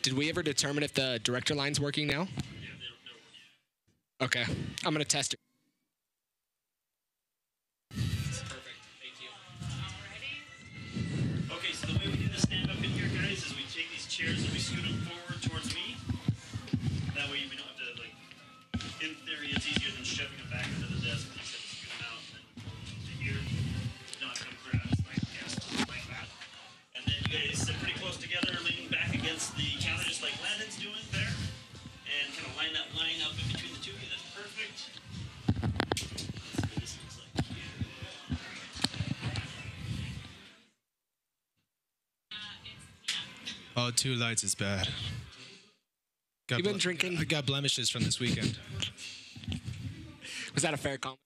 Did we ever determine if the director line's working now? Yeah, they're working. Okay. I'm going to test it. Perfect. Thank you. Alrighty. Okay, so the way we do the stand up in here, guys, is we take these chairs and we scoot them forward towards me. That way we don't have to, like, in theory, it's easier than shoving them back under the desk. We just have to scoot them out and then we pull them to here. You don't have to come grab us like that. And then you guys sit pretty close together, leaning back against the counter, just like Landon's doing there. And kind of line that line up in between the two of you. That's perfect. Let's see what this looks like. Oh, 2 lights is bad. You've been drinking? I got blemishes from this weekend. Was that a fair comment?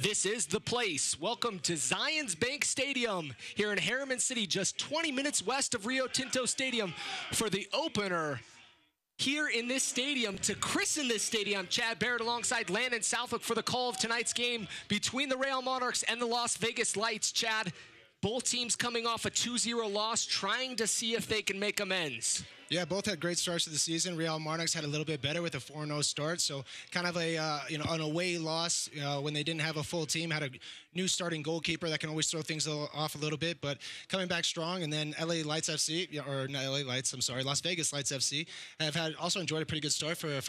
This is the place. Welcome to Zions Bank Stadium here in Harriman City, just 20 minutes west of Rio Tinto Stadium for the opener here in this stadium. To christen this stadium, Chad Barrett alongside Landon Southwick for the call of tonight's game between the Real Monarchs and the Las Vegas Lights. Chad, both teams coming off a 2-0 loss, trying to see if they can make amends. Yeah, both had great starts to the season. Real Monarchs had a little bit better with a 4-0 start, so kind of a an away loss when they didn't have a full team. Had a new starting goalkeeper that can always throw things off a little bit, but coming back strong. And then LA Lights FC, or not LA Lights, I'm sorry, Las Vegas Lights FC have also enjoyed a pretty good start for a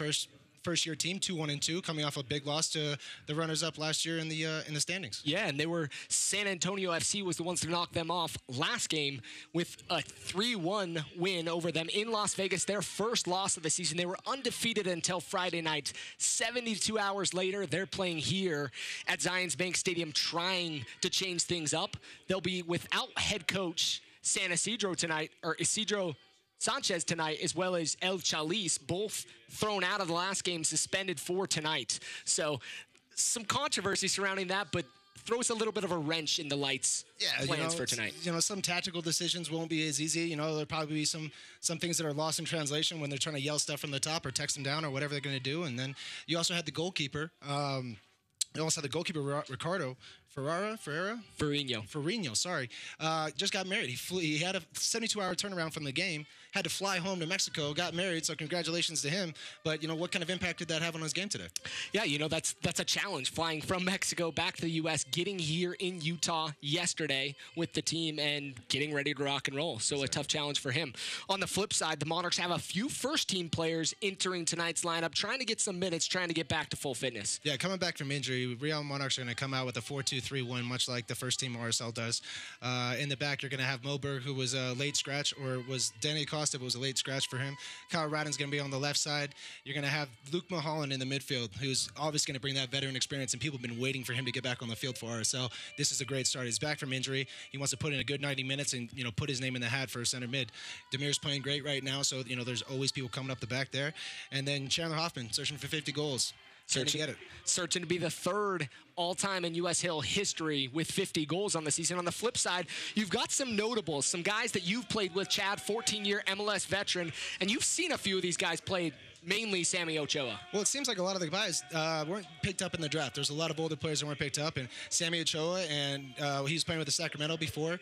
first-year team, 2-1-2, coming off a big loss to the runners-up last year in the standings. Yeah, and they were San Antonio FC was the ones to knock them off last game with a 3-1 win over them in Las Vegas, their first loss of the season. They were undefeated until Friday night. 72 hours later, they're playing here at Zions Bank Stadium, trying to change things up. They'll be without head coach San Isidro tonight, or Isidro Sanchez tonight, as well as El Chalice, both thrown out of the last game, suspended for tonight. So some controversy surrounding that, but throws a little bit of a wrench in the Lights' plans for tonight. Some tactical decisions won't be as easy. There'll probably be some things that are lost in translation when they're trying to yell stuff from the top or text them down or whatever they're going to do. And then you also had the goalkeeper. You also had the goalkeeper, Ricardo Ferrinho, sorry. Just got married. He had a 72-hour turnaround from the game, had to fly home to Mexico, got married, so congratulations to him. But, what kind of impact did that have on his game today? Yeah, that's a challenge, flying from Mexico back to the U.S., getting here in Utah yesterday with the team and getting ready to rock and roll. So a tough challenge for him. On the flip side, the Monarchs have a few first-team players entering tonight's lineup, trying to get some minutes, trying to get back to full fitness. Yeah, coming back from injury, Real Monarchs are going to come out with a 4-2-3-1, much like the first team RSL does. In the back, you're going to have Moberg, who was a late scratch, or was Danny Acosta, but was a late scratch for him. Kyle Radden's going to be on the left side. You're going to have Luke Mulholland in the midfield, who's obviously going to bring that veteran experience, and people have been waiting for him to get back on the field for RSL. This is a great start. He's back from injury. He wants to put in a good 90 minutes and, put his name in the hat for a center mid. Demir's playing great right now, so, there's always people coming up the back there. And then Chandler Hoffman, searching for 50 goals. Searching to be the third all-time in U.S. Hill history with 50 goals on the season. On the flip side, you've got some notables, some guys that you've played with. Chad, 14-year MLS veteran, and you've seen a few of these guys play, mainly Sammy Ochoa. Well, it seems like a lot of the guys weren't picked up in the draft. There's a lot of older players that weren't picked up, and Sammy Ochoa, and he was playing with the Sacramento before.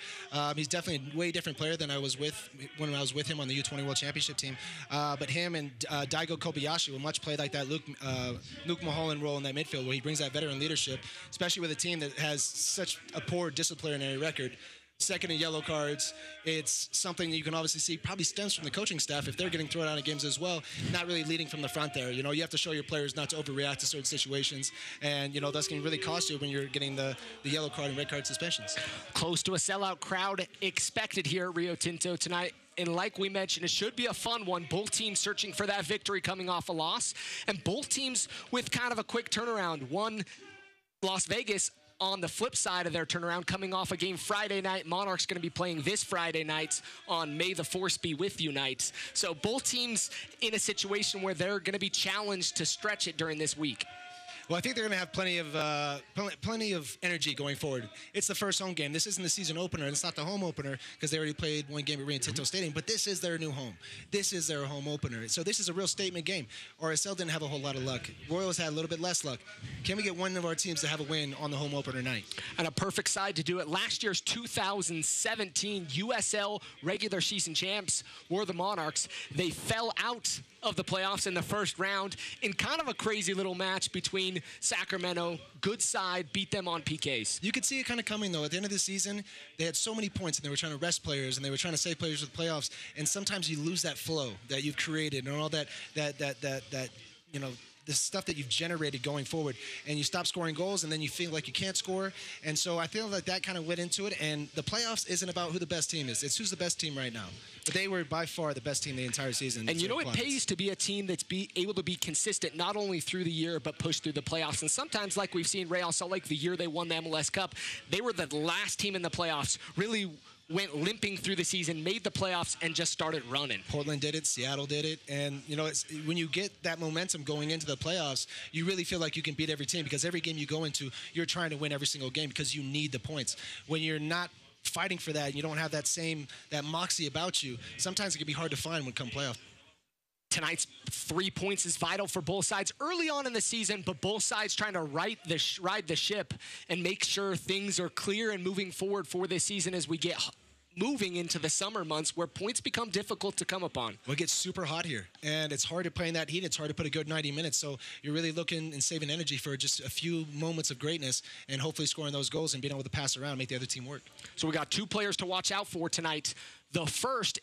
He's definitely a way different player than I was with when I was with him on the U20 World Championship team. But him and Daigo Kobayashi will much play like that Luke Mulholland role in that midfield, where he brings that veteran leadership, especially with a team that has such a poor disciplinary record. Second in yellow cards. It's something that you can obviously see probably stems from the coaching staff if they're getting thrown out of games as well, not really leading from the front there. You have to show your players not to overreact to certain situations, and that's going to really cost you when you're getting the yellow card and red card suspensions. Close to a sellout crowd expected here at Rio Tinto tonight. And like we mentioned, it should be a fun one. Both teams searching for that victory coming off a loss, and both teams with kind of a quick turnaround. One, Las Vegas, on the flip side of their turnaround, coming off a game Friday night. Monarchs going to be playing this Friday night on May the Force Be With You night. So both teams in a situation where they're going to be challenged to stretch it during this week. Well, I think they're going to have plenty of energy going forward. It's the first home game. This isn't the season opener, and it's not the home opener because they already played one game at Rio Tinto Stadium, but this is their new home. This is their home opener. So this is a real statement game. RSL didn't have a whole lot of luck. Royals had a little bit less luck. Can we get one of our teams to have a win on the home opener night? And a perfect side to do it. Last year's 2017 USL regular season champs were the Monarchs. They fell out of the playoffs in the first round in kind of a crazy little match between Sacramento. Good side, beat them on PKs. You could see it kind of coming, though. At the end of the season, they had so many points, and they were trying to rest players, and they were trying to save players with playoffs, and sometimes you lose that flow that you've created and all that the stuff that you've generated going forward, and you stop scoring goals, and then you feel like you can't score. And so I feel like that kind of went into it, and the playoffs isn't about who the best team is. It's who's the best team right now. But they were by far the best team the entire season. And it pays to be a team that's able to be consistent not only through the year but push through the playoffs. And sometimes, like we've seen Real Salt Lake the year they won the MLS Cup, they were the last team in the playoffs, really went limping through the season, made the playoffs, and just started running. Portland did it, Seattle did it, and when you get that momentum going into the playoffs, you really feel like you can beat every team because every game you go into, you're trying to win every single game because you need the points. When you're not fighting for that, and you don't have that moxie about you, sometimes it can be hard to find when come playoff. Tonight's 3 points is vital for both sides early on in the season, but both sides trying to ride the ship and make sure things are clear and moving forward for this season as we get moving into the summer months where points become difficult to come upon. Well, it gets super hot here, and it's hard to play in that heat. It's hard to put a good 90 minutes, so you're really looking and saving energy for just a few moments of greatness and hopefully scoring those goals and being able to pass around, make the other team work. So we got 2 players to watch out for tonight. The first,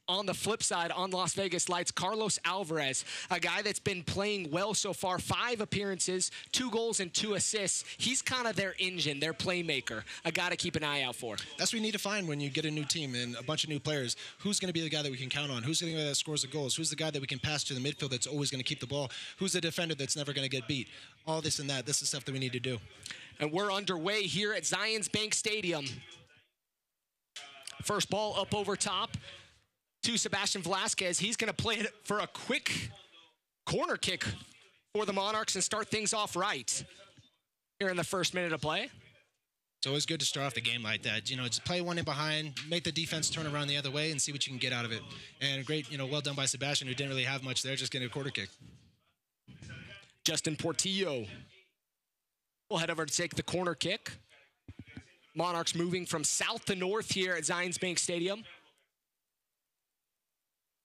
on the flip side, on Las Vegas Lights, Carlos Alvarez, a guy that's been playing well so far, 5 appearances, 2 goals and 2 assists. He's kind of their engine, their playmaker, a guy to keep an eye out for. That's what you need to find when you get a new team and a bunch of new players. Who's going to be the guy that we can count on? Who's the guy that scores the goals? Who's the guy that we can pass to the midfield that's always going to keep the ball? Who's the defender that's never going to get beat? All this and that. This is stuff that we need to do. And we're underway here at Zions Bank Stadium. First ball up over top to Sebastian Velasquez. He's going to play it for a quick corner kick for the Monarchs and start things off right here in the first minute of play. It's always good to start off the game like that. Just play one in behind, make the defense turn around the other way, and see what you can get out of it. And great, well done by Sebastian, who didn't really have much there, just getting a quarter kick. Justin Portillo will head over to take the corner kick. Monarchs moving from south to north here at Zions Bank Stadium.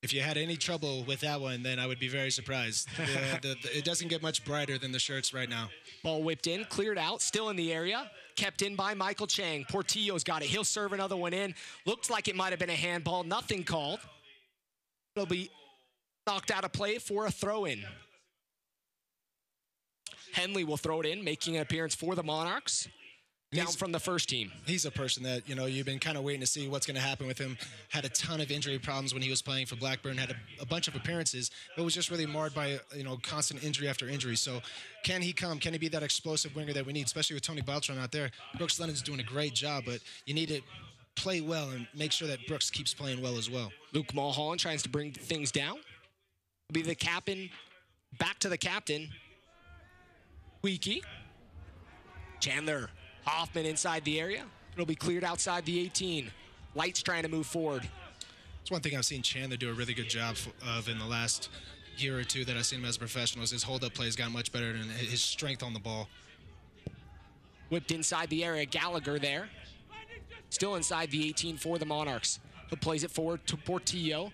If you had any trouble with that one, then I would be very surprised. It doesn't get much brighter than the shirts right now. Ball whipped in, cleared out, still in the area. Kept in by Michael Chang. Portillo's got it. He'll serve another one in. Looked like it might have been a handball. Nothing called. It'll be knocked out of play for a throw-in. Henley will throw it in, making an appearance for the Monarchs. Down from the first team. He's a person that, you've been kind of waiting to see what's going to happen with him. Had a ton of injury problems when he was playing for Blackburn, had a bunch of appearances, but was just really marred by, constant injury after injury. So can he come? Can he be that explosive winger that we need, especially with Tony Beltran out there? Brooks Lennon's doing a great job, but you need to play well and make sure that Brooks keeps playing well as well. Luke Mulholland tries to bring things down. Will be the captain, back to the captain. Weekie. Chandler Hoffman inside the area. It'll be cleared outside the 18. Lights trying to move forward. It's one thing I've seen Chandler do a really good job of in the last year or two that I've seen him as a professional. His hold-up play has gotten much better and his strength on the ball. Whipped inside the area. Gallagher there. Still inside the 18 for the Monarchs. He plays it forward to Portillo.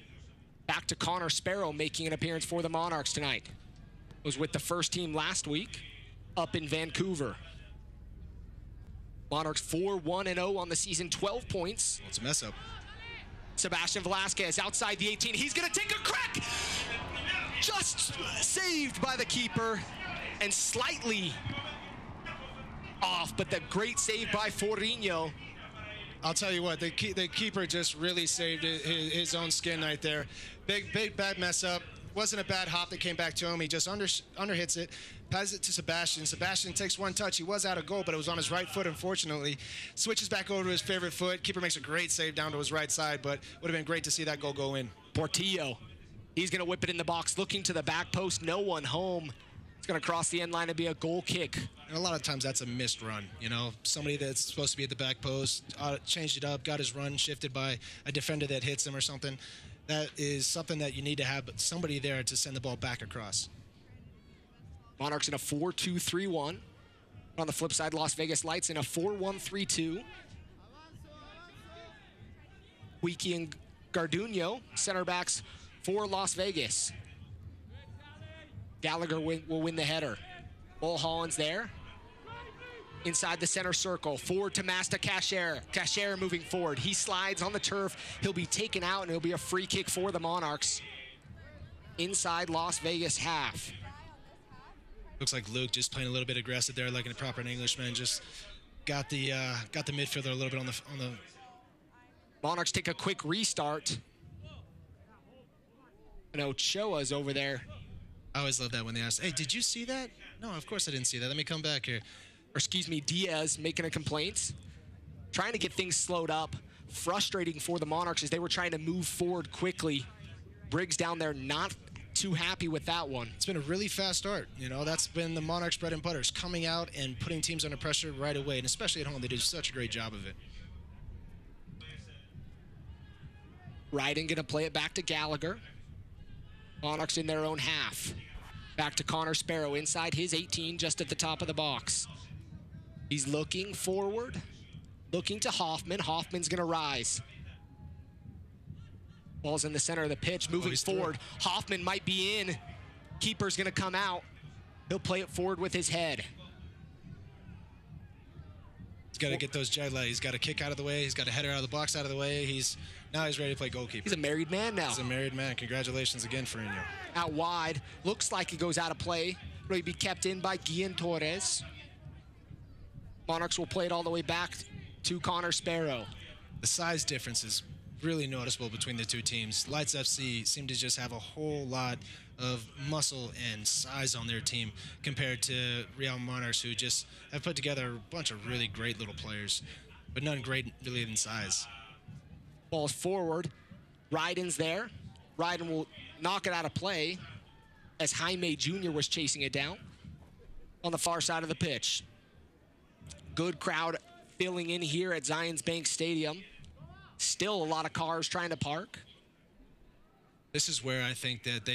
Back to Connor Sparrow making an appearance for the Monarchs tonight. Was with the first team last week up in Vancouver. Monarchs 4-1-0 on the season, 12 points. It's a mess up. Sebastian Velasquez outside the 18. He's going to take a crack. Just saved by the keeper and slightly off, but the great save by Forinho. I'll tell you what, the keeper just really saved his own skin right there. Big bad mess up. Wasn't a bad hop that came back to him. He just underhits it, passes it to Sebastian. Sebastian takes one touch. He was out of goal, but it was on his right foot, unfortunately. Switches back over to his favorite foot. Keeper makes a great save down to his right side, but would have been great to see that goal go in. Portillo, he's going to whip it in the box, looking to the back post. No one home. It's going to cross the end line and be a goal kick. And a lot of times that's a missed run, Somebody that's supposed to be at the back post changed it up, got his run shifted by a defender that hits him or something. That is something that you need to have, but somebody there to send the ball back across. Monarchs in a 4-2-3-1. On the flip side, Las Vegas Lights in a 4-1-3-2. Weekie and Garduno, center backs for Las Vegas. Gallagher will win the header. Mulholland's there. Inside the center circle, forward to Masta Cashier. Cashier moving forward. He slides on the turf. He'll be taken out, and it'll be a free kick for the Monarchs. Inside Las Vegas half. Looks like Luke just playing a little bit aggressive there, like a proper Englishman. Just got the midfielder a little bit on the. Monarchs take a quick restart. And Ochoa's over there. I always love that when they ask, "Hey, did you see that?" No, of course I didn't see that. Let me come back here. Or excuse me, Diaz making a complaint. Trying to get things slowed up. frustrating for the Monarchs as they were trying to move forward quickly. Briggs down there not too happy with that one. It's been a really fast start. You know, that's been the Monarchs' bread and butter, is coming out and putting teams under pressure right away, and especially at home, they do such a great job of it. Ryden going to play it back to Gallagher. Monarchs in their own half. Back to Connor Sparrow inside his 18, just at the top of the box. He's looking forward, looking to Hoffman. Hoffman's going to rise. Ball's in the center of the pitch, moving forward. Hoffman might be in. Keeper's going to come out. He'll play it forward with his head. He's got to get those jet lag. He's got to kick out of the way. He's got to header out of the box out of the way. Now he's ready to play goalkeeper. He's a married man now. He's a married man. Congratulations again, Ferino. Out wide. Looks like he goes out of play. Will be kept in by Guillen Torres. Monarchs will play it all the way back to Connor Sparrow. The size difference is really noticeable between the two teams. Lights FC seem to just have a whole lot of muscle and size on their team compared to Real Monarchs, who just have put together a bunch of really great little players, but none great really in size. Ball's forward. Ryden's there. Ryden will knock it out of play as Jaime Jr. was chasing it down on the far side of the pitch. Good crowd filling in here at Zions Bank Stadium. Still a lot of cars trying to park. This is where I think that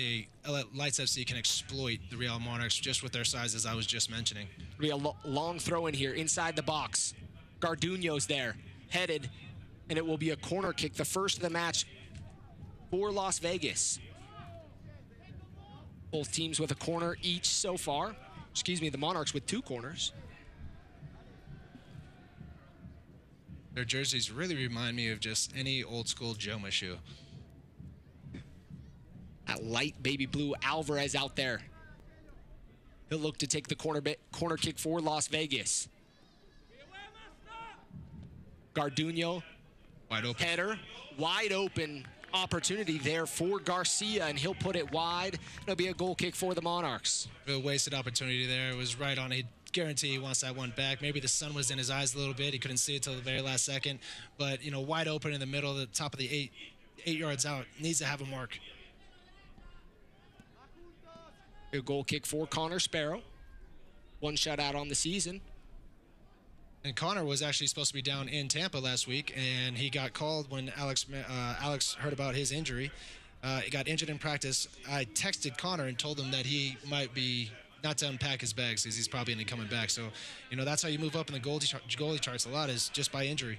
Lights FC can exploit the Real Monarchs just with their size, as I was just mentioning. Be a long throw in here inside the box. Garduno's there, headed, and it will be a corner kick, the first of the match for Las Vegas. Both teams with a corner each so far. Excuse me, the Monarchs with 2 corners. Their jerseys really remind me of just any old school Joma shoe. That light baby blue Alvarez out there. He'll look to take the corner kick for Las Vegas. Garduno, Wide open. header, wide open opportunity there for Garcia, and he'll put it wide. It'll be a goal kick for the Monarchs. Real wasted opportunity there. It was right on. He'd guarantee he wants that one back. Maybe the sun was in his eyes a little bit. He couldn't see it till the very last second. But, you know, wide open in the middle, the top of the eight yards out. Needs to have a mark. A goal kick for Connor Sparrow. 1 shutout on the season. And Connor was actually supposed to be down in Tampa last week, and he got called when Alex heard about his injury. He got injured in practice. I texted Connor and told him that he might be not to unpack his bags because he's probably not coming back. So, you know, that's how you move up in the goalie charts a lot, is just by injury.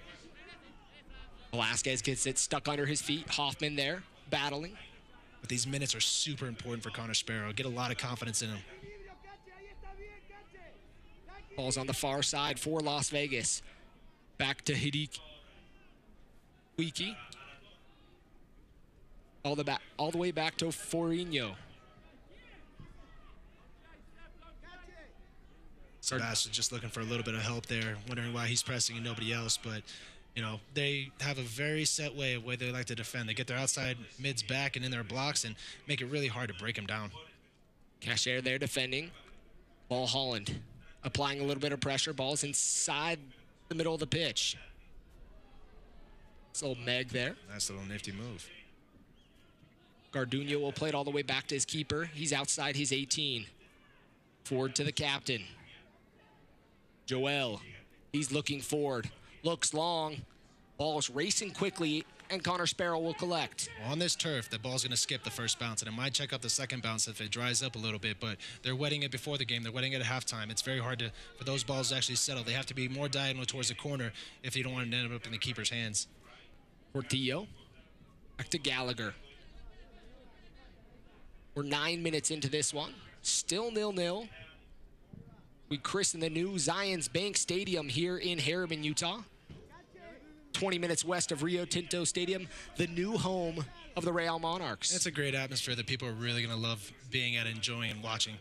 Velasquez gets it stuck under his feet. Hoffman there, battling. But these minutes are super important for Connor Sparrow. Get a lot of confidence in him. Ball's on the far side for Las Vegas. Back to Hideki. Wiki. All the way back to Forinho. Sebastian just looking for a little bit of help there, wondering why he's pressing and nobody else. But, you know, they have a very set way they like to defend. They get their outside mids back and in their blocks and make it really hard to break them down. Cashier there defending. Ball Holland. Applying a little bit of pressure. Ball's inside the middle of the pitch. It's a little Meg there. Nice little nifty move. Garduno will play it all the way back to his keeper. He's outside his 18. Forward to the captain. Joel. He's looking forward. Looks long. Ball's racing quickly, and Connor Sparrow will collect. On this turf, the ball's going to skip the first bounce, and it might check out the second bounce if it dries up a little bit, but they're wetting it before the game. They're wetting it at halftime. It's very hard for those balls to actually settle. They have to be more diagonal towards the corner if you don't want to end up in the keeper's hands. Portillo. Back to Gallagher. We're 9 minutes into this one. Still 0-0. We christen the new Zions Bank Stadium here in Harriman, Utah. 20 minutes west of Rio Tinto Stadium, the new home of the Real Monarchs. It's a great atmosphere that people are really going to love being at, enjoying, and watching.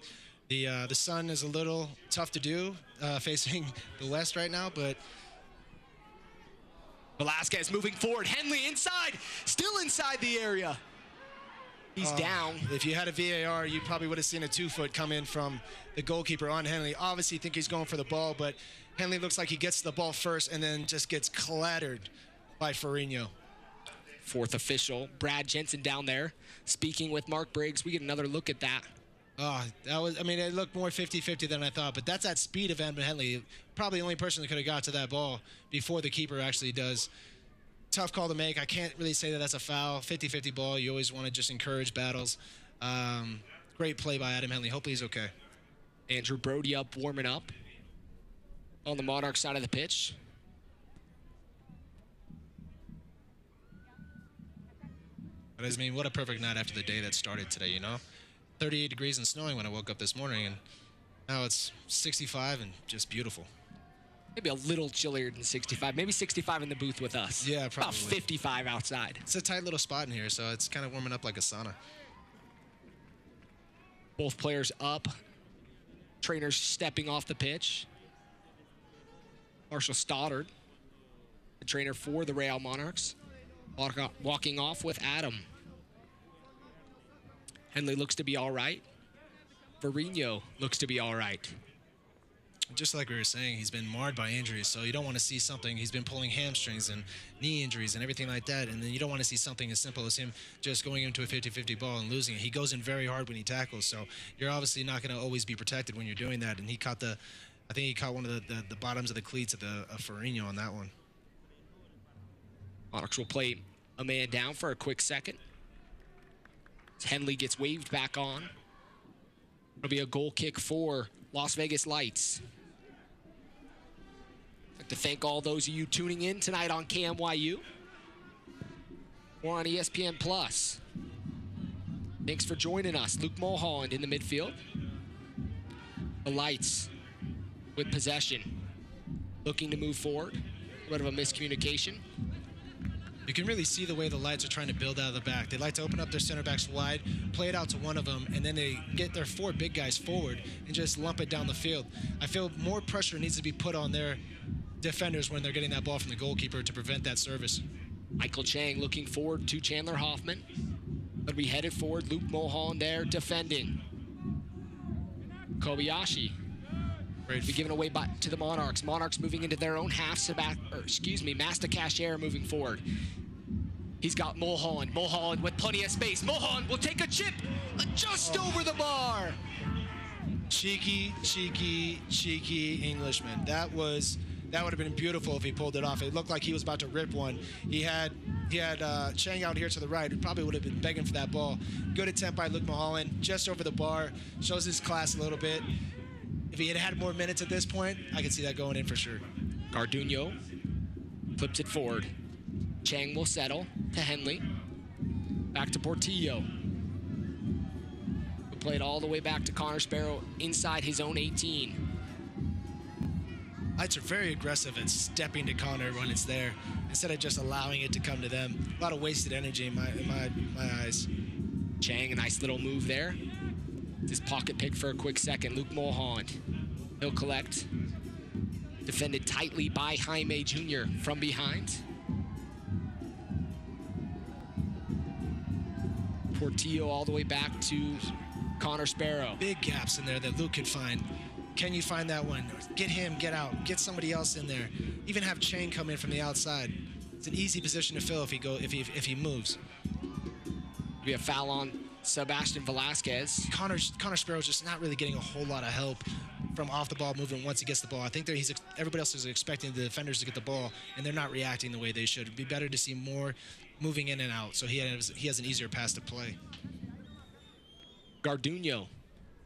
The sun is a little tough to do facing the west right now, but Velasquez moving forward. Henley inside, still inside the area. He's down. If you had a VAR, you probably would have seen a 2-foot come in from the goalkeeper on Henley. Obviously, think he's going for the ball, but Henley looks like he gets the ball first and then just gets clattered by Ferrigno. Fourth official, Brad Jensen down there, speaking with Mark Briggs. We get another look at that. Oh, that was, I mean, it looked more 50-50 than I thought, but that's that speed of Edmund Henley. Probably the only person that could have got to that ball before the keeper actually does. Tough call to make. I can't really say that that's a foul. 50-50 ball. You always want to just encourage battles. Great play by Adam Henley. Hopefully he's okay. Andrew Brody up, warming up on the Monarch side of the pitch. But I mean, what a perfect night after the day that started today, you know? 38 degrees and snowing when I woke up this morning, and now it's 65 and just beautiful. Maybe a little chillier than 65. Maybe 65 in the booth with us. Yeah, probably. About 55 outside. It's a tight little spot in here, so it's kind of warming up like a sauna. Both players up. Trainers stepping off the pitch. Marshall Stoddard, the trainer for the Real Monarchs, walking off with Adam. Henley looks to be all right. Ferrigno looks to be all right. Just like we were saying, he's been marred by injuries, so you don't want to see something. He's been pulling hamstrings and knee injuries and everything like that, and then you don't want to see something as simple as him just going into a 50-50 ball and losing it. He goes in very hard when he tackles, so you're obviously not going to always be protected when you're doing that, and he caught I think he caught one of the bottoms of the cleats of Ferrigno on that one. Monarchs will play a man down for a quick second. Henley gets waved back on. It'll be a goal kick for Las Vegas Lights. I'd like to thank all those of you tuning in tonight on KMYU or on ESPN Plus. Thanks for joining us. Luke Mulholland in the midfield. The Lights with possession, looking to move forward. A bit of a miscommunication. You can really see the way the Lights are trying to build out of the back. They like to open up their center backs wide, play it out to one of them, and then they get their four big guys forward and just lump it down the field. I feel more pressure needs to be put on their defenders when they're getting that ball from the goalkeeper to prevent that service. Michael Chang looking forward to Chandler Hoffman. But we headed forward. Luke Mulholland there defending. Kobayashi be given away to the Monarchs. Monarchs moving into their own half. Master Cashier moving forward. He's got Mulholland. Mulholland with plenty of space. Mulholland will take a chip just over the bar. Cheeky Englishman. That would have been beautiful if he pulled it off. It looked like he was about to rip one. He had Chang out here to the right, who probably would have been begging for that ball. Good attempt by Luke Mulholland, just over the bar. Shows his class a little bit. If he had had more minutes at this point, I could see that going in for sure. Garduno flips it forward. Chang will settle to Henley. Back to Portillo. We'll play it all the way back to Connor Sparrow inside his own 18. Lights are very aggressive at stepping to Connor when it's there, instead of just allowing it to come to them. A lot of wasted energy in my eyes. Chang, a nice little move there. His pocket pick for a quick second. Luke Mulholland. He'll collect. Defended tightly by Jaime Jr. from behind. Portillo all the way back to Connor Sparrow. Big gaps in there that Luke could find. Can you find that one? Get him, get out, get somebody else in there. Even have Chang come in from the outside. It's an easy position to fill if he moves. We have foul on Sebastian Velasquez. Connor Sparrow's just not really getting a whole lot of help from off the ball movement once he gets the ball. I think that everybody else is expecting the defenders to get the ball, and they're not reacting the way they should. It'd be better to see more moving in and out, so he has an easier pass to play. Garduno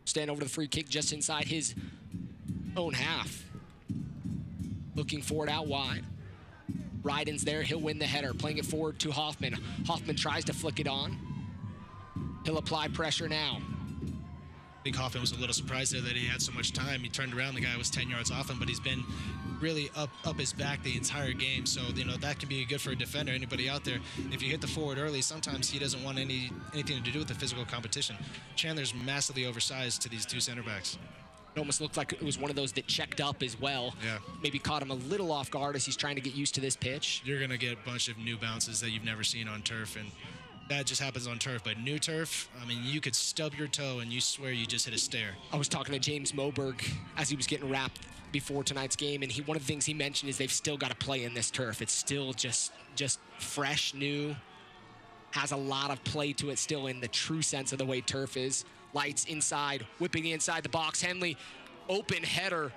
stand over the free kick just inside his own half. Looking forward out wide. Ryden's there. He'll win the header. Playing it forward to Hoffman. Hoffman tries to flick it on. He'll apply pressure now. I think Hoffman was a little surprised there that he had so much time. He turned around. The guy was 10 yards off him, but he's been really up his back the entire game. So, that can be good for a defender, anybody out there. If you hit the forward early, sometimes he doesn't want anything to do with the physical competition. Chandler's massively oversized to these two center backs. It almost looked like it was one of those that checked up as well. Yeah. Maybe caught him a little off guard as he's trying to get used to this pitch. You're going to get a bunch of new bounces that you've never seen on turf, and that just happens on turf. But new turf, I mean, you could stub your toe and you swear you just hit a stair. I was talking to James Moberg as he was getting wrapped before tonight's game, and one of the things he mentioned is they've still got to play in this turf. It's still just fresh, new, has a lot of play to it still in the true sense of the way turf is. Lights inside, whipping inside the box. Henley, open header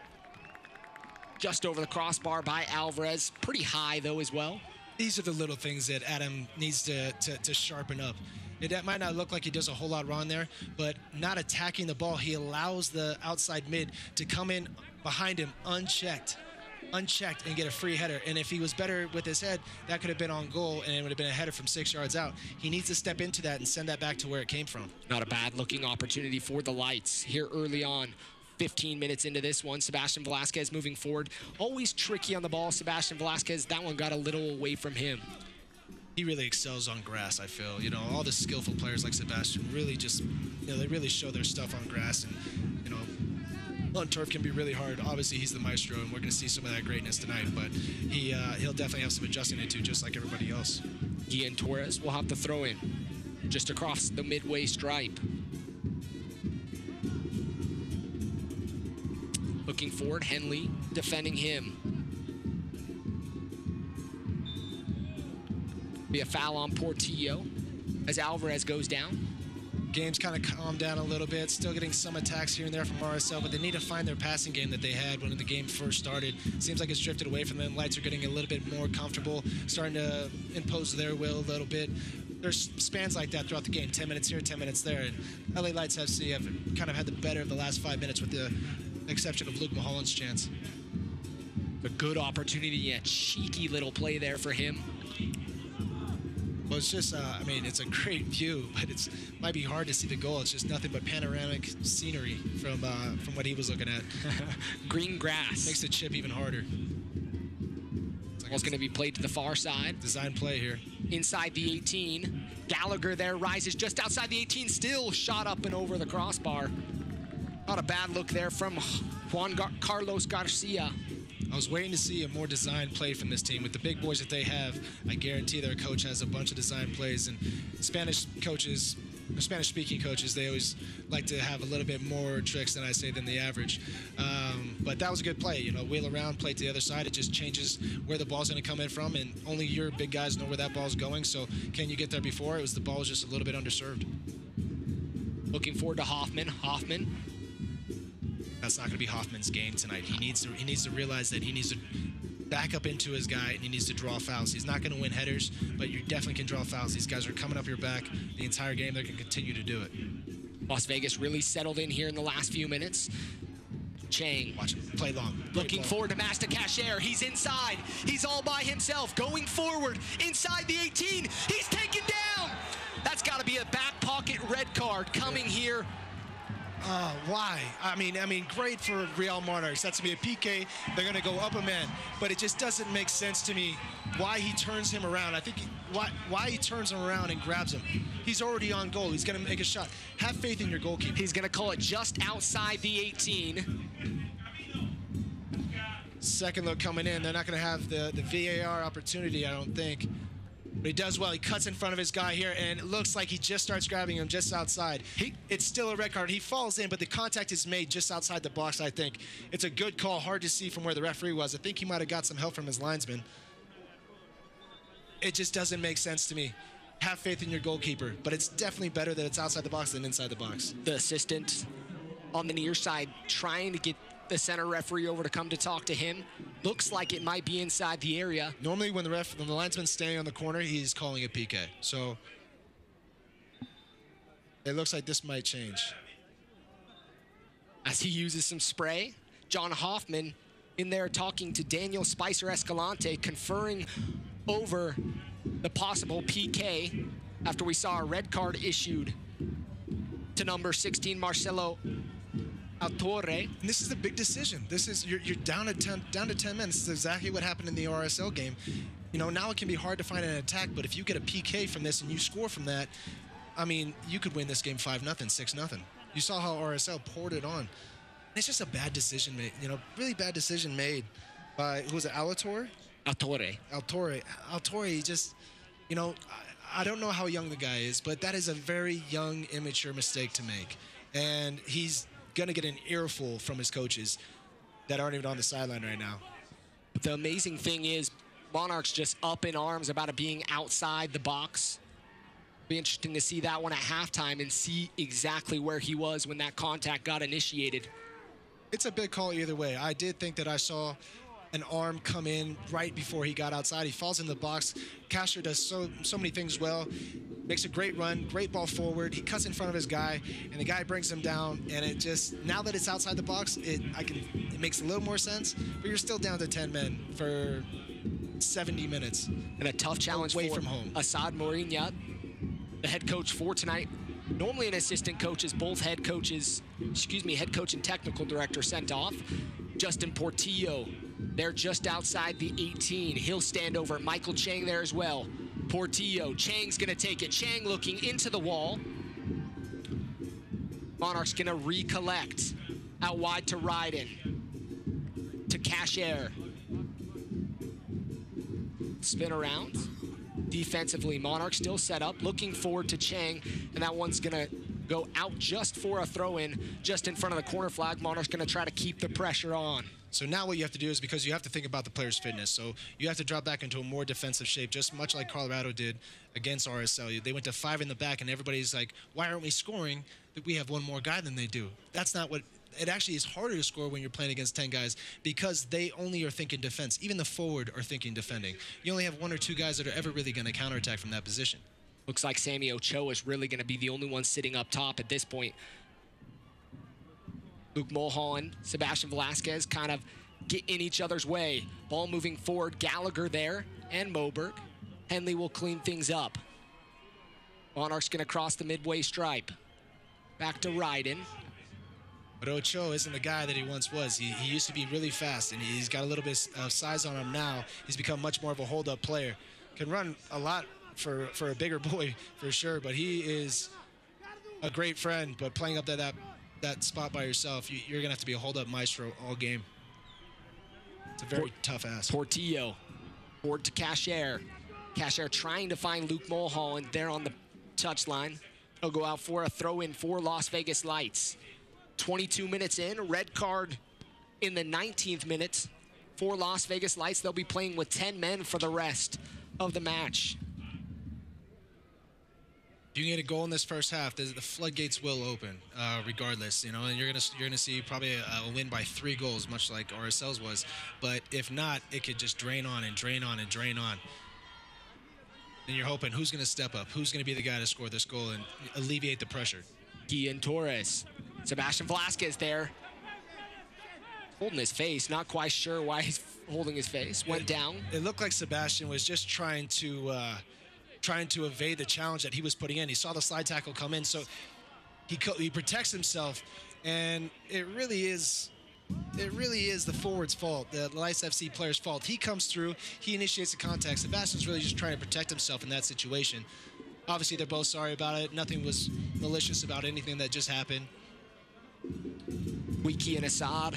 just over the crossbar by Alvarez. Pretty high, though, as well. These are the little things that Adam needs to sharpen up. It might not look like he does a whole lot wrong there, but not attacking the ball. He allows the outside mid to come in behind him unchecked, and get a free header. And if he was better with his head, that could have been on goal, and it would have been a header from 6 yards out. He needs to step into that and send that back to where it came from. Not a bad-looking opportunity for the Lights here early on. 15 minutes into this one, Sebastian Velasquez moving forward. Always tricky on the ball, Sebastian Velasquez. That one got a little away from him. He really excels on grass, I feel. All the skillful players like Sebastian really just, they really show their stuff on grass. And, on turf can be really hard. Obviously, he's the maestro, and we're going to see some of that greatness tonight. But he'll definitely have some adjusting to do, just like everybody else. Ian Torres will have to throw in just across the midway stripe. Looking forward, Henley defending him. Be a foul on Portillo as Alvarez goes down. Game's kind of calmed down a little bit. Still getting some attacks here and there from RSL, but they need to find their passing game that they had when the game first started. Seems like it's drifted away from them. Lights are getting a little bit more comfortable, starting to impose their will a little bit. There's spans like that throughout the game, 10 minutes here, 10 minutes there. And LA Lights FC have kind of had the better of the last 5 minutes with the exception of Luke Mulholland's chance. A good opportunity, a cheeky little play there for him. Well, it's just, it's a great view, but it might be hard to see the goal. It's just nothing but panoramic scenery from what he was looking at. Green grass. Makes the chip even harder. Ball's going to be played to the far side. Design play here. Inside the 18. Gallagher there rises just outside the 18. Still shot up and over the crossbar. Not a bad look there from Carlos Garcia. I was waiting to see a more design play from this team. With the big boys that they have, I guarantee their coach has a bunch of design plays. And Spanish-speaking coaches, they always like to have a little bit more tricks than I say than the average. But that was a good play. Wheel around, play to the other side. It just changes where the ball's going to come in from, and only your big guys know where that ball's going. So can you get there before? The ball was just a little bit underserved. Looking forward to Hoffman. That's not going to be Hoffman's game tonight. He needs to realize that he needs to back up into his guy, and he needs to draw fouls. He's not going to win headers, but you definitely can draw fouls. These guys are coming up your back the entire game. They're going to continue to do it. Las Vegas really settled in here in the last few minutes. Chang. Watch him play long. Looking forward to Master Cashier. He's inside. He's all by himself. Going forward inside the 18. He's taken down. That's got to be a back pocket red card coming here. Why? I mean, great for Real Monarchs. That's going to be a PK. They're going to go up a man. But it just doesn't make sense to me why he turns him around. I think why he turns him around and grabs him. He's already on goal. He's going to make a shot. Have faith in your goalkeeper. He's going to call it just outside the 18. Second look coming in. They're not going to have the VAR opportunity, I don't think. But he does well. He cuts in front of his guy here, and it looks like he just starts grabbing him just outside. It's still a red card. He falls in, but the contact is made just outside the box, I think. It's a good call. Hard to see from where the referee was. I think he might have got some help from his linesman. It just doesn't make sense to me. Have faith in your goalkeeper, but it's definitely better that it's outside the box than inside the box. The assistant on the near side trying to get the center referee over to come to talk to him. Looks like it might be inside the area. Normally when the linesman's standing on the corner, he's calling a PK. So it looks like this might change. As he uses some spray, John Hoffman in there talking to Daniel Spicer Escalante, conferring over the possible PK after we saw a red card issued to number 16, Marcelo Altore. And this is a big decision. This is you're down to 10 men. This is exactly what happened in the RSL game. Now it can be hard to find an attack, but if you get a PK from this and you score from that, you could win this game 5-0, 6-0. You saw how RSL poured it on. And it's just a bad decision made. Really bad decision made by who was it? Altore. He just, I don't know how young the guy is, but that is a very young, immature mistake to make, and he's gonna get an earful from his coaches. that aren't even on the sideline right now. But the amazing thing is Monarchs just up in arms about it being outside the box. Be interesting to see that one at halftime and see exactly where he was when that contact got initiated. It's a big call either way. I did think that I saw an arm come in right before he got outside. He falls in the box. Casher does so many things well. Makes a great run, great ball forward. He cuts in front of his guy, and the guy brings him down. And it just, now that it's outside the box, it makes a little more sense. But you're still down to 10 men for 70 minutes. And a tough challenge away for from home. Assad Mourinho, the head coach for tonight. Normally an assistant coach is both head coach and technical director sent off. Justin Portillo, they're just outside the 18. He'll stand over. Michael Chang there as well. Portillo, Chang's gonna take it. Chang looking into the wall. Monarchs gonna recollect. Out wide to Ryden. To Cashier. Spin around. Defensively, Monarchs still set up, looking forward to Chang, and that one's gonna go out just for a throw-in, just in front of the corner flag. Monarchs gonna try to keep the pressure on. So now what you have to do is, because you have to think about the player's fitness, so you have to drop back into a more defensive shape, just much like Colorado did against RSL. They went to 5 in the back, and everybody's like, why aren't we scoring? We have one more guy than they do. That's not what... It actually is harder to score when you're playing against 10 guys because they only are thinking defense. Even the forward are thinking defending. You only have 1 or 2 guys that are ever really going to counterattack from that position. Looks like Sammy Ochoa is really going to be the only one sitting up top at this point. Luke Mulholland, Sebastian Velasquez kind of get in each other's way. Ball moving forward, Gallagher there, and Moberg. Henley will clean things up. Monarchs going to cross the midway stripe. Back to Ryden. But Ochoa isn't the guy that he once was. He used to be really fast, and he's got a little bit of size on him now. He's become much more of a hold-up player. Can run a lot for a bigger boy, for sure, but he is a great friend. But playing up that spot by yourself, you're going to have to be a hold-up maestro all game. It's a very tough ask. Portillo, forward to Cashier. Cashier trying to find Luke Mulholland there on the touchline. He'll go out for a throw-in for Las Vegas Lights. 22 minutes in, red card in the 19th minute for Las Vegas Lights. They'll be playing with 10 men for the rest of the match. If you can get a goal in this first half, the floodgates will open, regardless. You know, and you're gonna see probably a win by 3 goals, much like RSL's was. But if not, it could just drain on and drain on and drain on. And you're hoping who's gonna step up, who's gonna be the guy to score this goal and alleviate the pressure. Guillen Torres. Sebastian Velasquez there. Holding his face, not quite sure why he's holding his face. Went down. It looked like Sebastian was just trying to evade the challenge that he was putting in. He saw the slide tackle come in, so he protects himself, and it really is the forward's fault, the Lights FC player's fault. He comes through, he initiates the contact. Sebastian's really just trying to protect himself in that situation. Obviously, they're both sorry about it. Nothing was malicious about anything that just happened. Huiki and Assad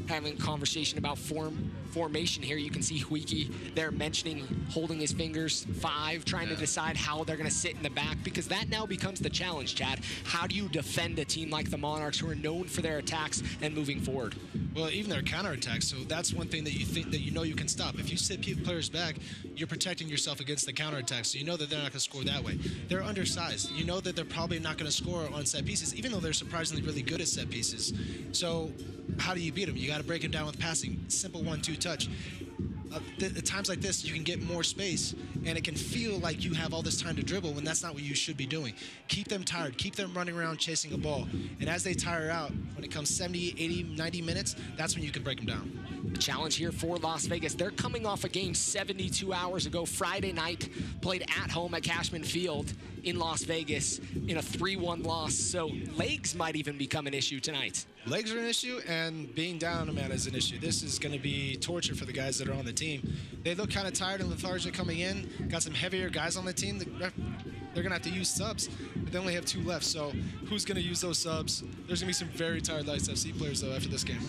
having a conversation about formation here. You can see Huiki there mentioning holding his fingers 5, trying to decide how they're going to sit in the back, because that now becomes the challenge, Chad. How do you defend a team like the Monarchs, who are known for their attacks and moving forward? Well, even their counterattacks, so that's one thing that you think that you know you can stop. If you sit players back, you're protecting yourself against the counterattack, so you know that they're not going to score that way. They're undersized. You know that they're probably not going to score on set pieces, even though they're surprisingly really good at set pieces. So how do you beat them? You got to break them down with passing. Simple 1-2 touch. At times like this, you can get more space, and it can feel like you have all this time to dribble when that's not what you should be doing. Keep them tired. Keep them running around chasing a ball. And as they tire out, when it comes 70, 80, 90 minutes, that's when you can break them down. Challenge here for Las Vegas. They're coming off a game 72 hours ago, Friday night, played at home at Cashman Field in Las Vegas in a 3-1 loss. So legs might even become an issue tonight. Legs are an issue, and being down a man is an issue. This is going to be torture for the guys that are on the team. They look kind of tired and lethargic coming in. Got some heavier guys on the team. They're going to have to use subs, but they only have 2 left. So who's going to use those subs? There's going to be some very tired Lights FC players, though, after this game.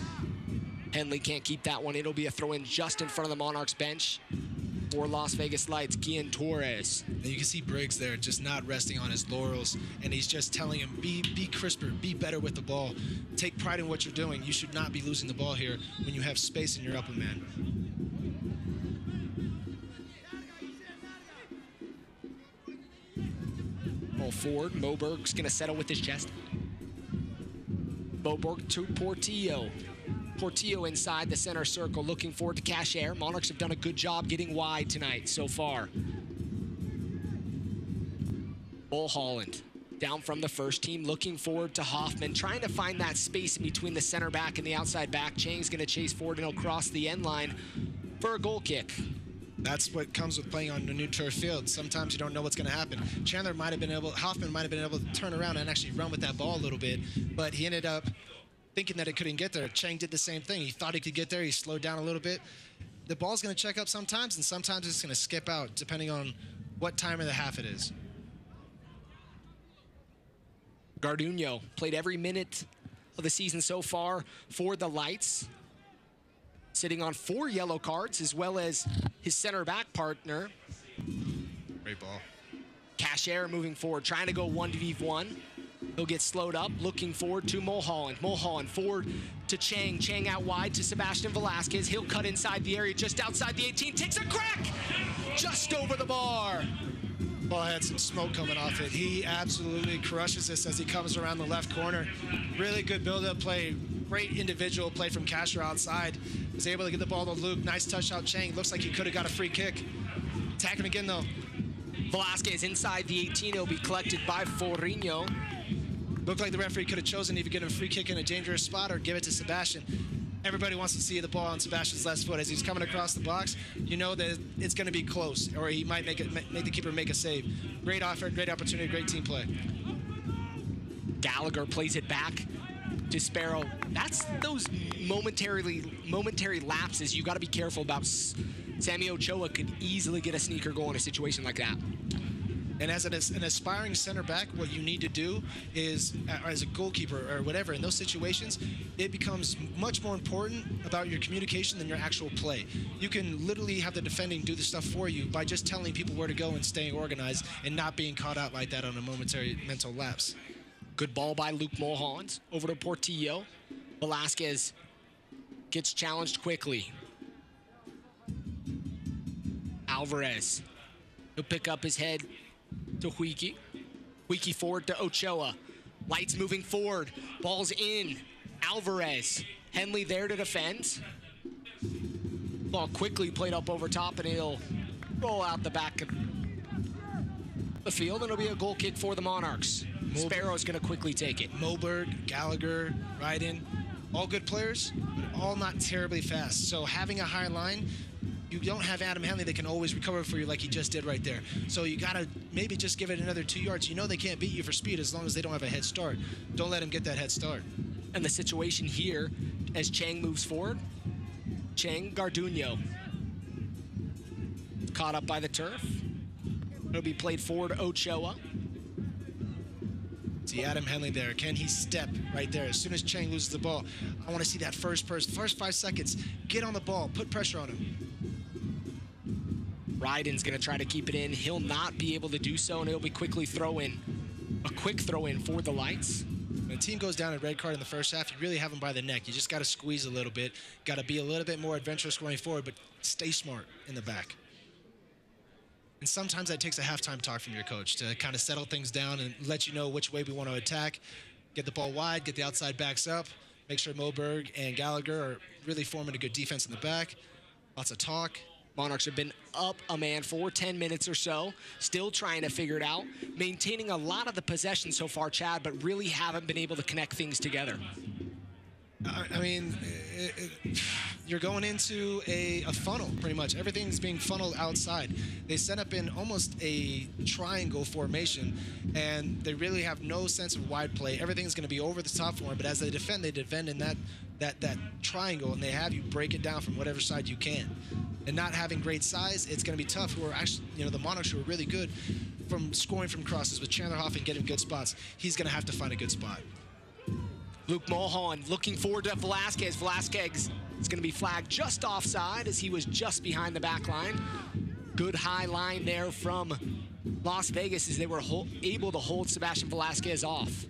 Henley can't keep that one. It'll be a throw-in just in front of the Monarchs bench. for Las Vegas Lights, Gian Torres. And you can see Briggs there just not resting on his laurels, and he's just telling him, be crisper, be better with the ball. Take pride in what you're doing. You should not be losing the ball here when you have space in your upper man. Ball forward, Moberg's gonna settle with his chest. Moberg to Portillo. Portillo inside the center circle, looking forward to Cashier. Monarchs have done a good job getting wide tonight so far. Mulholland down from the first team, looking forward to Hoffman, trying to find that space in between the center back and the outside back. Chang's gonna chase forward and he'll cross the end line for a goal kick. That's what comes with playing on a new turf field. Sometimes you don't know what's going to happen. Hoffman might have been able to turn around and actually run with that ball a little bit, but he ended up thinking that it couldn't get there. Chang did the same thing. He thought he could get there. He slowed down a little bit. The ball's going to check up sometimes, and sometimes it's going to skip out, depending on what time of the half it is. Garduno played every minute of the season so far for the Lights, sitting on 4 yellow cards, as well as his center back partner. Great ball. Cashier moving forward, trying to go 1v1. He'll get slowed up, looking forward to Mulholland. Mulholland forward to Chang. Chang out wide to Sebastian Velasquez. He'll cut inside the area, just outside the 18. Takes a crack! Just over the bar. Ball had some smoke coming off it. He absolutely crushes this as he comes around the left corner. Really good build-up play. Great individual play from Cashier outside. Was able to get the ball to Luke. Nice touch out Chang. Looks like he could have got a free kick. Attacking again, though. Velasquez inside the 18. It'll be collected by Forrinho. Looked like the referee could have chosen either get him a free kick in a dangerous spot or give it to Sebastian. Everybody wants to see the ball on Sebastian's left foot as he's coming across the box. You know that it's going to be close, or he might make the keeper make a save. Great offer, great opportunity, great team play. Gallagher plays it back to Sparrow. That's those momentary lapses you got to be careful about. Sammy Ochoa could easily get a sneaker goal in a situation like that. And as an aspiring center back, what you need to do is, as a goalkeeper or whatever, in those situations, it becomes much more important about your communication than your actual play. You can literally have the defending do the stuff for you by just telling people where to go and staying organized and not being caught out like that on a momentary mental lapse. Good ball by Luke Mulholland over to Portillo. Velasquez gets challenged quickly. Alvarez, he'll pick up his head to Huiki. Huiki forward to Ochoa. Lights moving forward. Ball's in. Alvarez. Henley there to defend. Ball quickly played up over top, and he'll roll out the back of the field, and it'll be a goal kick for the Monarchs. Sparrow's going to quickly take it. Moberg, Gallagher, Ryden, all good players, but all not terribly fast. So having a high line, you don't have Adam Henley that can always recover for you like he just did right there. So you got to maybe just give it another 2 yards. You know they can't beat you for speed as long as they don't have a head start. Don't let him get that head start. And the situation here, as Chang moves forward, Chang, Garduno. Caught up by the turf. It'll be played forward to Ochoa. See Adam Henley there. Can he step right there? As soon as Chang loses the ball, I want to see that first 5 seconds. Get on the ball. Put pressure on him. Ryden's going to try to keep it in. He'll not be able to do so, and it'll be quickly throw in. A quick throw in for the Lights. When a team goes down a red card in the first half, you really have them by the neck. You just got to squeeze a little bit. Got to be a little bit more adventurous going forward, but stay smart in the back. And sometimes that takes a halftime talk from your coach to kind of settle things down and let you know which way we want to attack. Get the ball wide, get the outside backs up, make sure Moberg and Gallagher are really forming a good defense in the back. Lots of talk. Monarchs have been up a man for 10 minutes or so, still trying to figure it out, maintaining a lot of the possession so far, Chad, but really haven't been able to connect things together. I mean, you're going into a funnel, pretty much. Everything's being funneled outside. They set up in almost a triangle formation, and they really have no sense of wide play. Everything's going to be over the top for them, but as they defend in that triangle, and they have you break it down from whatever side you can. And not having great size, it's going to be tough. Who are actually, the Monarchs who are really good from scoring from crosses with Chandler Hoffman getting good spots. He's going to have to find a good spot. Luke Mulholland looking forward to Velasquez. Velasquez is going to be flagged just offside as he was just behind the back line. Good high line there from Las Vegas as they were able to hold Sebastian Velasquez off.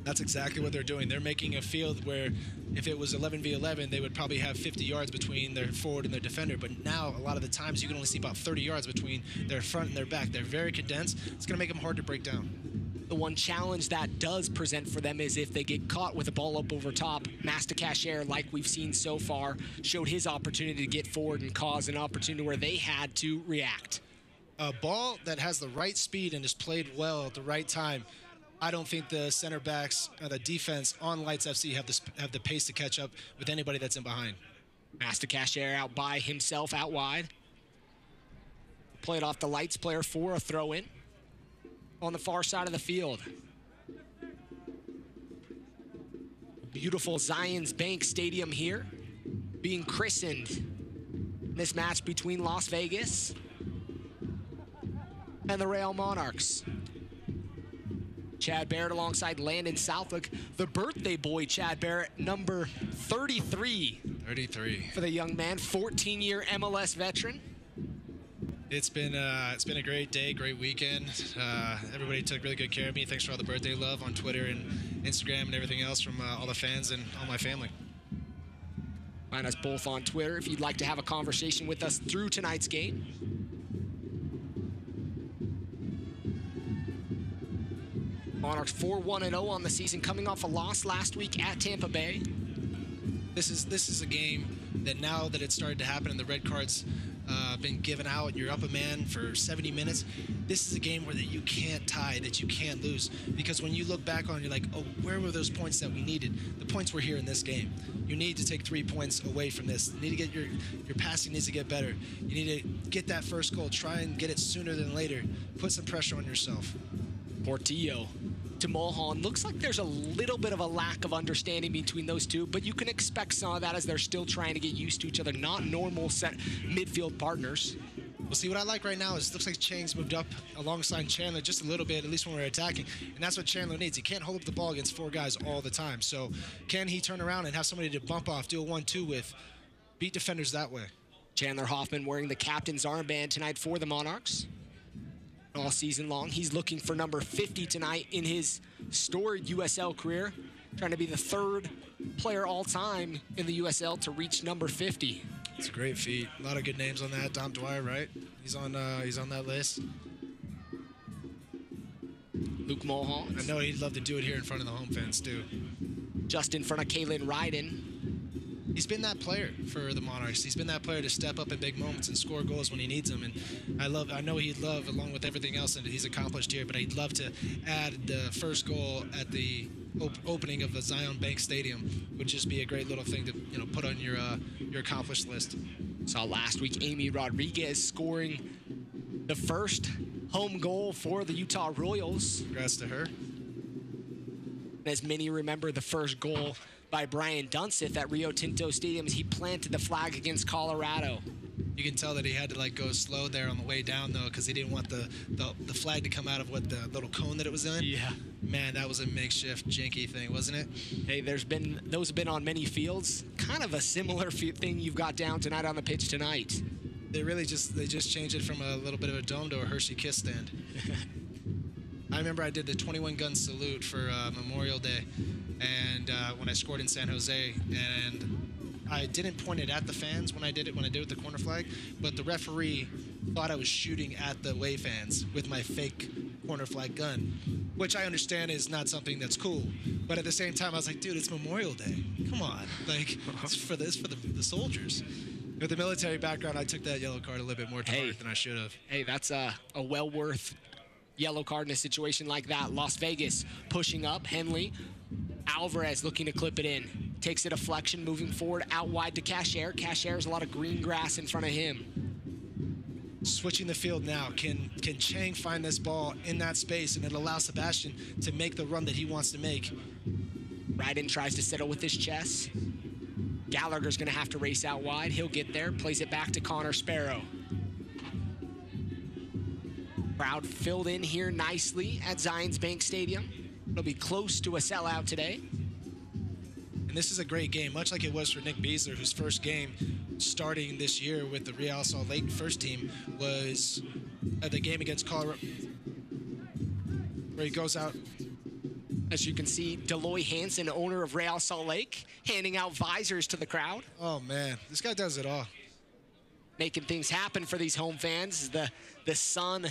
That's exactly what they're doing. They're making a field where if it was 11v11, they would probably have 50 yards between their forward and their defender. But now, a lot of the times, you can only see about 30 yards between their front and their back. They're very condensed. It's going to make them hard to break down. The one challenge that does present for them is if they get caught with a ball up over top. Master Cashier, like we've seen so far, showed his opportunity to get forward and cause an opportunity where they had to react. A ball that has the right speed and is played well at the right time. I don't think the center backs, the defense on Lights FC have the pace to catch up with anybody that's in behind. Master Cashier out by himself, out wide. Played off the Lights player for a throw-in on the far side of the field. Beautiful Zions Bank Stadium here, being christened in this match between Las Vegas and the Real Monarchs. Chad Barrett alongside Landon Southwick, the birthday boy Chad Barrett, number 33. 33. For the young man, 14-year MLS veteran. It's been a great day, great weekend. Everybody took really good care of me. Thanks for all the birthday love on Twitter and Instagram and everything else from all the fans and all my family. Find us both on Twitter if you'd like to have a conversation with us through tonight's game. Monarchs 4-1-0 on the season, coming off a loss last week at Tampa Bay. This is a game that now that it's started to happen and the red cards been given out, you're up a man for 70 minutes. This is a game where that you can't tie, that you can't lose, because when you look back on it, you're like, oh, where were those points that we needed? The points were here in this game. You need to take 3 points away from this. You need to get your passing needs to get better. You need to get that first goal. Try and get it sooner than later. Put some pressure on yourself. Portillo to Mulholland. Looks like there's a little bit of a lack of understanding between those two, but you can expect some of that as they're still trying to get used to each other. Not normal set midfield partners. Well, see, what I like right now is it looks like Chang's moved up alongside Chandler just a little bit, at least when we're attacking, and that's what Chandler needs. He can't hold up the ball against 4 guys all the time. So can he turn around and have somebody to bump off, do a 1-2 with, beat defenders that way? Chandler Hoffman wearing the captain's armband tonight for the Monarchs. All season long, he's looking for number 50 tonight in his storied USL career, trying to be the 3rd player all time in the USL to reach number 50. It's a great feat. A lot of good names on that. Dom Dwyer, right? He's on that list. Luke Mulholland. I know he'd love to do it here in front of the home fans too. Just in front of Kalen Ryden. He's been that player for the Monarchs. He's been that player to step up in big moments and score goals when he needs them. And I know he'd love, along with everything else that he's accomplished here, but he'd love to add the first goal at the opening of the Zion Bank Stadium. Would just be a great little thing to put on your accomplished list. Saw last week Amy Rodriguez scoring the first home goal for the Utah Royals. Congrats to her. As many remember, the first goal by Brian Dunseth at Rio Tinto Stadium as he planted the flag against Colorado. You can tell that he had to go slow there on the way down though, because he didn't want the flag to come out of what the little cone that it was in. Yeah. Man, that was a makeshift janky thing, wasn't it? Hey, those have been on many fields. Kind of a similar thing you've got down tonight on the pitch tonight. They just changed it from a little bit of a dome to a Hershey Kiss stand. I remember I did the 21-gun salute for Memorial Day, and when I scored in San Jose, and I didn't point it at the fans when I did it with the corner flag, but the referee thought I was shooting at the away fans with my fake corner flag gun, which I understand is not something that's cool. But at the same time, I was like, dude, it's Memorial Day. Come on, it's for the soldiers. With the military background, I took that yellow card a little bit more to heart than I should have. Hey, that's a well worth yellow card in a situation like that. Las Vegas pushing up. Henley. Alvarez looking to clip it in. Takes a deflection, moving forward, out wide to Cashier. Cashier has a lot of green grass in front of him. Switching the field now. Can Chang find this ball in that space, and it allows Sebastian to make the run that he wants to make? Ryden tries to settle with his chest. Gallagher's going to have to race out wide. He'll get there. Plays it back to Connor Sparrow. Crowd filled in here nicely at Zions Bank Stadium. It'll be close to a sellout today. And this is a great game, much like it was for Nick Beasler, whose first game starting this year with the Real Salt Lake first team was the game against Colorado, where he goes out. As you can see, Deloy Hansen, owner of Real Salt Lake, handing out visors to the crowd. Oh, man. This guy does it all. Making things happen for these home fans. The sun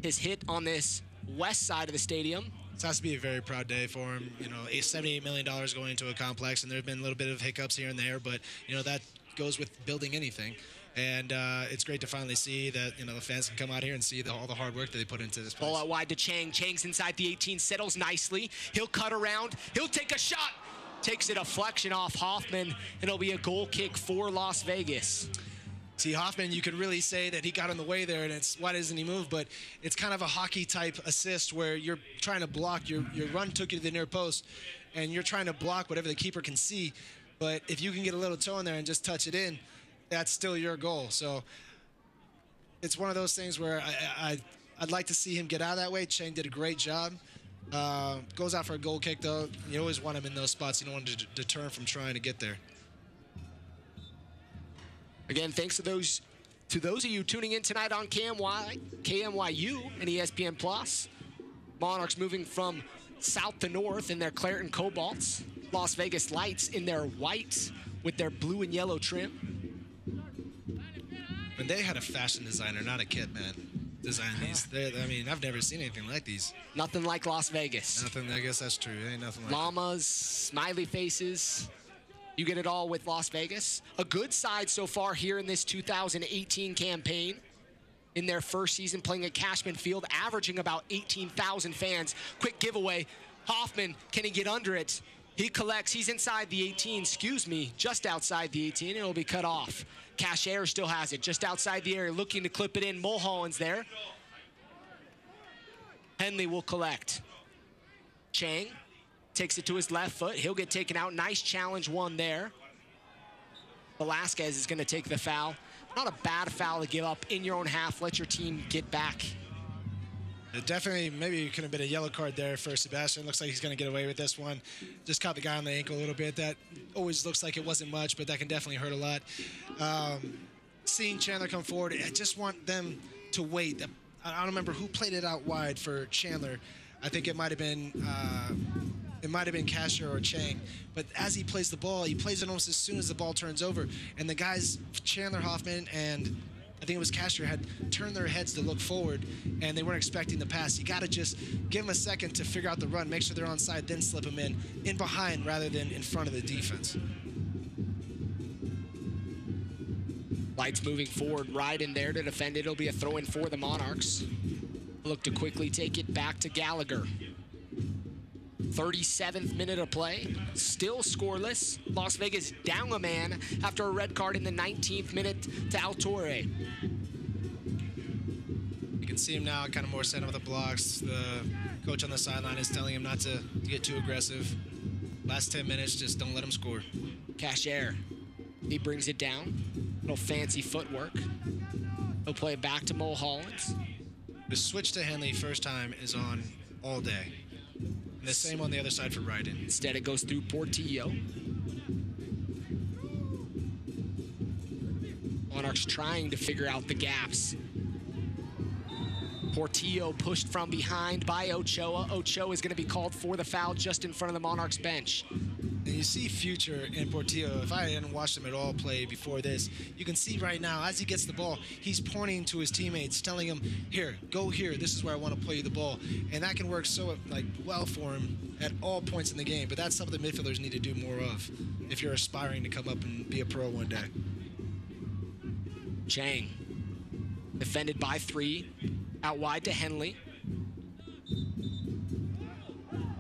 has hit on this west side of the stadium. This has to be a very proud day for him. You know, $78 million going into a complex, and there have been a little bit of hiccups here and there, but, you know, that goes with building anything. And it's great to finally see that, you know, the fans can come out here and see all the hard work that they put into this place. Ball out wide to Chang. Chang's inside the 18, settles nicely. He'll cut around. He'll take a shot. Takes a deflection off Hoffman, and it'll be a goal kick for Las Vegas. See, Hoffman, you could really say that he got in the way there, and it's why doesn't he move? But it's kind of a hockey-type assist where you're trying to block. Your run took you to the near post, and you're trying to block whatever the keeper can see. But if you can get a little toe in there and just touch it in, that's still your goal. So it's one of those things where I'd like to see him get out of that way. Chang did a great job. Goes out for a goal kick, though. You always want him in those spots. You don't want to deter him from trying to get there. Again, thanks to those of you tuning in tonight on KMYU and ESPN Plus. Monarchs moving from south to north in their claret and cobalts. Las Vegas Lights in their whites with their blue and yellow trim. And they had a fashion designer, not a kit man, design these. I mean, I've never seen anything like these. Nothing like Las Vegas. Nothing. I guess that's true. Ain't nothing like Llamas, smiley faces. You get it all with Las Vegas. A good side so far here in this 2018 campaign. In their first season playing at Cashman Field, averaging about 18,000 fans. Quick giveaway. Hoffman, can he get under it? He collects. He's inside the 18. Just outside the 18. It'll be cut off. Cashier still has it. Just outside the area, looking to clip it in. Mulholland's there. Henley will collect. Chang takes it to his left foot. He'll get taken out. Nice challenge one there. Velasquez is going to take the foul. Not a bad foul to give up in your own half. Let your team get back. It definitely, maybe it could have been a yellow card there for Sebastian. Looks like he's going to get away with this one. Just caught the guy on the ankle a little bit. That always looks like it wasn't much, but that can definitely hurt a lot. Seeing Chandler come forward, I just want them to wait. I don't remember who played it out wide for Chandler. I think it might have been Casher or Chang. But as he plays the ball, he plays it almost as soon as the ball turns over. And the guys, Chandler, Hoffman, and I think it was Casher, had turned their heads to look forward, and they weren't expecting the pass. You got to just give them a second to figure out the run, make sure they're onside, then slip them in behind rather than in front of the defense. Lights moving forward right in there to defend it. It'll be a throw-in for the Monarchs. Look to quickly take it back to Gallagher. 37th minute of play, still scoreless. Las Vegas down a man after a red card in the 19th minute to Altorre. You can see him now kind of more set up with the blocks. The coach on the sideline is telling him not to get too aggressive. Last 10 minutes, just don't let him score. Cashier, he brings it down. Little fancy footwork. He'll play it back to Mulholland. The switch to Henley first time is on all day. And the same on the other side for Ryden. Instead, it goes through Portillo. Monarchs trying to figure out the gaps. Portillo pushed from behind by Ochoa. Ochoa is going to be called for the foul just in front of the Monarchs bench. And you see future in Portillo. If I hadn't watched him at all play before this, you can see right now, as he gets the ball, he's pointing to his teammates, telling them, here, go here. This is where I want to play you the ball. And that can work so well for him at all points in the game. But that's something midfielders need to do more of if you're aspiring to come up and be a pro one day. Chang, defended by 3. Out wide to Henley.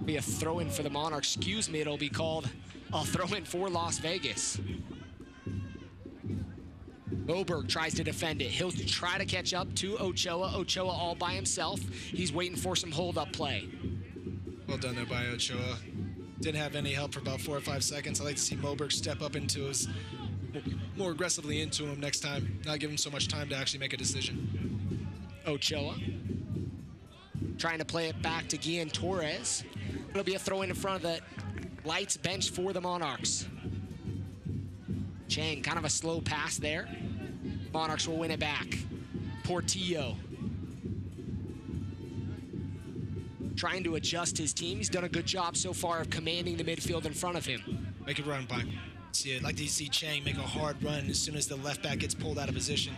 Be a throw-in for the Monarchs. It'll be called a throw-in for Las Vegas. Boberg tries to defend it. He'll try to catch up to Ochoa. Ochoa all by himself. He's waiting for some hold-up play. Well done there by Ochoa. Didn't have any help for about 4 or 5 seconds. I'd like to see Boberg step up more aggressively into him next time. Not give him so much time to actually make a decision. Ochoa trying to play it back to Guillen Torres. It'll be a throw in front of the Lights bench for the Monarchs. Chang, kind of a slow pass there. Monarchs will win it back. Portillo. Trying to adjust his team. He's done a good job so far of commanding the midfield in front of him. Make a run back. See, I'd like to see Chang make a hard run as soon as the left back gets pulled out of position.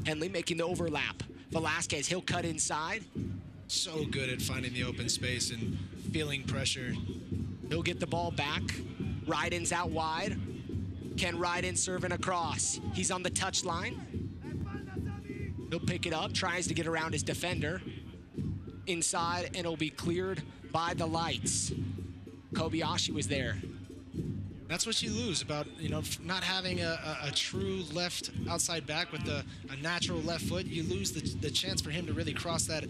Henley making the overlap. Velasquez, he'll cut inside. So good at finding the open space and feeling pressure. He'll get the ball back. Ryden's out wide. Can Ryden serve it across? He's on the touchline. He'll pick it up, tries to get around his defender. Inside, and it'll be cleared by the lights. Kobayashi was there. That's what you lose about, not having a true left outside back with a natural left foot. You lose the chance for him to really cross that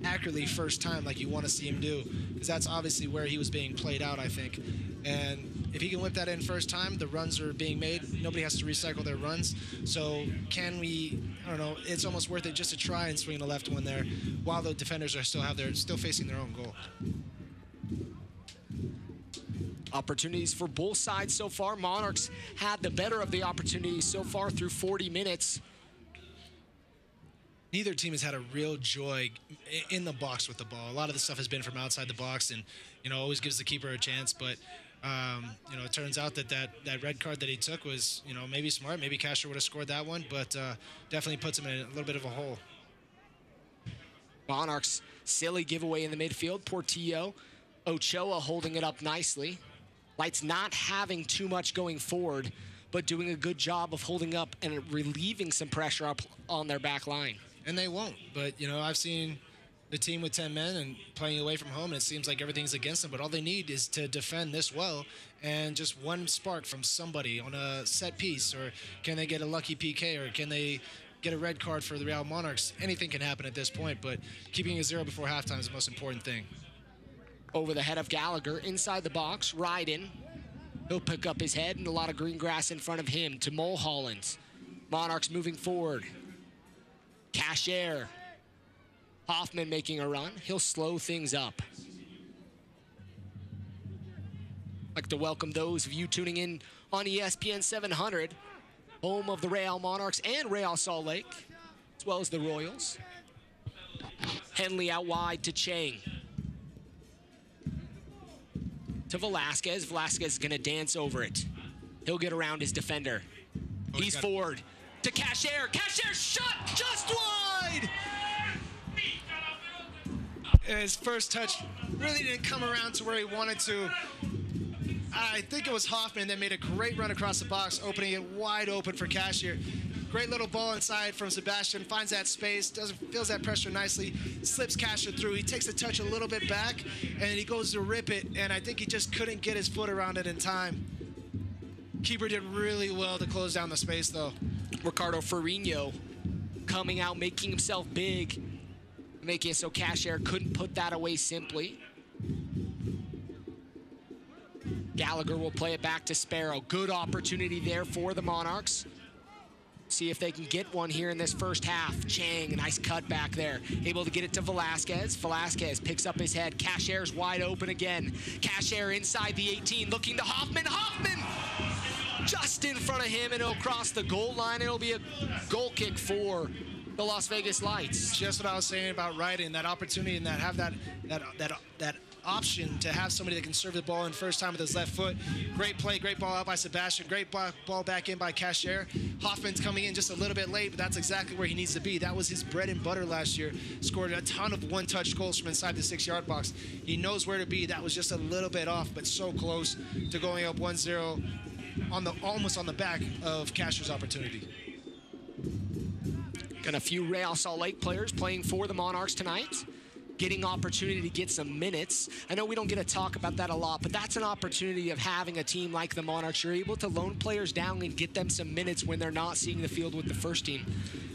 accurately first time like you want to see him do, because that's obviously where he was being played out, I think. And if he can whip that in first time, the runs are being made. Nobody has to recycle their runs. So can we, I don't know, it's almost worth it just to try and swing the left one there while the defenders are still facing their own goal. Opportunities for both sides so far. Monarchs had the better of the opportunities so far through 40 minutes. Neither team has had a real joy in the box with the ball. A lot of the stuff has been from outside the box and, always gives the keeper a chance. But, it turns out that red card that he took was, maybe smart. Maybe Casher would have scored that one, but definitely puts him in a little bit of a hole. Monarchs, silly giveaway in the midfield. Portillo, Ochoa holding it up nicely. Lights not having too much going forward, but doing a good job of holding up and relieving some pressure up on their back line. And they won't. But, I've seen the team with 10 men and playing away from home, and it seems like everything's against them. But all they need is to defend this well and just one spark from somebody on a set piece. Or can they get a lucky PK, or can they get a red card for the Real Monarchs? Anything can happen at this point, but keeping a 0 before halftime is the most important thing. Over the head of Gallagher, inside the box, Ryden. He'll pick up his head and a lot of green grass in front of him to Mulholland. Monarchs moving forward. Cashier. Hoffman making a run. He'll slow things up. I'd like to welcome those of you tuning in on ESPN 700, home of the Real Monarchs and Real Salt Lake, as well as the Royals. Henley out wide to Chang. To Velasquez. Velasquez is going to dance over it. He'll get around his defender. He's forward to Cashier. Cashier shot just wide! His first touch really didn't come around to where he wanted to. I think it was Hoffman that made a great run across the box, opening it wide open for Cashier. Great little ball inside from Sebastian, finds that space, feels that pressure nicely, slips Cashier through. He takes a touch a little bit back, and he goes to rip it, and I think he just couldn't get his foot around it in time. Keeper did really well to close down the space, though. Ricardo Ferrigno coming out, making himself big, making it so Cashier couldn't put that away simply. Gallagher will play it back to Sparrow. Good opportunity there for the Monarchs. See if they can get one here in this first half. Chang, a nice cut back there. Able to get it to Velasquez. Velasquez picks up his head. Cashier's wide open again. Cashier inside the 18, looking to Hoffman. Hoffman just in front of him, and it'll cross the goal line. It'll be a goal kick for the Las Vegas Lights. Just what I was saying about Ryden, that opportunity and that option to have somebody that can serve the ball in first time with his left foot. Great play, great ball out by Sebastian, great ball back in by Cashier. Hoffman's coming in just a little bit late, but that's exactly where he needs to be. That was his bread and butter last year. Scored a ton of one-touch goals from inside the 6-yard box. He knows where to be. That was just a little bit off, but so close to going up 1-0 almost on the back of Cashier's opportunity. Got a few Real Salt Lake players playing for the Monarchs tonight, getting opportunity to get some minutes. I know we don't get to talk about that a lot, but that's an opportunity of having a team like the Monarchs. You're able to loan players down and get them some minutes when they're not seeing the field with the first team.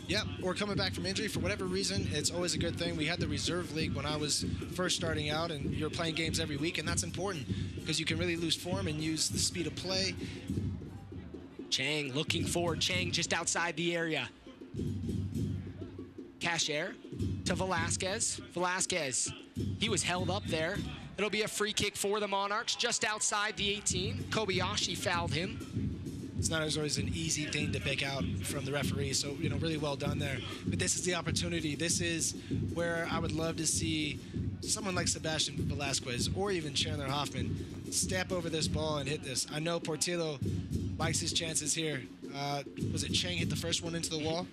Yep, or coming back from injury for whatever reason. It's always a good thing. We had the reserve league when I was first starting out, and you're playing games every week, and that's important because you can really lose form and use the speed of play. Chang looking forward. Chang just outside the area. Cashier to Velasquez. Velasquez, he was held up there. It'll be a free kick for the Monarchs just outside the 18. Kobayashi fouled him. It's not always an easy thing to pick out from the referee, so, really well done there. But this is the opportunity. This is where I would love to see someone like Sebastian Velasquez or even Chandler Hoffman step over this ball and hit this. I know Portillo likes his chances here. Was it Chang hit the first one into the wall?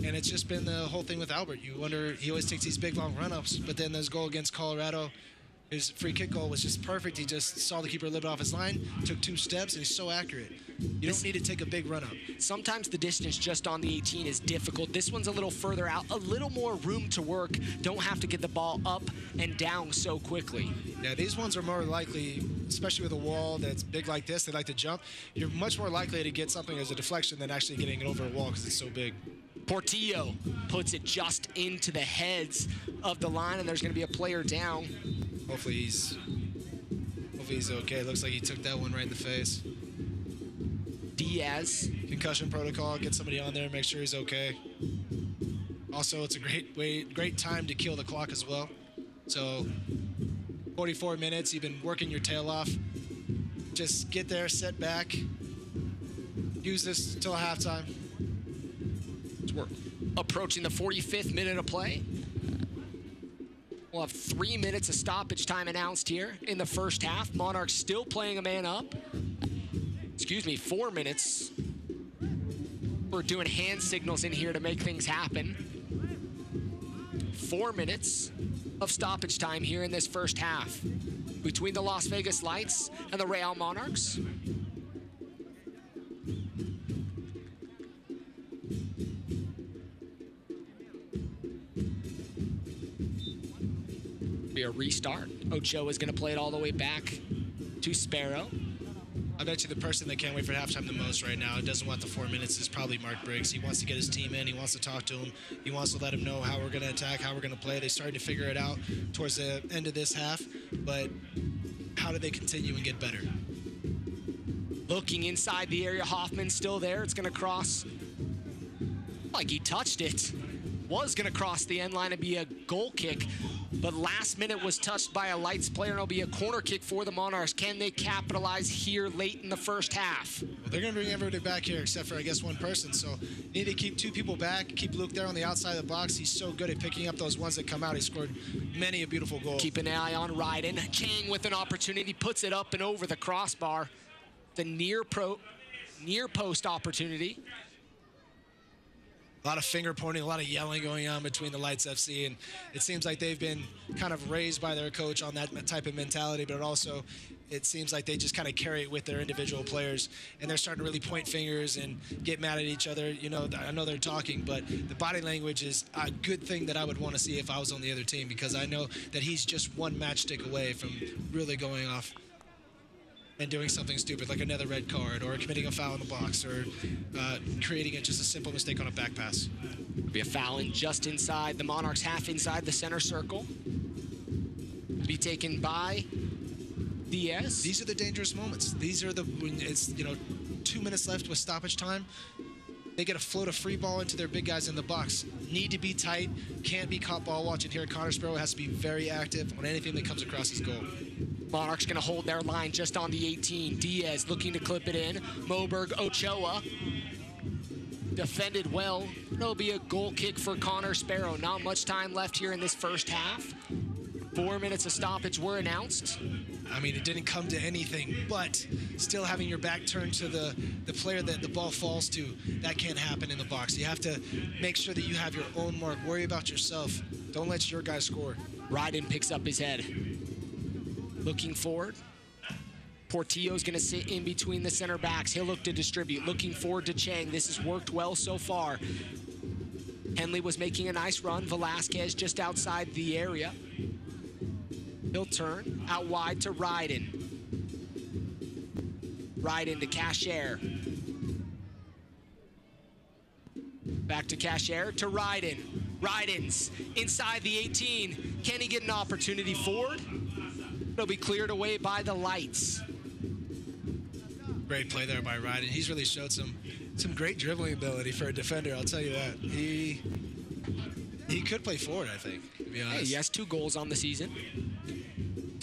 And it's just been the whole thing with Albert. You wonder, he always takes these big, long run-ups, but then his goal against Colorado, his free kick goal was just perfect. He just saw the keeper a little bit off his line, took 2 steps, and he's so accurate. You don't need to take a big run-up. Sometimes the distance just on the 18 is difficult. This one's a little further out, a little more room to work. Don't have to get the ball up and down so quickly. Yeah, these ones are more likely, especially with a wall that's big like this, they like to jump. You're much more likely to get something as a deflection than actually getting it over a wall because it's so big. Portillo puts it just into the heads of the line, and there's going to be a player down. Hopefully he's okay. Looks like he took that one right in the face. Diaz. Concussion protocol, get somebody on there, make sure he's okay. Also, it's a great time to kill the clock as well. So, 44 minutes, you've been working your tail off. Just get there, sit back, use this till halftime. We're approaching the 45th minute of play. We'll have 3 minutes of stoppage time announced here in the first half. Monarchs still playing a man up. 4 minutes. We're doing hand signals in here to make things happen. 4 minutes of stoppage time here in this first half between the Las Vegas Lights and the Real Monarchs. Be a restart. Ochoa is going to play it all the way back to Sparrow. I bet you the person that can't wait for halftime the most right now, doesn't want the 4 minutes, is probably Mark Briggs. He wants to get his team in. He wants to talk to him. He wants to let him know how we're going to attack, how we're going to play. They're starting to figure it out towards the end of this half, but how do they continue and get better? Looking inside the area, Hoffman's still there. It's going to cross like he touched it. Was going to cross the end line and be a goal kick, but last minute was touched by a Lights player, and it'll be a corner kick for the Monarchs. Can they capitalize here late in the first half? Well, they're going to bring everybody back here except for, I guess, one person, so need to keep 2 people back, keep Luke there on the outside of the box. He's so good at picking up those ones that come out. He scored many a beautiful goal. Keep an eye on Ryden. Chang with an opportunity, puts it up and over the crossbar. The near post opportunity. A lot of finger pointing, a lot of yelling going on between the Lights FC, and it seems like they've been kind of raised by their coach on that type of mentality, but it seems like they just kind of carry it with their individual players, and they're starting to really point fingers and get mad at each other. I know they're talking, but the body language is a good thing that I would want to see if I was on the other team, because I know that he's just one matchstick away from really going off and doing something stupid like another red card or committing a foul in the box or creating just a simple mistake on a back pass. It'll be a foul in just inside the Monarchs, half inside the center circle. Be taken by Diaz. These are the dangerous moments. These are when it's 2 minutes left with stoppage time. They get to float a free ball into their big guys in the box. Need to be tight. Can't be caught ball watching here. Connor Sparrow has to be very active on anything that comes across his goal. Monarchs going to hold their line just on the 18. Diaz looking to clip it in. Moberg, Ochoa. Defended well. It'll be a goal kick for Connor Sparrow. Not much time left here in this first half. 4 minutes of stoppage were announced. I mean, it didn't come to anything, but still having your back turned to the player that the ball falls to, that can't happen in the box. You have to make sure that you have your own mark. Worry about yourself. Don't let your guy score. Ryden picks up his head. Looking forward. Portillo's going to sit in between the center backs. He'll look to distribute. Looking forward to Chang. This has worked well so far. Henley was making a nice run. Velasquez just outside the area. He'll turn out wide to Ryden. Ryden to Cashier. Back to Cashier to Ryden. Ryden's inside the 18. Can he get an opportunity forward? It'll be cleared away by the Lights. Great play there by Ryden. He's really showed some great dribbling ability for a defender, I'll tell you that. He could play forward, I think, to be honest. Hey, he has 2 goals on the season.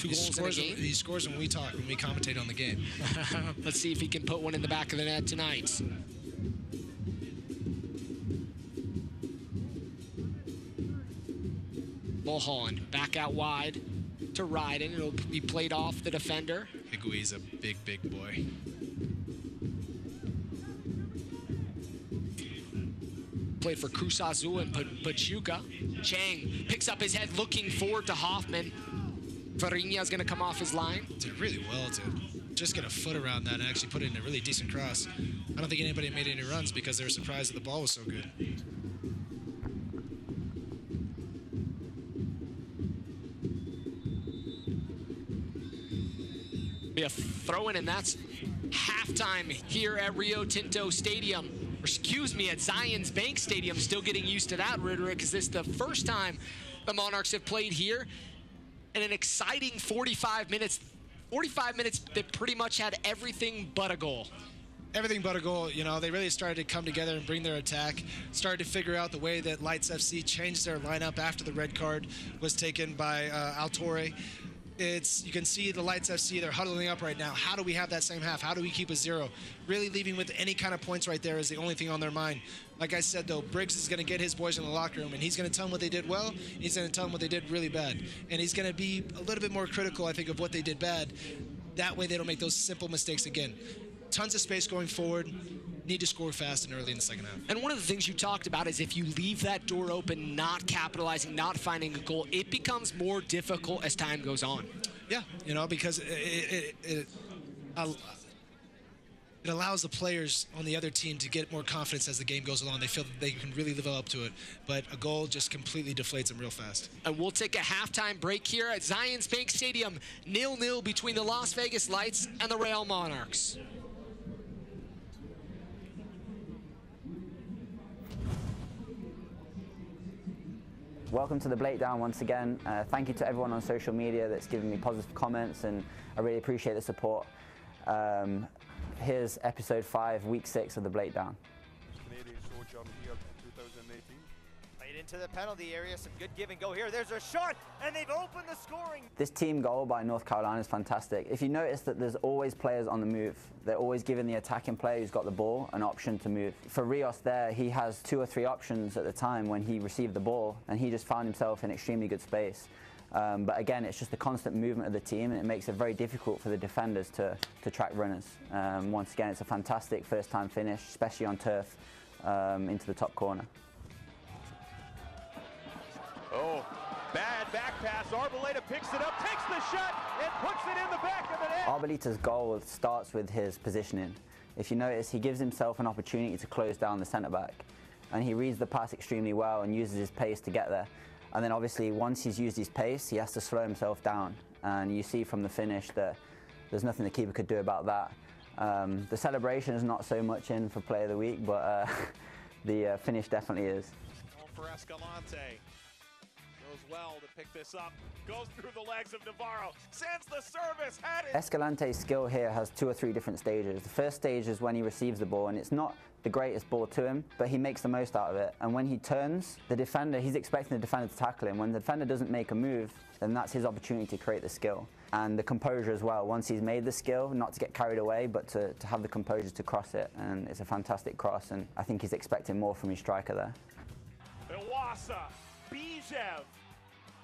2 goals in a game. He scores when we talk, when we commentate on the game. Let's see if he can put one in the back of the net tonight. Mulholland back out wide to Ryden. It'll be played off the defender. Higui's a big, big boy. Played for Cruz Azul and Pachuca. Chang picks up his head, looking forward to Hoffman. Farinha's going to come off his line. Did really well to just get a foot around that and actually put it in a really decent cross. I don't think anybody made any runs because they were surprised that the ball was so good. Be a throw-in, and that's halftime here at Rio Tinto Stadium. Or excuse me, at Zions Bank Stadium. Still getting used to that rhetoric, because this is the first time the Monarchs have played here. And an exciting 45 minutes. 45 minutes that pretty much had everything but a goal. Everything but a goal. You know, they really started to come together and bring their attack. Started to figure out the way that Lights FC changed their lineup after the red card was taken by Altore. You can see the Lights FC, they're huddling up right now. How do we have that same half? How do we keep a 0? Really leaving with any kind of points right there is the only thing on their mind. Like I said, though, Briggs is going to get his boys in the locker room, and he's going to tell them what they did well. He's going to tell them what they did really bad. And he's going to be a little bit more critical, I think, of what they did bad. That way they don't make those simple mistakes again. Tons of space going forward. Need to score fast and early in the second half. And one of the things you talked about is if you leave that door open, not capitalizing, not finding a goal, it becomes more difficult as time goes on. Yeah, you know, because it allows the players on the other team to get more confidence as the game goes along. They feel that they can really live up to it. But a goal just completely deflates them real fast. And we'll take a halftime break here at Zions Bank Stadium. 0-0 between the Las Vegas Lights and the Real Monarchs. Welcome to the Breakdown once again. Thank you to everyone on social media that's given me positive comments, and I really appreciate the support. Here's episode 5, week 6 of the Breakdown. Canadian show job here in 2018. Played into the penalty area, some good give and go here. There's a shot, and they've opened the scoring. This team goal by North Carolina is fantastic. If you notice that there's always players on the move, they're always giving the attacking player who's got the ball an option to move. For Rios there, he has 2 or 3 options at the time when he received the ball, and he just found himself in extremely good space. But again, it's just the constant movement of the team, and it makes it very difficult for the defenders to track runners. Once again, it's a fantastic first-time finish, especially on turf, into the top corner. Oh, bad back pass. Arboleda picks it up, takes the shot, and puts it in the back of the net. Arboleta's goal starts with his positioning. If you notice, he gives himself an opportunity to close down the centre-back, and he reads the pass extremely well and uses his pace to get there. And then obviously, once he's used his pace, he has to slow himself down. And you see from the finish that there's nothing the keeper could do about that. The celebration is not so much in for Player of the Week, but the finish definitely is. For Escalante. Goes well to pick this up. Goes through the legs of Navarro. Sends the service. Had it. Escalante's skill here has 2 or 3 different stages. The first stage is when he receives the ball, and it's not the greatest ball to him, but he makes the most out of it. And when he turns, the defender, he's expecting the defender to tackle him. When the defender doesn't make a move, then that's his opportunity to create the skill. And the composure as well. Once he's made the skill, not to get carried away, but to have the composure to cross it. And it's a fantastic cross, and I think he's expecting more from his striker there. Iwasa. Bijev.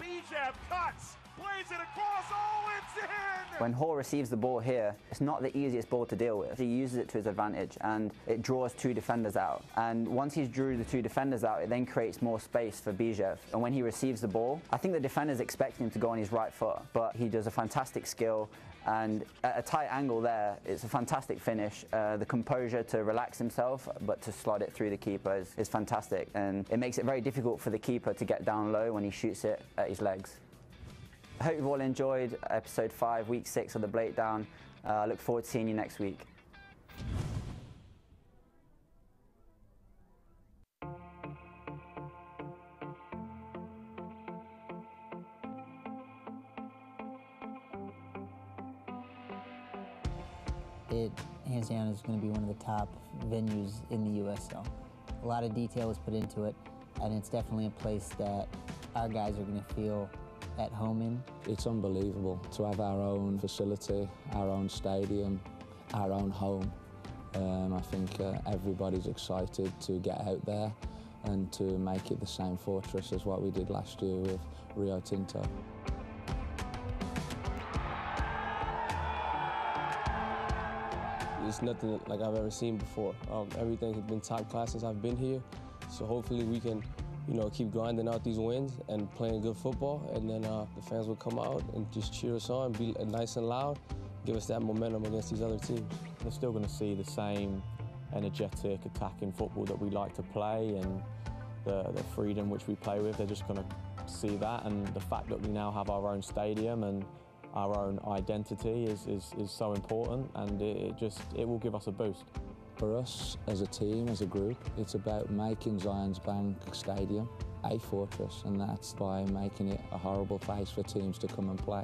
Bijev cuts. Plays it across. Oh, it's in! When Hall receives the ball here, it's not the easiest ball to deal with. He uses it to his advantage, and it draws 2 defenders out. And once he's drew the 2 defenders out, it then creates more space for Bijev. And when he receives the ball, I think the defender's expecting him to go on his right foot, but he does a fantastic skill. And at a tight angle there, it's a fantastic finish. The composure to relax himself, but to slot it through the keeper is fantastic. And it makes it very difficult for the keeper to get down low when he shoots it at his legs. I hope you've all enjoyed episode 5, week 6 of the Breakdown. I look forward to seeing you next week. Hands down, is going to be one of the top venues in the USL. A lot of detail was put into it, and it's definitely a place that our guys are going to feel at home in. It's unbelievable to have our own facility, our own stadium, our own home. I think everybody's excited to get out there and to make it the same fortress as what we did last year with Rio Tinto. It's nothing like I've ever seen before. Everything has been top class since I've been here. So hopefully we can, keep grinding out these wins and playing good football, and then the fans will come out and just cheer us on, be nice and loud, give us that momentum against these other teams. They're still going to see the same energetic, attacking football that we like to play, and the freedom which we play with. They're just going to see that, and the fact that we now have our own stadium and our own identity is so important, and it will give us a boost. For us as a team, as a group, it's about making Zions Bank Stadium a fortress, and that's by making it a horrible place for teams to come and play.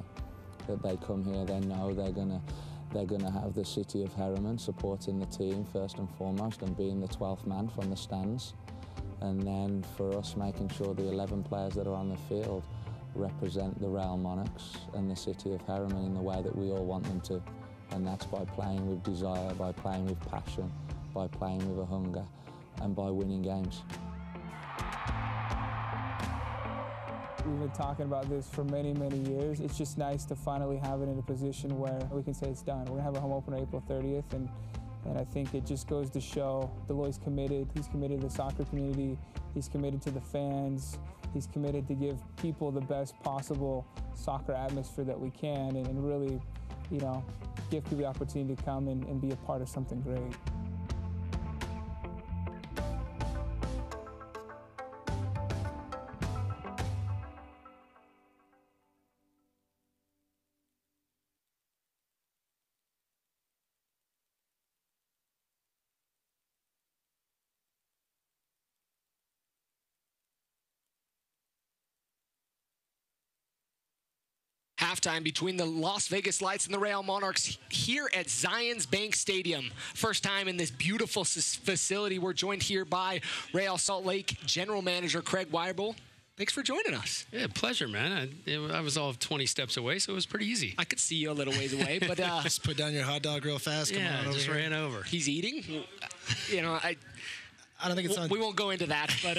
That they come here, they know they're gonna have the city of Herriman supporting the team first and foremost, and being the 12th man from the stands. And then for us, making sure the 11 players that are on the field represent the Real Monarchs and the city of Herriman in the way that we all want them to. And that's by playing with desire, by playing with passion, by playing with a hunger, and by winning games. We've been talking about this for many, many years. It's just nice to finally have it in a position where we can say it's done. We're gonna have a home opener April 30th, and I think it just goes to show Deloy's committed. He's committed to the soccer community. He's committed to the fans. He's committed to give people the best possible soccer atmosphere that we can, and really, give people the opportunity to come and be a part of something great. Halftime between the Las Vegas Lights and the Real Monarchs here at Zions Bank Stadium. First time in this beautiful facility. We're joined here by Real Salt Lake General Manager Craig Wyrible. Thanks for joining us. Yeah, pleasure, man. I was all of 20 steps away, so it was pretty easy. I could see you a little ways away, but just put down your hot dog real fast. Come on over just here. ran over. He's eating. I don't think it's on. We won't go into that, but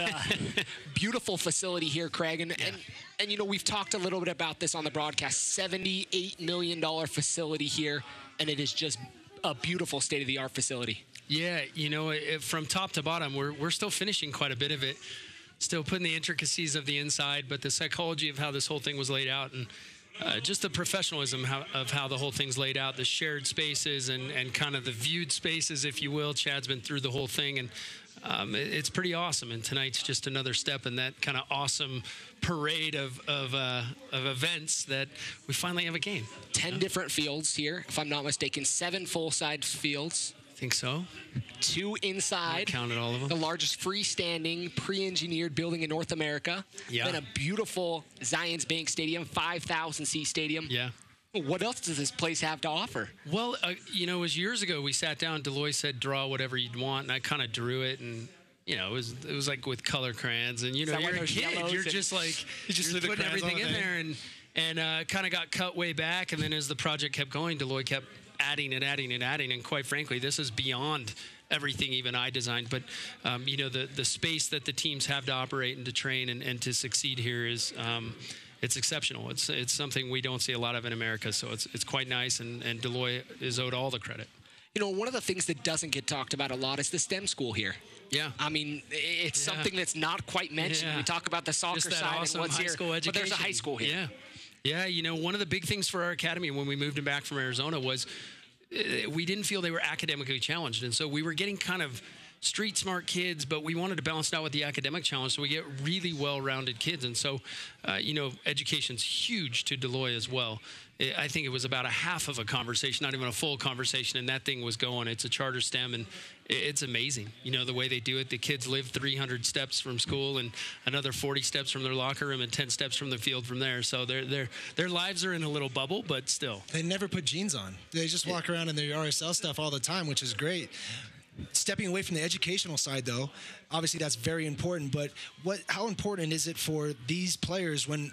beautiful facility here, Craig. And we've talked a little bit about this on the broadcast. $78 million facility here, and it is just a beautiful state-of-the-art facility. Yeah, from top to bottom, we're still finishing quite a bit of it. Still putting the intricacies of the inside, but the psychology of how this whole thing was laid out, and just the professionalism of how the whole thing's laid out, the shared spaces and kind of the viewed spaces, if you will. Chad's been through the whole thing, and it's pretty awesome. And tonight's just another step in that kind of awesome parade of events that we finally have a game. 10 different fields here, if I'm not mistaken. 7 full-size fields. I think so. 2 inside. I counted all of them. The largest freestanding, pre-engineered building in North America. Yeah. Then a beautiful Zions Bank Stadium, 5,000-seat stadium. Yeah. What else does this place have to offer? Well, it was years ago we sat down. Deloy said, draw whatever you'd want, and I kind of drew it, and it was like with color crayons, and you're a kid, you're just like you're putting everything in there, and kind of got cut way back, and then as the project kept going, Deloy kept adding and quite frankly, this is beyond everything even I designed. But the space that the teams have to operate and to train and to succeed here is it's exceptional. It's something we don't see a lot of in America, so it's quite nice, and Deloy is owed all the credit. One of the things that doesn't get talked about a lot is the STEM school here. Yeah. I mean, it's something that's not quite mentioned. Yeah. We talk about the soccer Just that side awesome and what's high here, school education. but there's a high school here. Yeah. Yeah, one of the big things for our academy when we moved them back from Arizona was we didn't feel they were academically challenged. And so we were getting kind of street smart kids, but we wanted to balance it out with the academic challenge, so we get really well-rounded kids. And so, education's huge to Deloy as well. I think it was about a half of a conversation, not even a full conversation, and that thing was going. It's a charter STEM, and it's amazing, the way they do it. The kids live 300 steps from school and another 40 steps from their locker room and 10 steps from the field from there. So their lives are in a little bubble, but still. They never put jeans on. They just walk around in their RSL stuff all the time, which is great. Stepping away from the educational side, though, obviously that's very important, but how important is it for these players when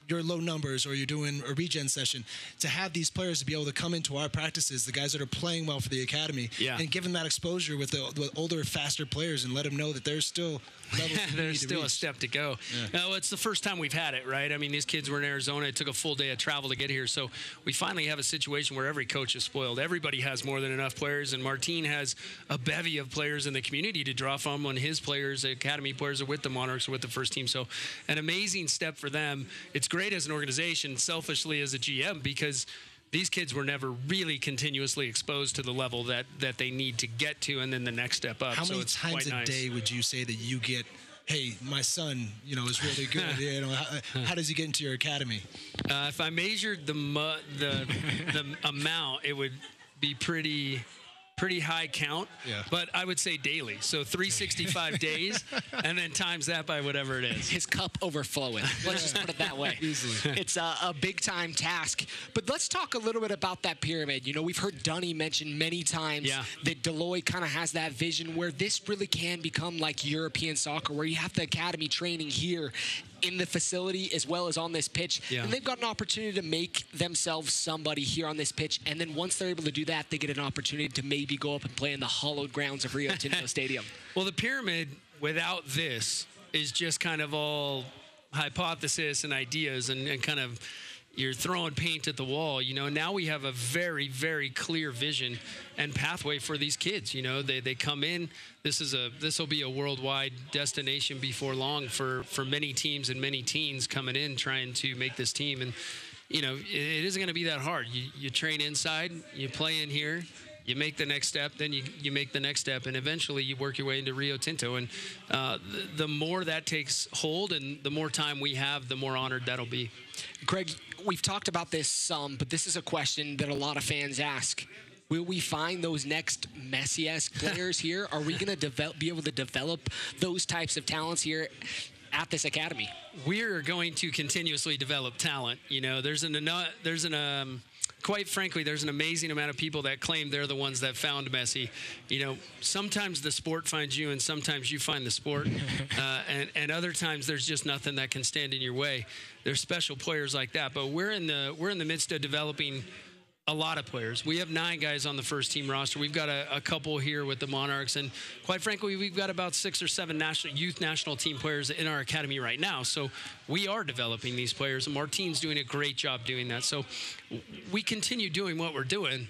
your low numbers or you're doing a regen session, to have these players to be able to come into our practices, the guys that are playing well for the academy, and give them that exposure with the older, faster players and let them know that there's still levels there's still a step to go. No, it's the first time we've had it, right? I mean, these kids were in Arizona. It took a full day of travel to get here. So we finally have a situation where every coach is spoiled. Everybody has more than enough players, and Martin has a bevy of players in the community to draw from when his players, academy players, are with the Monarchs or with the first team. So an amazing step for them. It's great as an organization, selfishly as a GM, because these kids were never really continuously exposed to the level that they need to get to, and then the next step up. How so many it's times quite a nice. day would you say that you get, hey, my son, is really good. How does he get into your academy? If I measured the amount, it would be pretty high count, but I would say daily. So 365 days, and then times that by whatever it is. His cup overflowing. Let's just put it that way. Easily. It's a big-time task. But let's talk a little bit about that pyramid. We've heard Dunny mention many times that Deloitte kind of has that vision where this really can become like European soccer, where you have the academy training here in the facility as well as on this pitch. And they've got an opportunity to make themselves somebody here on this pitch. And then once they're able to do that, they get an opportunity to maybe go up and play in the hallowed grounds of Rio Tinto Stadium. Well, the pyramid without this is just kind of all hypothesis and ideas and kind of you're throwing paint at the wall. Now we have a very, very clear vision and pathway for these kids. They come in. This will be a worldwide destination before long for many teams and many teens coming in trying to make this team. And it isn't going to be that hard. You train inside, you play in here, you make the next step, then you make the next step, and eventually you work your way into Rio Tinto. And the more that takes hold and the more time we have, the more honored that'll be. Greg, we've talked about this some, but this is a question that a lot of fans ask. Will we find those next Messi-esque players here? Are we going to be able to develop those types of talents here at this academy? We're going to continuously develop talent. Quite frankly, there's an amazing amount of people that claim they're the ones that found Messi. Sometimes the sport finds you, and sometimes you find the sport, and other times there's just nothing that can stand in your way. There's special players like that, but we're in the midst of developing a lot of players. We have 9 guys on the first team roster. We've got a couple here with the Monarchs, and quite frankly, we've got about 6 or 7 youth national team players in our academy right now. So we are developing these players, and Martin's doing a great job doing that. So we continue doing what we're doing.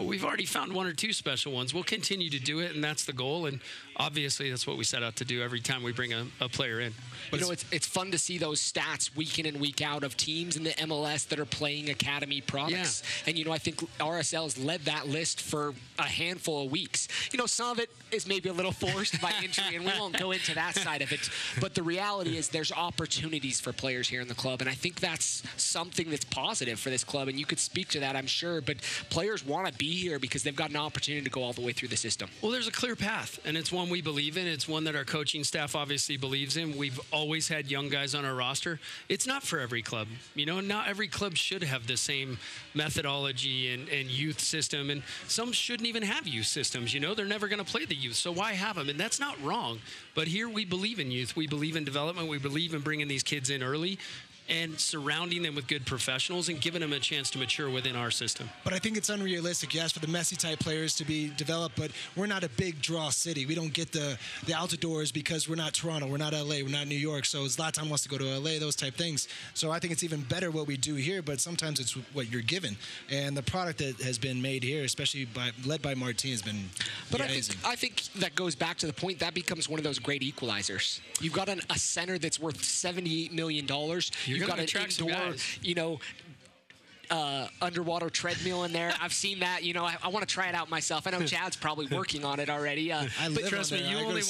We've already found 1 or 2 special ones. We'll continue to do it, and that's the goal. And obviously, that's what we set out to do every time we bring a player in. But it's fun to see those stats week in and week out of teams in the MLS that are playing academy products. And, I think RSL's led that list for a handful of weeks. Some of it is maybe a little forced by injury, and we won't go into that side of it. But the reality is there's opportunities for players here in the club, and I think that's something that's positive for this club. And you could speak to that, I'm sure. But players want to be here because they've got an opportunity to go all the way through the system. Well, there's a clear path, and it's one we believe in. It's one that our coaching staff obviously believes in. We've always had young guys on our roster. It's not for every club. Not every club should have the same methodology and youth system, and some shouldn't even have youth systems. They're never going to play the youth, so why have them? And that's not wrong. But here we believe in youth. We believe in development. We believe in bringing these kids in early and surrounding them with good professionals and giving them a chance to mature within our system. But I think it's unrealistic. You ask for the Messi-type players to be developed, but we're not a big draw city. We don't get the outdoors because we're not Toronto, we're not LA, we're not New York. So Zlatan wants to go to LA, those type things. So I think it's even better what we do here, but sometimes it's what you're given. And the product that has been made here, especially led by Martin, has been amazing. I think that goes back to the point that becomes one of those great equalizers. You've got a center that's worth $78 million. You've got an indoor, underwater treadmill in there. I've seen that. I want to try it out myself. I know Chad's probably working on it already. But trust me, you only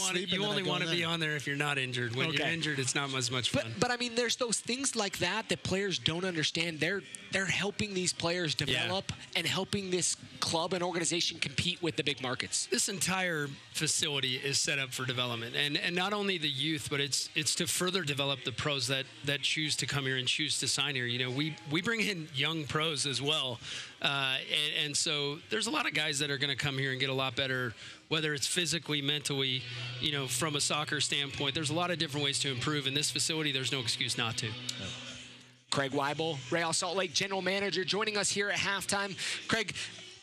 want to be on there if you're not injured. When you're injured, it's not as much fun. But I mean, there's those things like that players don't understand. They're helping these players develop and helping this club and organization compete with the big markets. This entire facility is set up for development, and not only the youth, but it's to further develop the pros that choose to come here and choose to sign here. We bring in young pros as well, and so there's a lot of guys that are going to come here and get a lot better, whether it's physically, mentally, from a soccer standpoint. There's a lot of different ways to improve. In this facility, there's no excuse not to. Craig Weibel, Real Salt Lake general manager, joining us here at halftime. Craig,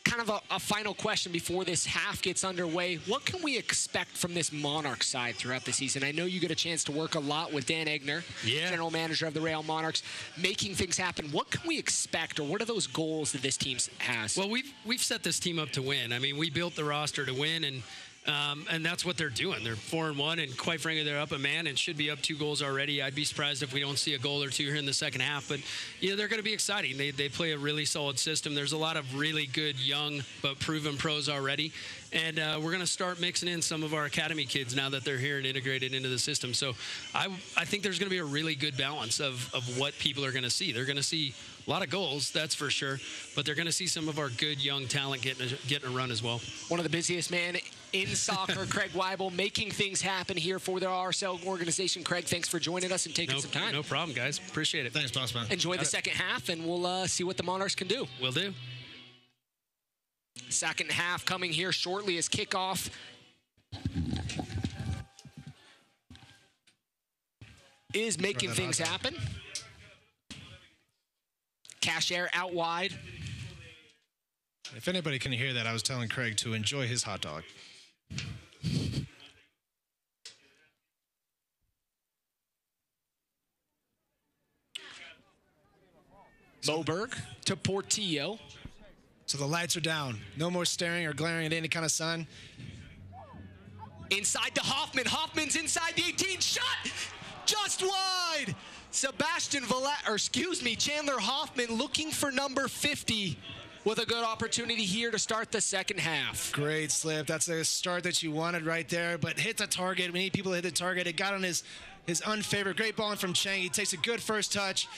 kind of a final question before this half gets underway. What can we expect from this Monarchs side throughout the season? I know you get a chance to work a lot with Dan Egner, general manager of the Real Monarchs, making things happen. What can we expect, or what are those goals that this team has? Well, we've set this team up to win. I mean, we built the roster to win, and that's what they're doing. They're 4-1, and quite frankly, they're up a man and should be up 2 goals already. I'd be surprised if we don't see a goal or 2 here in the second half. But, they're going to be exciting. They play a really solid system. There's a lot of really good, young, but proven pros already. And we're going to start mixing in some of our academy kids now that they're here and integrated into the system. So I think there's going to be a really good balance of what people are going to see. They're going to see a lot of goals, that's for sure, but they're going to see some of our good young talent getting a run as well. One of the busiest men in soccer, Craig Weibel, making things happen here for the RSL organization. Craig, thanks for joining us and taking some time. No problem, guys. Appreciate it. Thanks, boss man. Enjoy the second half, and we'll see what the Monarchs can do. Will do. Second half coming here shortly as kickoff is making things happen. Cashier out wide. If anybody can hear that, I was telling Craig to enjoy his hot dog. Moberg to Portillo. So the lights are down. No more staring or glaring at any kind of sun. Inside to Hoffman. Hoffman's inside the 18. Shot! Just wide! Chandler Hoffman looking for number 50 with a good opportunity here to start the second half. Great slip. That's the start that you wanted right there, but hit the target. We need people to hit the target. It got on his unfavored. Great ball in from Chang. He takes a good first touch.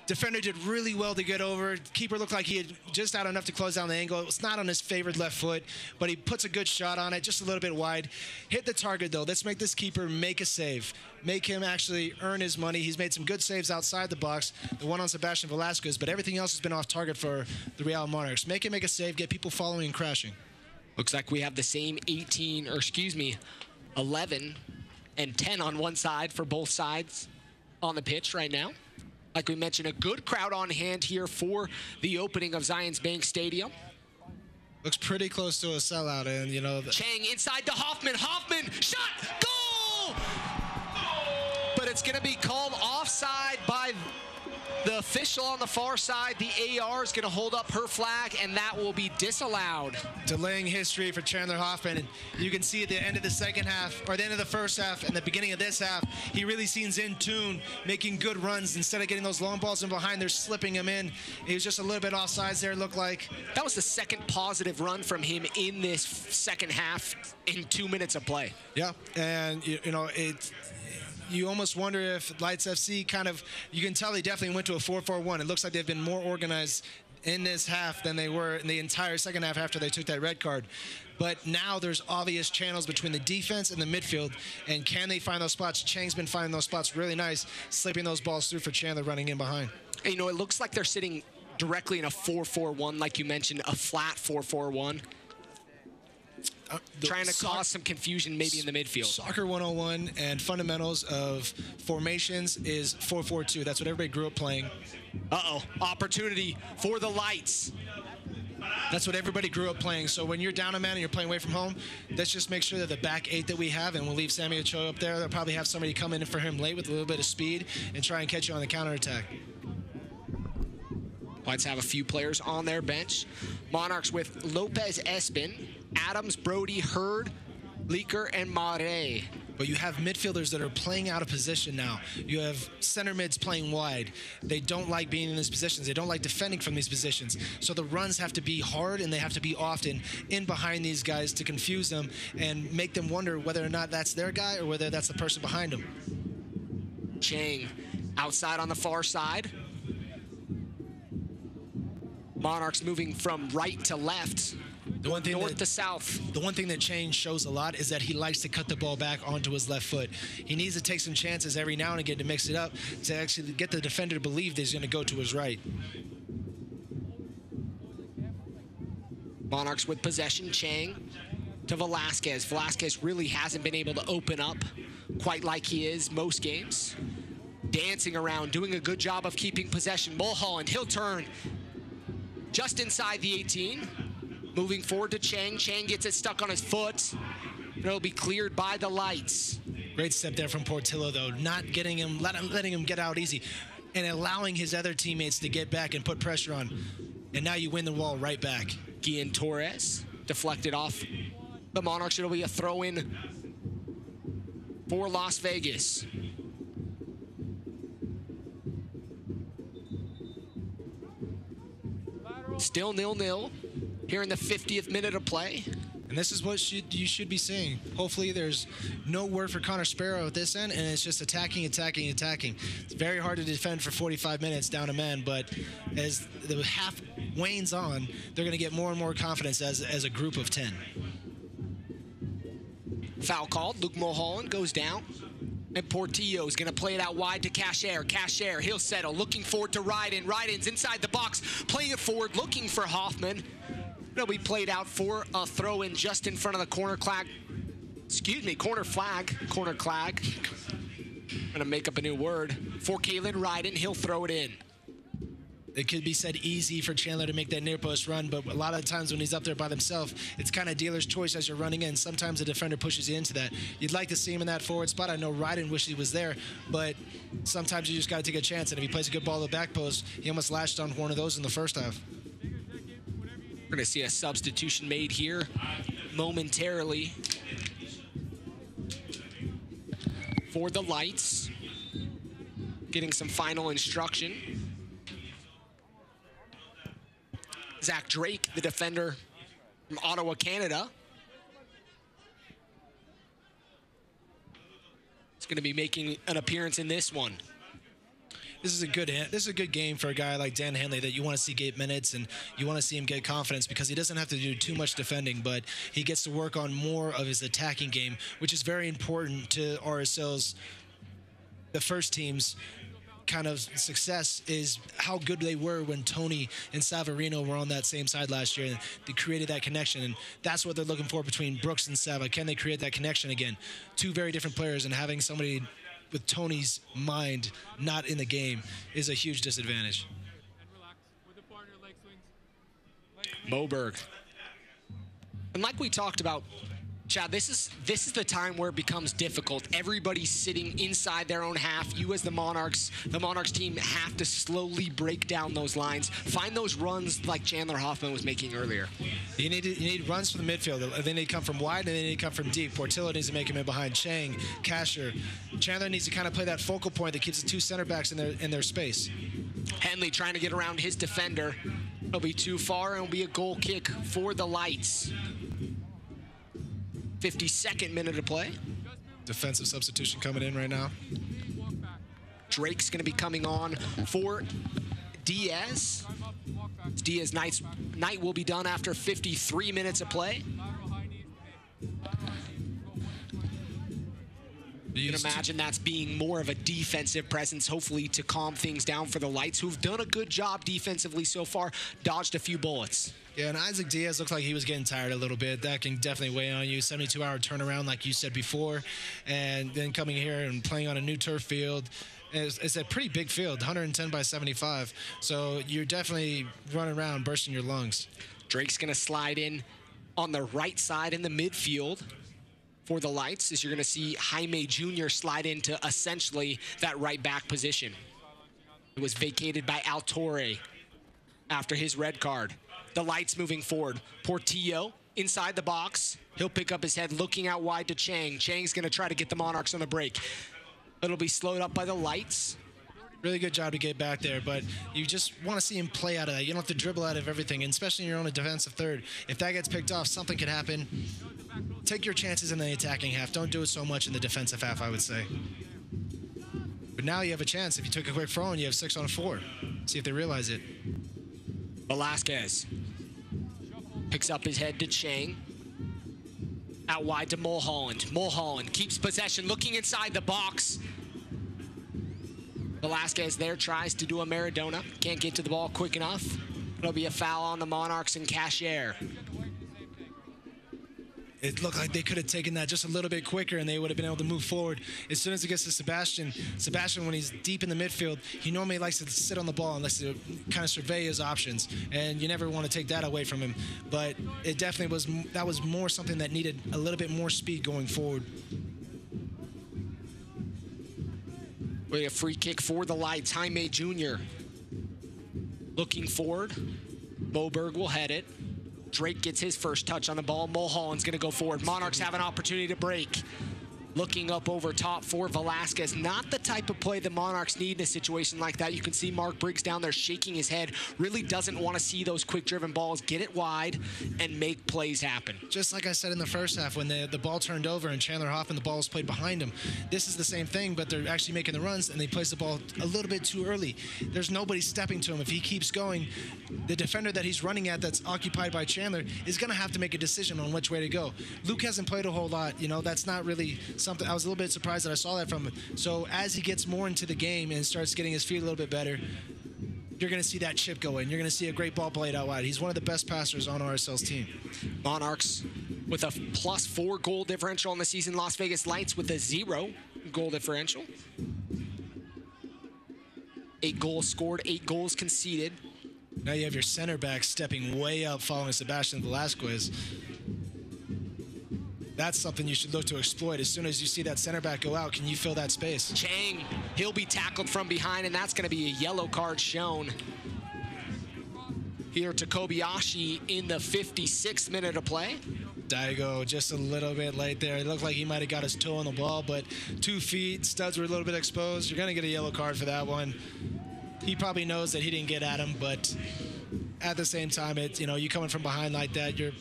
Defender did really well to get over. Keeper looked like he had just out enough to close down the angle. It was not on his favored left foot, but he puts a good shot on it, just a little bit wide. Hit the target, though. Let's make this keeper make a save. Make him actually earn his money. He's made some good saves outside the box, the one on Sebastian Velasquez, but everything else has been off target for the Real Monarchs. Make him make a save, get people following and crashing. Looks like we have the same 11 and 10 on one side for both sides on the pitch right now. Like we mentioned, a good crowd on hand here for the opening of Zions Bank Stadium. Looks pretty close to a sellout, and Chang inside to Hoffman. Hoffman, shot, goal! But it's going to be called offside by the official on the far side. The AR is going to hold up her flag, and that will be disallowed. Delaying history for Chandler Hoffman. And you can see at the end of the second half, or the end of the first half and the beginning of this half, he really seems in tune, making good runs. Instead of getting those long balls in behind, they're slipping him in. He was just a little bit offsides there, it looked like. That was the second positive run from him in this second half in 2 minutes of play. Yeah, and you almost wonder if Lights FC you can tell they definitely went to a 4-4-1. It looks like they've been more organized in this half than they were in the entire second half after they took that red card. But now there's obvious channels between the defense and the midfield, and can they find those spots? Chang's been finding those spots really nice, slipping those balls through for Chandler running in behind. And, it looks like they're sitting directly in a 4-4-1, like you mentioned, a flat 4-4-1. Trying to cause some confusion maybe in the midfield. Soccer 101 and fundamentals of formations is 4-4-2. That's what everybody grew up playing. Uh-oh. Opportunity for the Lights. That's what everybody grew up playing. So when you're down a man and you're playing away from home, let's just make sure that the back 8 that we have, and we'll leave Sammy Ochoa up there, they'll probably have somebody come in for him late with a little bit of speed and try and catch you on the counterattack. Lights have a few players on their bench. Monarchs with Lopez Espin, Adams, Brody, Hurd, Leaker, and Mare. But you have midfielders that are playing out of position now. You have center mids playing wide. They don't like being in these positions. They don't like defending from these positions. So the runs have to be hard, and they have to be often in behind these guys to confuse them and make them wonder whether or not that's their guy or whether that's the person behind them. Chang outside on the far side. Monarchs moving from right to left, north to south. The one thing that Chang shows a lot is that he likes to cut the ball back onto his left foot. He needs to take some chances every now and again to mix it up to actually get the defender to believe that he's going to go to his right. Monarchs with possession. Chang to Velasquez. Velasquez really hasn't been able to open up quite like he is most games. dancing around, doing a good job of keeping possession. Mulholland, he'll turn just inside the 18. Moving forward to Chang. Chang gets it stuck on his foot. It'll be cleared by the Lights. Great step there from Portillo, though. Not getting him, letting him get out easy, and allowing his other teammates to get back and put pressure on. And now you win the ball right back. Guillen Torres deflected off the Monarchs. It'll be a throw-in for Las Vegas. Still 0-0 here in the 50th minute of play. And this is what you should be seeing. Hopefully there's no word for Connor Sparrow at this end, and it's just attacking. It's very hard to defend for 45 minutes down a man, but as the half wanes on, they're going to get more and more confidence as a group of 10. Foul called. Luke Mulholland goes down. And Portillo is going to play it out wide to Cashier. Cashier, he'll settle. Looking forward to Ryden. Ryden's inside the box. Playing it forward, looking for Hoffman. It'll be played out for a throw-in just in front of the corner flag. Corner flag. I'm going to make up a new word. For Kalen Ryden, he'll throw it in. It could be said easy for Chandler to make that near post run, but a lot of times when he's up there by himself, it's kind of dealer's choice as you're running in. Sometimes the defender pushes you into that. You'd like to see him in that forward spot. I know Ryden wished he was there, but sometimes you just got to take a chance. And if he plays a good ball to the back post, he almost lashed on one of those in the first half. We're going to see a substitution made here momentarily for the Lights. Getting some final instruction. Zach Drake, the defender from Ottawa, Canada. Is going to be making an appearance in this one. This is a good game for a guy like Dan Henley that you want to see get minutes and you want to see him get confidence because he doesn't have to do too much defending, but he gets to work on more of his attacking game, which is very important to RSL's, the first team's kind of success is how good they were when Tony and Savarino were on that same side last year, and they created that connection, and that's what they're looking for between Brooks and Sava. Can they create that connection again? Two very different players, and having somebody with Tony's mind not in the game is a huge disadvantage. Moberg. And like we talked about, Chad, this is the time where it becomes difficult. Everybody's sitting inside their own half. You as the Monarchs team have to slowly break down those lines. Find those runs like Chandler Hoffman was making earlier. You need runs from the midfield. They need to come from wide, and they need to come from deep. Portillo needs to make him in behind Chang, Casher. Chandler needs to kind of play that focal point that keeps the two center backs in their space. Henley trying to get around his defender. It'll be too far, and it'll be a goal kick for the Lights. 52nd minute of play. Defensive substitution coming in right now. Drake's going to be coming on for Diaz. Diaz night will be done after 53 minutes of play. You can imagine that's being more of a defensive presence, hopefully to calm things down for the Lights, who've done a good job defensively so far, dodged a few bullets. Yeah, and Isaac Diaz looked like he was getting tired a little bit. That can definitely weigh on you. 72-hour turnaround, like you said before, and then coming here and playing on a new turf field. It's a pretty big field, 110 by 75. So you're definitely running around, bursting your lungs. Drake's going to slide in on the right side in the midfield for the Lights, as you're going to see Jaime Jr. slide into essentially that right back position. It was vacated by Altorre after his red card. The Lights moving forward. Portillo inside the box. He'll pick up his head, looking out wide to Chang. Chang's going to try to get the Monarchs on the break. It'll be slowed up by the Lights. Really good job to get back there, but you just want to see him play out of that. You don't have to dribble out of everything, and especially in your own defensive third. If that gets picked off, something could happen. Take your chances in the attacking half. Don't do it so much in the defensive half, I would say. But now you have a chance. If you took a quick throw and you have 6 on 4. See if they realize it. Velasquez picks up his head to Chang. Out wide to Mulholland. Mulholland keeps possession, looking inside the box. Velasquez there tries to do a Maradona. Can't get to the ball quick enough. It'll be a foul on the Monarchs and Cashier. it looked like they could have taken that just a little bit quicker and they would have been able to move forward. As soon as it gets to Sebastian, when he's deep in the midfield, he normally likes to sit on the ball and likes to kind of survey his options, and you never want to take that away from him. But it definitely was more something that needed a little bit more speed going forward. We have a free kick for the Lights. Jaime Jr. looking forward. Boberg will head it. Drake gets his first touch on the ball. Mulholland's going to go forward. Monarchs have an opportunity to break. Looking up over top for Velasquez. Not the type of play the Monarchs need in a situation like that. You can see Mark Briggs down there shaking his head. Really doesn't want to see those quick-driven balls. Get it wide and make plays happen. Just like I said in the first half, when the ball turned over and Chandler Hoffman, the ball was played behind him. This is the same thing, but they're actually making the runs, and they place the ball a little bit too early. There's nobody stepping to him. If he keeps going, the defender that he's running at that's occupied by Chandler is going to have to make a decision on which way to go. Luke hasn't played a whole lot. You know, that's not really something. I was a little bit surprised that I saw that from him. So as he gets more into the game and starts getting his feet a little bit better, you're going to see that chip go in. You're going to see a great ball played out wide. He's one of the best passers on RSL's team. Monarchs with a +4 goal differential on the season. Las Vegas Lights with a 0 goal differential. 8 goals scored, 8 goals conceded. Now you have your center back stepping way up following Sebastian Velasquez. That's something you should look to exploit. As soon as you see that center back go out, can you fill that space? Chang, he'll be tackled from behind, and that's going to be a yellow card shown here to Kobayashi in the 56th minute of play. Daigo just a little bit late there. It looked like he might have got his toe on the ball, but 2 feet, studs were a little bit exposed. You're going to get a yellow card for that one. He probably knows that he didn't get at him, but at the same time, you coming from behind like that, you're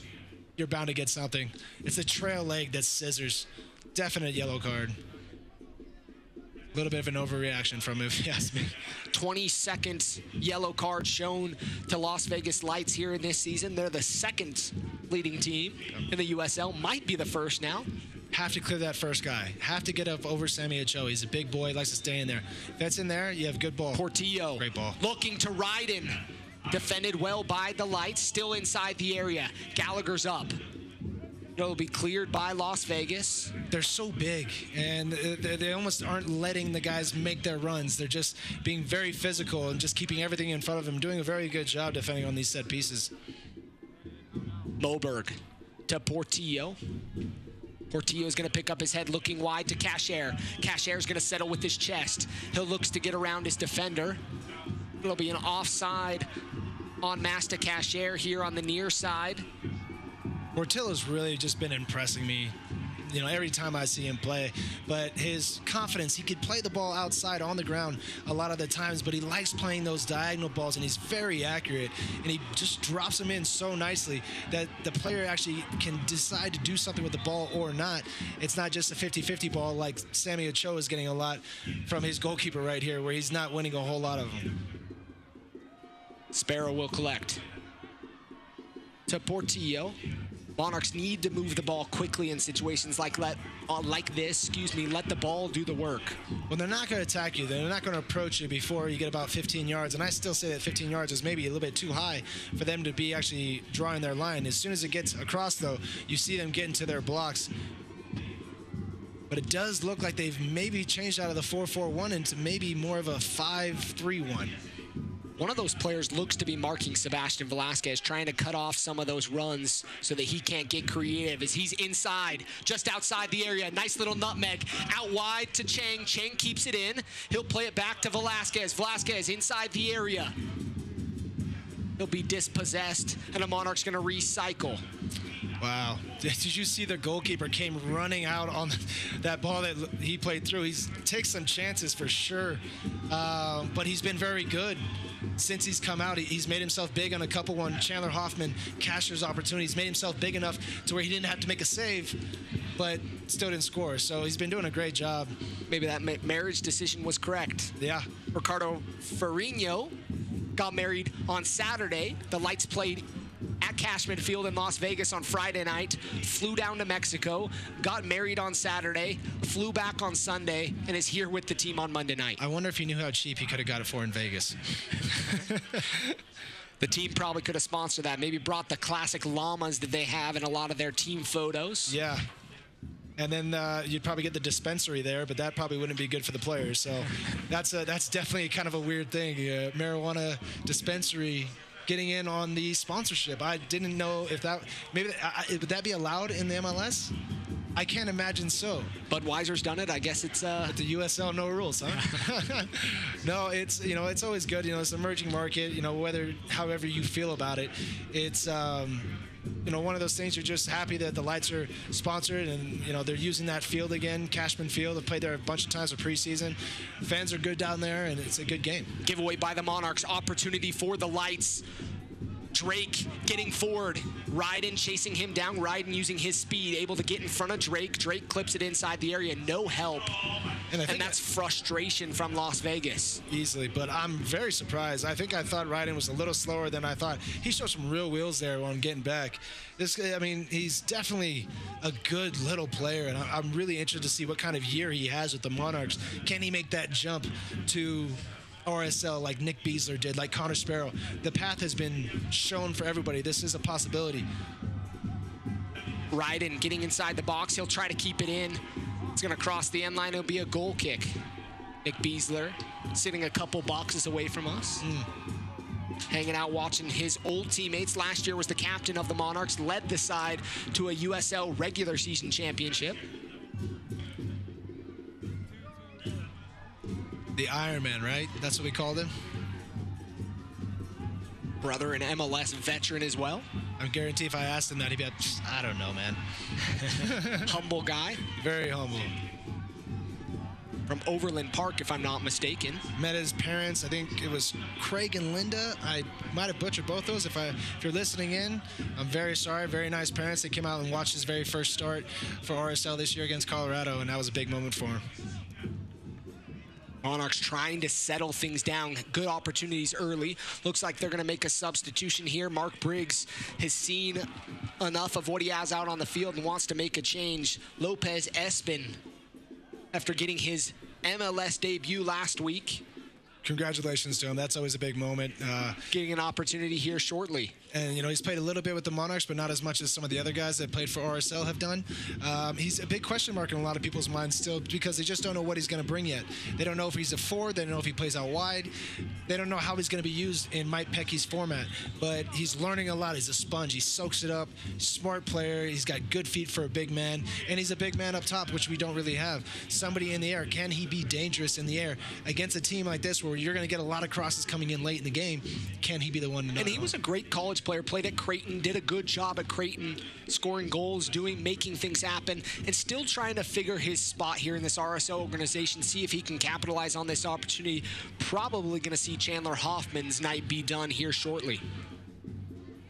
bound to get something. It's a trail leg that scissors. Definite yellow card. A little bit of an overreaction from him, if you ask me. 22nd yellow card shown to Las Vegas Lights here in this season. They're the 2nd leading team in the USL. Might be the first now. Have to clear that first guy. Have to get up over Sammy Ochoa. He's a big boy. He likes to stay in there. If that's in there, you have good ball. Portillo. Great ball. Looking to ride in. Defended well by the Lights. Still inside the area. Gallagher's up. It'll be cleared by Las Vegas. They're so big, and they almost aren't letting the guys make their runs. They're just being very physical and just keeping everything in front of them, doing a very good job defending on these set pieces. Moberg to Portillo. Portillo is going to pick up his head, looking wide to Cashier. Cashier is going to settle with his chest. He'll looks to get around his defender. It'll be an offside on Masta Cashier here on the near side. Portillo's really just been impressing me, every time I see him play. But his confidence, he could play the ball outside on the ground a lot of the times, but he likes playing those diagonal balls, and he's very accurate. And he just drops them in so nicely that the player actually can decide to do something with the ball or not. It's not just a 50-50 ball like Sammy Ochoa is getting a lot from his goalkeeper right here, where he's not winning a whole lot of them. Sparrow will collect to Portillo. Monarchs need to move the ball quickly in situations like this. Let the ball do the work. Well, they're not going to attack you. They're not going to approach you before you get about 15 yards. And I still say that 15 yards is maybe a little bit too high for them to be actually drawing their line. As soon as it gets across, though, you see them get into their blocks. But it does look like they've maybe changed out of the 4-4-1 into maybe more of a 5-3-1. One of those players looks to be marking Sebastian Velasquez, trying to cut off some of those runs so that he can't get creative as he's inside, just outside the area. Nice little nutmeg out wide to Chang. Chang keeps it in. He'll play it back to Velasquez. Velasquez inside the area. He'll be dispossessed, and the Monarch's going to recycle. Wow. Did you see the goalkeeper came running out on that ball that he played through? He takes some chances for sure, but he's been very good since he's come out. He's made himself big on a couple on Chandler Hoffman, Casher's opportunities. Made himself big enough to where he didn't have to make a save, but still didn't score. So he's been doing a great job. Maybe that marriage decision was correct. Yeah. Ricardo Ferrigno got married on Saturday. The Lights played at Cashman Field in Las Vegas on Friday night, flew down to Mexico, got married on Saturday, flew back on Sunday, and is here with the team on Monday night. I wonder if he knew how cheap he could have got it for in Vegas. The team probably could have sponsored that. Maybe brought the classic llamas that they have in a lot of their team photos. Yeah. And then you'd probably get the dispensary there, but that probably wouldn't be good for the players. So that's definitely kind of a weird thing. Marijuana dispensary getting in on the sponsorship. I didn't know if that would that be allowed in the MLS? I can't imagine so. Budweiser's done it. I guess it's at the USL, no rules, huh? No, it's it's always good. It's an emerging market. However you feel about it, it's one of those things. You're just happy that the Lights are sponsored, and they're using that field again, Cashman Field. I've played there a bunch of times for preseason. Fans are good down there, and it's a good game. Giveaway by the Monarchs. Opportunity for the Lights. Drake getting forward. Ryden chasing him down. Ryden using his speed, able to get in front of Drake. Drake clips it inside the area. No help. And that's frustration from Las Vegas. Easily, but I'm very surprised. I thought Ryden was a little slower than I thought. He showed some real wheels there on getting back. He's definitely a good little player, and I'm really interested to see what kind of year he has with the Monarchs. Can he make that jump to RSL like Nick Beasler did, like Connor Sparrow? The path has been shown for everybody. This is a possibility. Ryden getting inside the box. He'll try to keep it in. It's going to cross the end line. It'll be a goal kick. Nick Beasler sitting a couple boxes away from us. Hanging out watching his old teammates. Last year was the captain of the Monarchs, led the side to a USL regular season championship. The Iron Man, right? That's what we called him. Brother and MLS veteran as well. I guarantee if I asked him that, he'd be like, I don't know, man. Humble guy. Very humble. From Overland Park, if I'm not mistaken. Met his parents. I think it was Craig and Linda. I might have butchered both those. If you're listening in, I'm very sorry. Very nice parents. They came out and watched his very first start for RSL this year against Colorado, and that was a big moment for him. Monarchs trying to settle things down. Good opportunities early. Looks like they're going to make a substitution here. Mark Briggs has seen enough of what he has out on the field and wants to make a change. Lopez Espin, after getting his MLS debut last week. Congratulations to him. That's always a big moment. Getting an opportunity here shortly. And, he's played a little bit with the Monarchs, but not as much as some of the other guys that played for RSL have done. He's a big question mark in a lot of people's minds still because they just don't know what he's going to bring yet. They don't know if he's a forward. They don't know if he plays out wide. They don't know how he's going to be used in Mike Peckey's format. But he's learning a lot. He's a sponge. He soaks it up. Smart player. He's got good feet for a big man. And he's a big man up top, which we don't really have. Somebody in the air. Can he be dangerous in the air against a team like this where you're going to get a lot of crosses coming in late in the game? Can he be the one to know? And he was a great college player, played at Creighton, did a good job at Creighton, scoring goals, making things happen, and still trying to figure his spot here in this RSL organization, see if he can capitalize on this opportunity. Probably going to see Chandler Hoffman's night be done here shortly.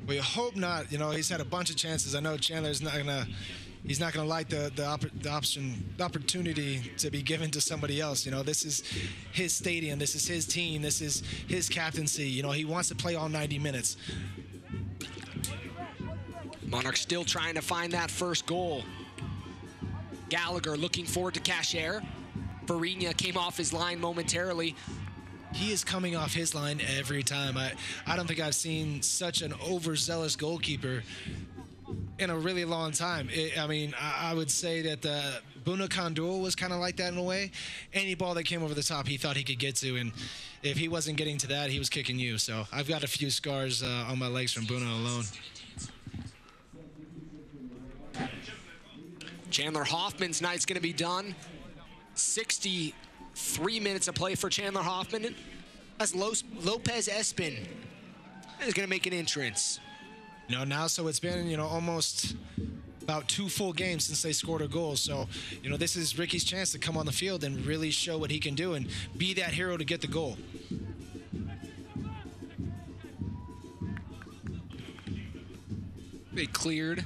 We hope not. He's had a bunch of chances. I know Chandler's not going to... He's not going to like the opportunity to be given to somebody else. This is his stadium. This is his team. This is his captaincy. He wants to play all 90 minutes. Monarchs still trying to find that first goal. Gallagher looking forward to Cashier. Farina came off his line momentarily. He is coming off his line every time. I don't think I've seen such an overzealous goalkeeper in a really long time. I would say that Buna Kandul was kind of like that in a way. Any ball that came over the top, he thought he could get to, and if he wasn't getting to that, he was kicking you. So I've got a few scars on my legs from Buna alone. Chandler Hoffman's night's going to be done. 63 minutes of play for Chandler Hoffman. As Lopez Espin is going to make an entrance. Now, so it's been, almost about 2 full games since they scored a goal. So, this is Ricky's chance to come on the field and really show what he can do and be that hero to get the goal. They cleared.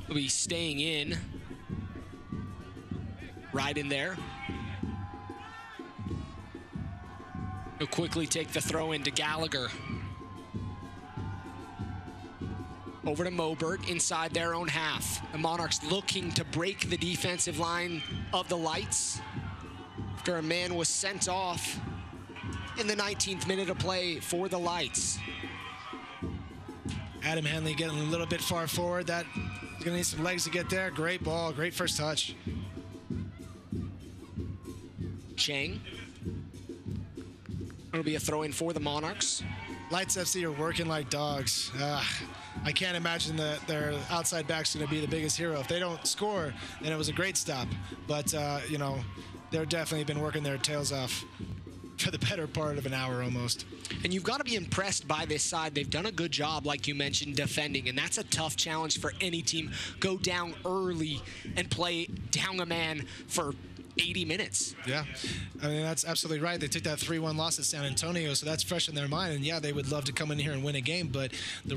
Will be staying in. Right in there. He'll quickly take the throw into Gallagher. Over to Moberg inside their own half. The Monarchs looking to break the defensive line of the Lights after a man was sent off in the 19th minute of play for the Lights. Adam Henley getting a little bit far forward. That he's going to need some legs to get there. Great ball, great first touch. Chang. It'll be a throw-in for the Monarchs. Lights FC are working like dogs. I can't imagine that their outside back's going to be the biggest hero. If they don't score, then it was a great stop. But, you know, they've definitely been working their tails off for the better part of an hour almost. And you've got to be impressed by this side. They've done a good job, like you mentioned, defending, and that's a tough challenge for any team. Go down early and play down a man for 80 minutes. Yeah, I mean, that's absolutely right. They took that 3-1 loss at San Antonio, so that's fresh in their mind. And yeah, they would love to come in here and win a game, but the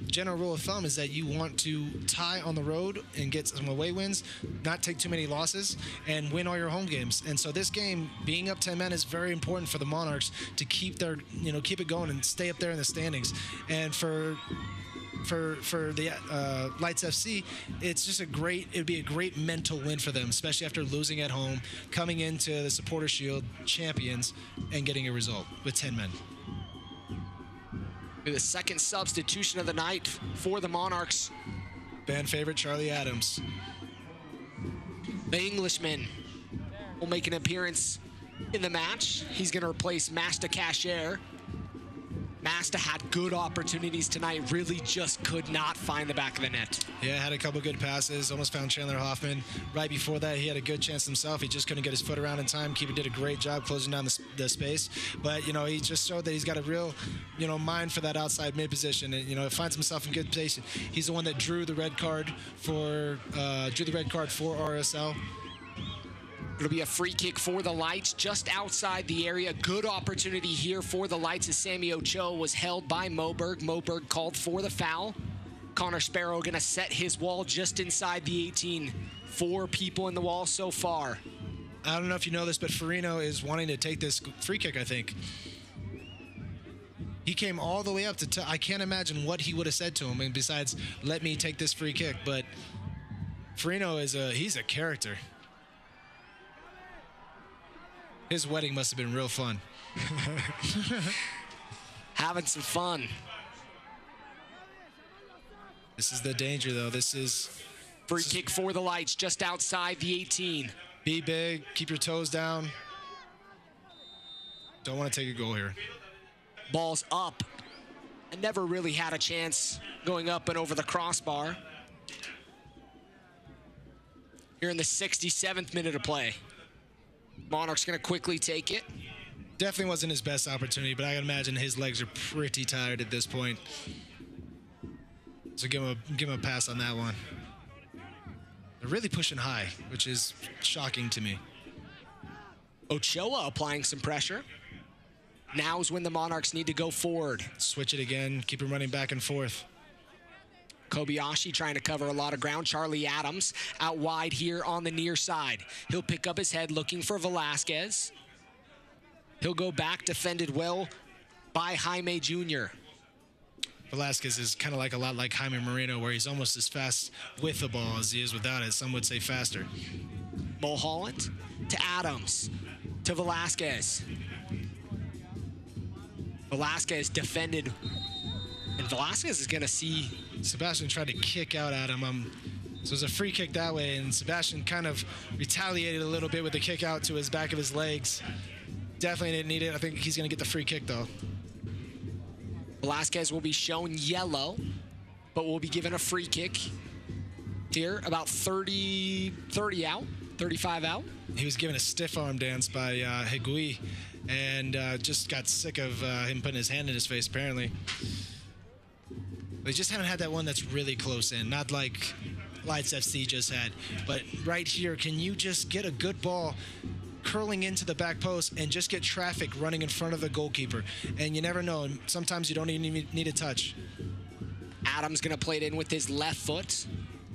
general rule of thumb is that you want to tie on the road and get some away wins, not take too many losses, and win all your home games. And so this game, being up 10 men, is very important for the Monarchs to keep their, keep it going and stay up there in the standings. And for the Lights FC, it's just it'd be a great mental win for them, especially after losing at home, coming into the Supporter Shield champions and getting a result with 10 men. The second substitution of the night for the Monarchs. Fan favorite Charlie Adams. The Englishman will make an appearance in the match. He's going to replace Masta Cashier. Masta had good opportunities tonight, really just could not find the back of the net. Yeah, had a couple good passes, almost found Chandler Hoffman. Right before that, he had a good chance himself. He just couldn't get his foot around in time. Keeper did a great job closing down the space. But, he just showed that he's got a real, mind for that outside mid position. And, finds himself in good place. He's the one that drew the red card for RSL. It'll be a free kick for the Lights just outside the area. Good opportunity here for the Lights as Sammy Ochoa was held by Moberg. Moberg called for the foul. Connor Sparrow going to set his wall just inside the 18. 4 people in the wall so far. I don't know if you know this, but Farino is wanting to take this free kick, I think. He came all the way up to I can't imagine what he would have said to him, and besides, let me take this free kick. But Farino he's a character. His wedding must have been real fun. Having some fun. This is the danger, though. Free kick for the Lights just outside the 18. Be big. Keep your toes down. Don't want to take a goal here. Ball's up. And never really had a chance going up and over the crossbar. Here in the 67th minute of play. Monarch's going to quickly take it. Definitely wasn't his best opportunity, but I can imagine his legs are pretty tired at this point. So give him a pass on that one. They're really pushing high, which is shocking to me. Ochoa applying some pressure. Now's when the Monarchs need to go forward. Switch it again. Keep him running back and forth. Kobayashi trying to cover a lot of ground. Charlie Adams out wide here on the near side. He'll pick up his head looking for Velasquez. He'll go back, defended well by Jaime Jr. Velasquez is kind of a lot like Jaime Moreno, where he's almost as fast with the ball as he is without it. Some would say faster. Mulholland to Adams to Velasquez. Velasquez defended. And Velasquez is going to see. Sebastian tried to kick out at him. So it was a free kick that way, and Sebastian kind of retaliated a little bit with the kick out to his back of his legs. Definitely didn't need it. I think he's going to get the free kick, though. Velasquez will be shown yellow, but will be given a free kick here, about 30 out, 35 out. He was given a stiff arm dance by Higuí, and just got sick of him putting his hand in his face, apparently. They just haven't had that one that's really close in, not like Lights FC just had. But right here, can you just get a good ball curling into the back post and just get traffic running in front of the goalkeeper? And you never know. Sometimes you don't even need a touch. Adams going to play it in with his left foot.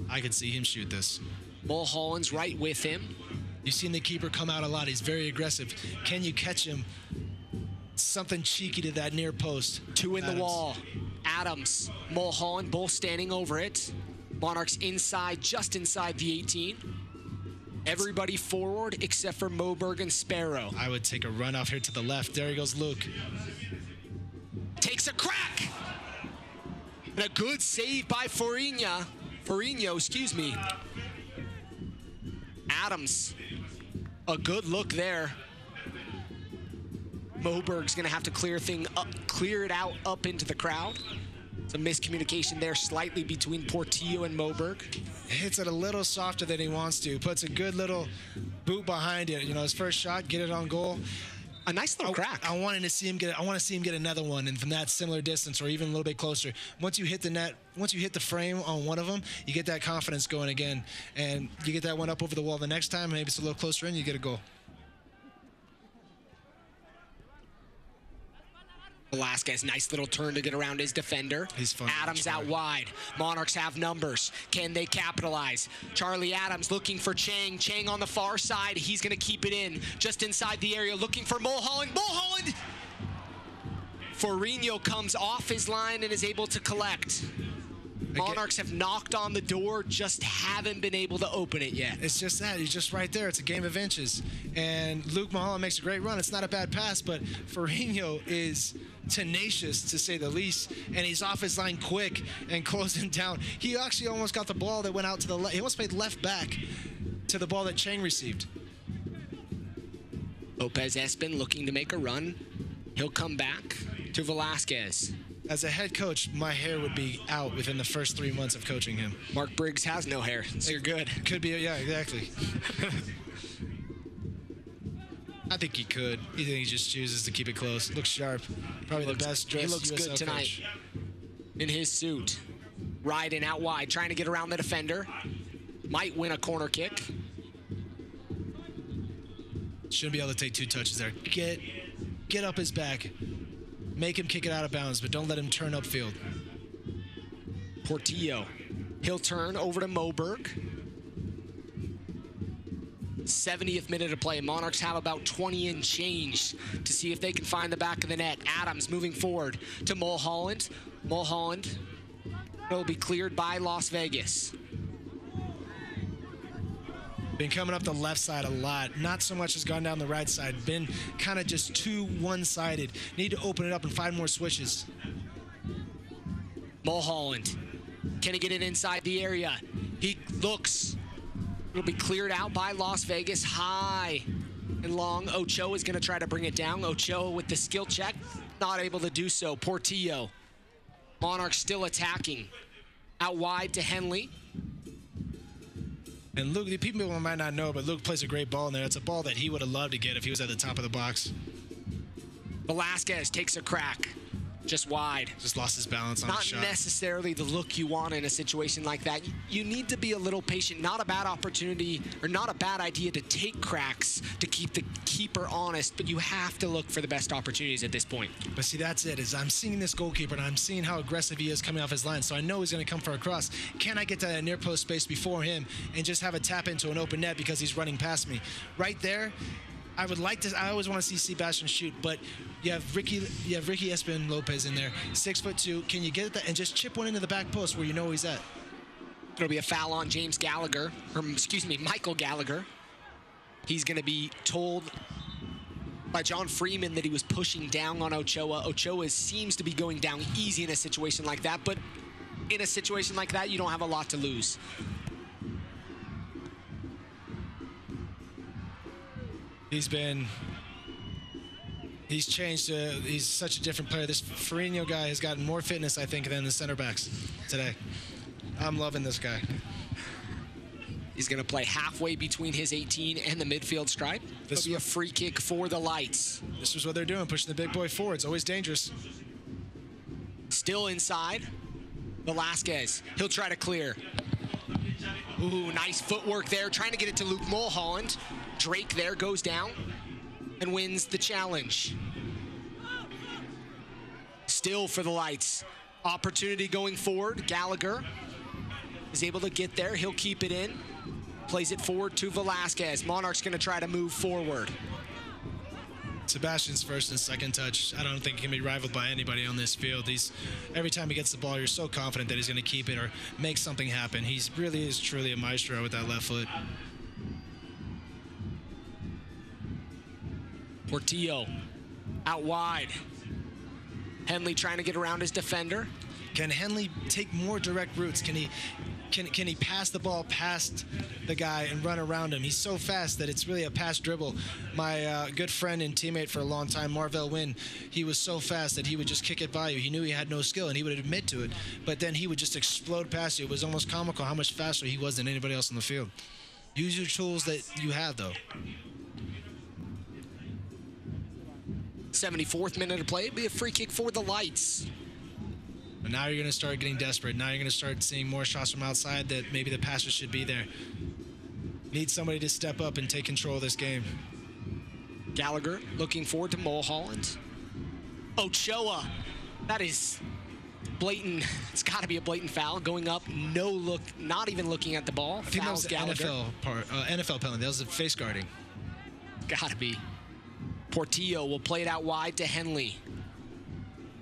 I could see him shoot this. Mulholland's right with him. You've seen the keeper come out a lot. He's very aggressive. Can you catch him? Something cheeky to that near post. 2 in the wall. Adams, Mulholland, both standing over it. Monarchs inside, just inside the 18. Everybody forward except for Moberg and Sparrow. I would take a run off here to the left. There he goes, Luke. Takes a crack. And a good save by Forinho, excuse me. Adams, a good look there. Moberg's gonna have to clear it out up into the crowd. Some miscommunication there slightly between Portillo and Moberg. Hits it a little softer than he wants to. Puts a good little boot behind it. You know, his first shot, get it on goal. A nice little crack. I want to see him get another one, and from that similar distance or even a little bit closer. Once you hit the net, once you hit the frame on one of them, you get that confidence going again, and you get that one up over the wall the next time. Maybe it's a little closer in, you get a goal. Velasquez, nice little turn to get around his defender. He's fun. Adams out wide. Monarchs have numbers. Can they capitalize? Charlie Adams looking for Chang. Chang on the far side. He's going to keep it in just inside the area, looking for Mulholland. Mulholland! Forinho comes off his line and is able to collect. Monarchs have knocked on the door, just haven't been able to open it yet. It's just that. He's just right there. It's a game of inches. And Luke Mulholland makes a great run. It's not a bad pass, but Forinho is tenacious, to say the least, and he's off his line quick and closing down. He actually almost got the ball that went out to the left. He almost played left back to the ball that Chang received. Lopez Espin looking to make a run. He'll come back to Velasquez. As a head coach, my hair would be out within the first 3 months of coaching him. Mark Briggs has no hair, so you're good. Could be, yeah, exactly. I think he could. I think he just chooses to keep it close. Looks sharp. Probably the best dressed He looks USL good tonight coach. in his suit. Riding out wide, trying to get around the defender. Might win a corner kick. Shouldn't be able to take 2 touches there. Get up his back. Make him kick it out of bounds, but don't let him turn upfield. Portillo. He'll turn over to Moberg. 70th minute of play. Monarchs have about 20 and change to see if they can find the back of the net. Adams moving forward to Mulholland. Mulholland will be cleared by Las Vegas. Been coming up the left side a lot. Not so much has gone down the right side. Been kind of just too one-sided. Need to open it up and find more switches. Mulholland. Can he get it inside the area? He looks. It'll be cleared out by Las Vegas. High and long. Ochoa is going to try to bring it down. Ochoa with the skill check. Not able to do so. Portillo. Monarchs still attacking. Out wide to Henley. And Luke, the people might not know, but Luke plays a great ball in there. It's a ball that he would have loved to get if he was at the top of the box. Velasquez takes a crack. Just wide. Just lost his balance on the shot. Not necessarily the look you want in a situation like that. You need to be a little patient. Not a bad opportunity or not a bad idea to take cracks to keep the keeper honest, but you have to look for the best opportunities at this point. But see, that's it. Is I'm seeing this goalkeeper and I'm seeing how aggressive he is coming off his line, so I know he's going to come for a cross. Can I get to that near post space before him and just have a tap into an open net because he's running past me? Right there, I always want to see Sebastian shoot, but you have Ricky Espin Lopez in there, 6'2". Can you get that and just chip one into the back post where you know he's at? It'll be a foul on Michael Gallagher. He's going to be told by John Freeman that he was pushing down on Ochoa. Ochoa seems to be going down easy in a situation like that, but in a situation like that, you don't have a lot to lose. He's changed. He's such a different player. This Forinho guy has gotten more fitness, I think, than the center backs today. I'm loving this guy. He's going to play halfway between his 18 and the midfield stripe. This will be a free kick for the Lights. This is what they're doing, pushing the big boy forward. It's always dangerous. Still inside. Velasquez. He'll try to clear. Ooh, nice footwork there. Trying to get it to Luke Mulholland. Drake there goes down and wins the challenge. Still for the Lights. Opportunity going forward. Gallagher is able to get there. He'll keep it in. Plays it forward to Velasquez. Monarch's going to try to move forward. Sebastian's first and second touch, I don't think he can be rivaled by anybody on this field. Every time he gets the ball, you're so confident that he's going to keep it or make something happen. He really is truly a maestro with that left foot. Portillo out wide. Henley trying to get around his defender. Can Henley take more direct routes? Can he pass the ball past the guy and run around him? He's so fast that it's really a pass dribble. My good friend and teammate for a long time, Marvell Wynn, he was so fast that he would just kick it by you. He knew he had no skill, and he would admit to it, but then he would just explode past you. It was almost comical how much faster he was than anybody else on the field. Use your tools that you have, though. 74th minute of play. It'd be a free kick for the Lights. But now you're going to start getting desperate. Now you're going to start seeing more shots from outside that maybe the passer should be there. Need somebody to step up and take control of this game. Gallagher looking forward to Mulholland. Ochoa. That is blatant. It's got to be a blatant foul. Going up, no look, not even looking at the ball. I think that was the Gallagher. NFL penalty. That was the face guarding. Got to be. Portillo will play it out wide to Henley.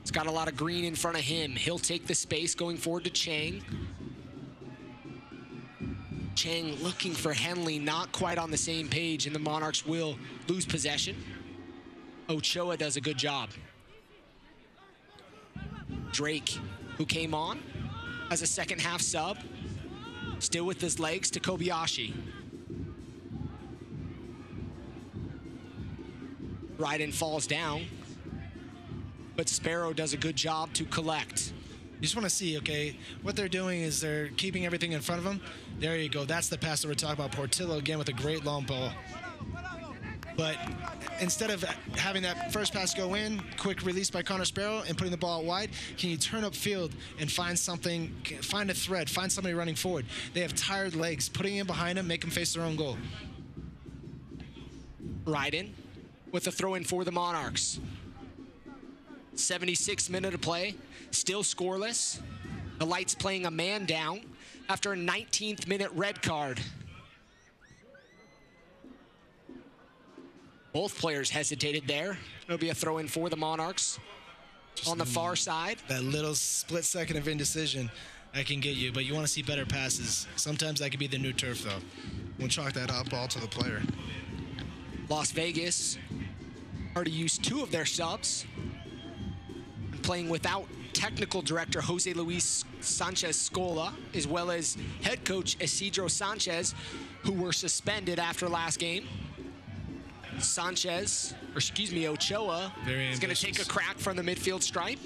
He's got a lot of green in front of him. He'll take the space going forward to Chang. Chang looking for Henley, not quite on the same page, and the Monarchs will lose possession. Ochoa does a good job. Drake, who came on as a second half sub, still with his legs to Kobayashi. Ryden falls down, but Sparrow does a good job to collect. You just want to see, okay, what they're doing is they're keeping everything in front of them. There you go. That's the pass that we're talking about. Portillo again with a great long ball. But instead of having that first pass go in, quick release by Connor Sparrow and putting the ball out wide, can you turn upfield and find something, find a thread, find somebody running forward? They have tired legs. Putting him behind them, make them face their own goal. Ryden with a throw in for the Monarchs. 76th minute of play, still scoreless. The Lights playing a man down after a 19th minute red card. Both players hesitated there. It'll be a throw in for the Monarchs. Just on the far side. That little split second of indecision that can get you, but you want to see better passes. Sometimes that could be the new turf, though. We'll chalk that up ball to the player. Las Vegas already used 2 of their subs, playing without technical director Jose Luis Sanchez Scola, as well as head coach Isidro Sanchez, who were suspended after last game. Ochoa is going to take a crack from the midfield stripe.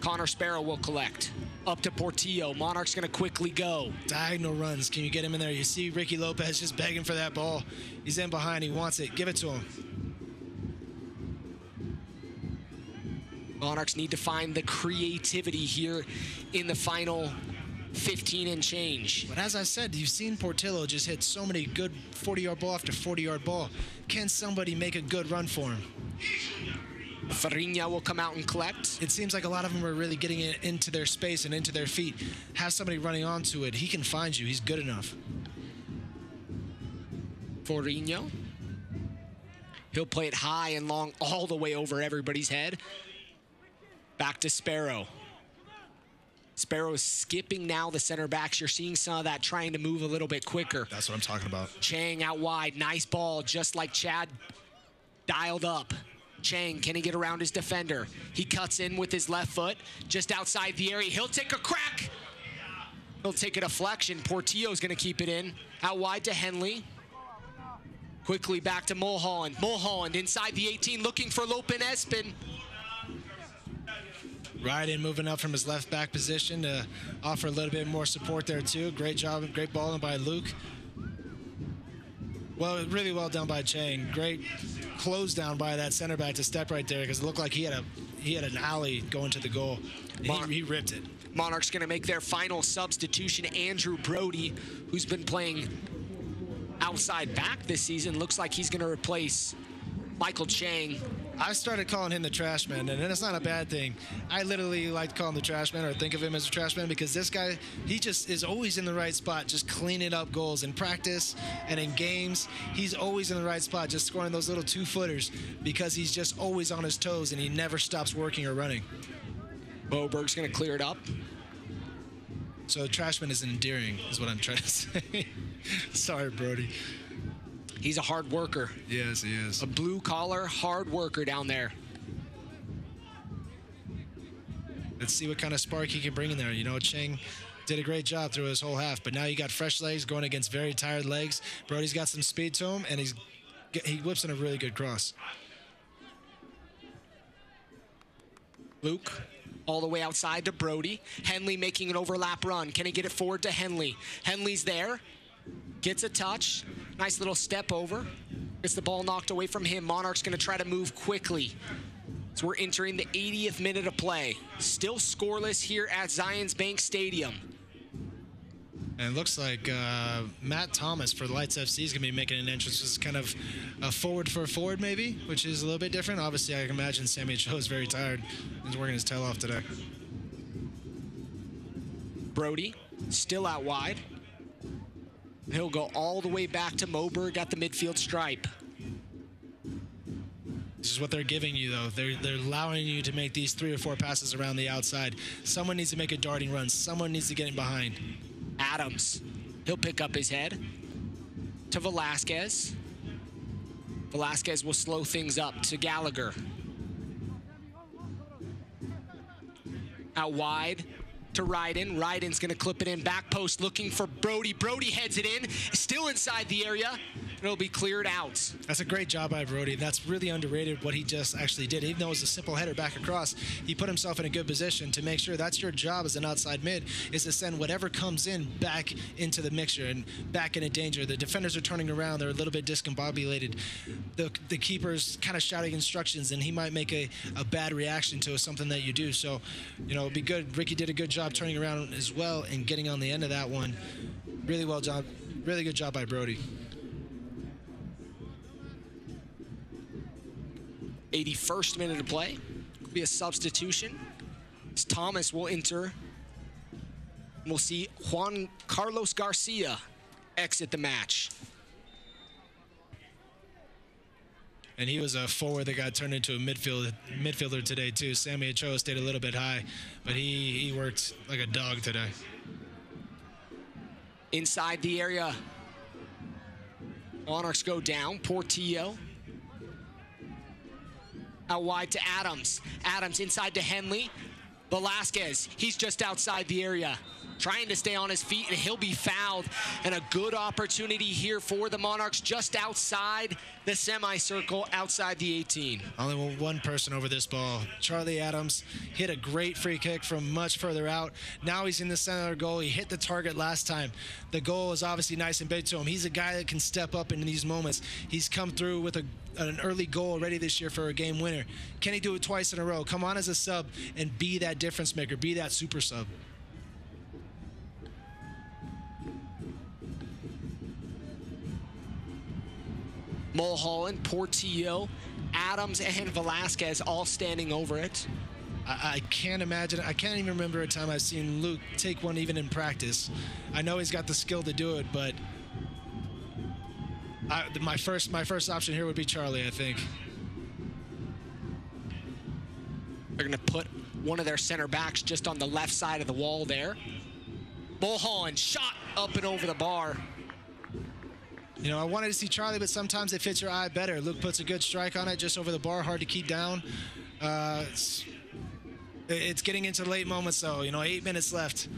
Connor Sparrow will collect. Up to Portillo. Monarch's going to quickly go. Diagonal runs. Can you get him in there? You see Ricky Lopez just begging for that ball. He's in behind. He wants it. Give it to him. Monarchs need to find the creativity here in the final 15 and change. But as I said, you've seen Portillo just hit so many good 40-yard ball after 40-yard ball. Can somebody make a good run for him? Farinha will come out and collect. It seems like a lot of them are really getting it into their space and into their feet. Have somebody running onto it. He can find you. He's good enough. Farinha. He'll play it high and long all the way over everybody's head. Back to Sparrow. Sparrow is skipping now the center backs. You're seeing some of that trying to move a little bit quicker. That's what I'm talking about. Chang out wide. Nice ball, just like Chad dialed up. Chang, can he get around his defender? He cuts in with his left foot, just outside the area. He'll take a crack. He'll take a deflection. Portillo's going to keep it in. Out wide to Henley. Quickly back to Mulholland. Mulholland inside the 18, looking for Lopen Espin. Ryden moving up from his left back position to offer a little bit more support there too. Great job, great balling by Luke. Well, really well done by Chang. Great close down by that center back to step right there, because it looked like he had an alley going to the goal. He ripped it. Monarchs going to make their final substitution. Andrew Brody, who's been playing outside back this season, looks like he's going to replace Michael Chang. I started calling him the trash man, and it's not a bad thing. I literally like to call him the trash man, or think of him as a trash man, because this guy, he just is always in the right spot, just cleaning up goals in practice and in games. He's always in the right spot, just scoring those little 2-footers, because he's just always on his toes and he never stops working or running. Boberg's going to clear it up. So trashman is endearing, is what I'm trying to say. Sorry, Brody. He's a hard worker. Yes, he is. A blue-collar, hard worker down there. Let's see what kind of spark he can bring in there. You know, Cheng did a great job through his whole half, but now you got fresh legs going against very tired legs. Brody's got some speed to him, and he whips in a really good cross. Luke all the way outside to Brody. Henley making an overlap run. Can he get it forward to Henley? Henley's there. Gets a touch. Nice little step over. Gets the ball knocked away from him. Monarch's going to try to move quickly. So we're entering the 80th minute of play. Still scoreless here at Zions Bank Stadium. And it looks like Matt Thomas for Lights FC is going to be making an entrance. This is kind of a forward for a forward maybe, which is a little bit different. Obviously, I can imagine Sammy Cho is very tired. He's working his tail off today. Brody still out wide. He'll go all the way back to Moberg at the midfield stripe. This is what they're giving you, though. They're allowing you to make these 3 or 4 passes around the outside. Someone needs to make a darting run. Someone needs to get in behind. Adams, he'll pick up his head to Velasquez. Velasquez will slow things up to Gallagher. Out wide to Ryden. Ryden's going to clip it in. Back post looking for Brody. Brody heads it in. Still inside the area. It'll be cleared out. That's a great job by Brody. That's really underrated what he just actually did. Even though it was a simple header back across, he put himself in a good position to make sure that's your job as an outside mid, is to send whatever comes in back into the mixture and back into danger. The defenders are turning around. They're a little bit discombobulated. The keeper's kind of shouting instructions, and he might make a bad reaction to something that you do. So, you know, it'd be good. Ricky did a good job turning around as well and getting on the end of that one. Really well job. Really good job by Brody. 81st minute of play. Could be a substitution. As Thomas will enter. We'll see Juan Carlos Garcia exit the match. And he was a forward that got turned into a midfielder today, too. Sammy Ochoa stayed a little bit high, but he worked like a dog today. Inside the area. Monarchs go down. Portillo. Out wide to Adams. Adams inside to Henley. Velasquez, he's just outside the area. Trying to stay on his feet, and he'll be fouled. And a good opportunity here for the Monarchs just outside the semicircle, outside the 18. Only one person over this ball. Charlie Adams hit a great free kick from much further out. Now he's in the center of the goal. He hit the target last time. The goal is obviously nice and big to him. He's a guy that can step up in these moments. He's come through with an early goal already this year for a game winner. Can he do it twice in a row? Come on as a sub and be that difference maker. Be that super sub. Mulholland, Portillo, Adams, and Velasquez all standing over it. I can't imagine. I can't even remember a time I've seen Luke take one even in practice. I know he's got the skill to do it, but my first option here would be Charlie, I think. They're going to put one of their center backs just on the left side of the wall there. Mulholland shot up and over the bar. You know, I wanted to see Charlie, but sometimes it fits your eye better. Luke puts a good strike on it, just over the bar, hard to keep down. It's getting into late moments, though. You know, 8 minutes left,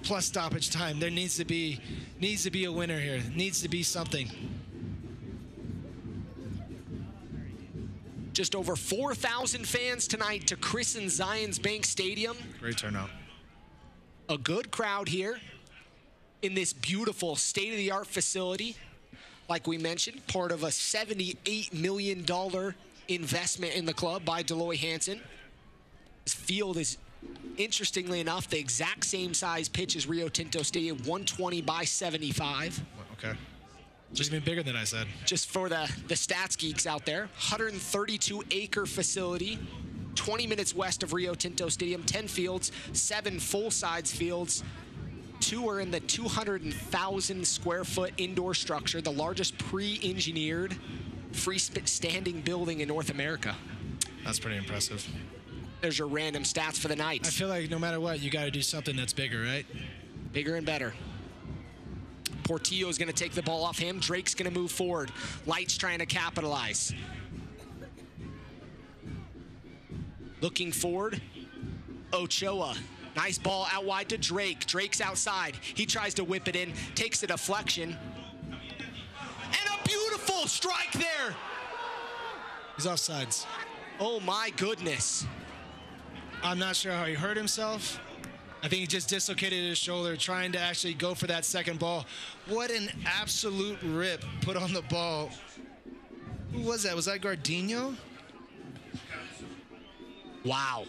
plus stoppage time. There needs to be a winner here. Needs to be something. Just over 4,000 fans tonight to christen Zions Bank Stadium. Great turnout. A good crowd here in this beautiful state-of-the-art facility. Like we mentioned, part of a $78 million investment in the club by Deloy Hansen. This field is, interestingly enough, the exact same size pitch as Rio Tinto Stadium, 120 by 75. Okay. Just even bigger than I said. Just for the stats geeks out there, 132-acre facility, 20 minutes west of Rio Tinto Stadium, 10 fields, 7 full-size fields. 2 are in the 200,000 square foot indoor structure, the largest pre-engineered freestanding building in North America. That's pretty impressive. There's your random stats for the night. I feel like no matter what, you got to do something that's bigger, right? Bigger and better. Portillo's going to take the ball off him. Drake's going to move forward. Light's trying to capitalize. Looking forward. Ochoa. Nice ball out wide to Drake. Drake's outside. He tries to whip it in, takes a deflection. And a beautiful strike there. He's offsides. Oh my goodness. I'm not sure how he hurt himself. I think he just dislocated his shoulder trying to actually go for that second ball. What an absolute rip put on the ball. Who was that? Was that Gardino? Wow.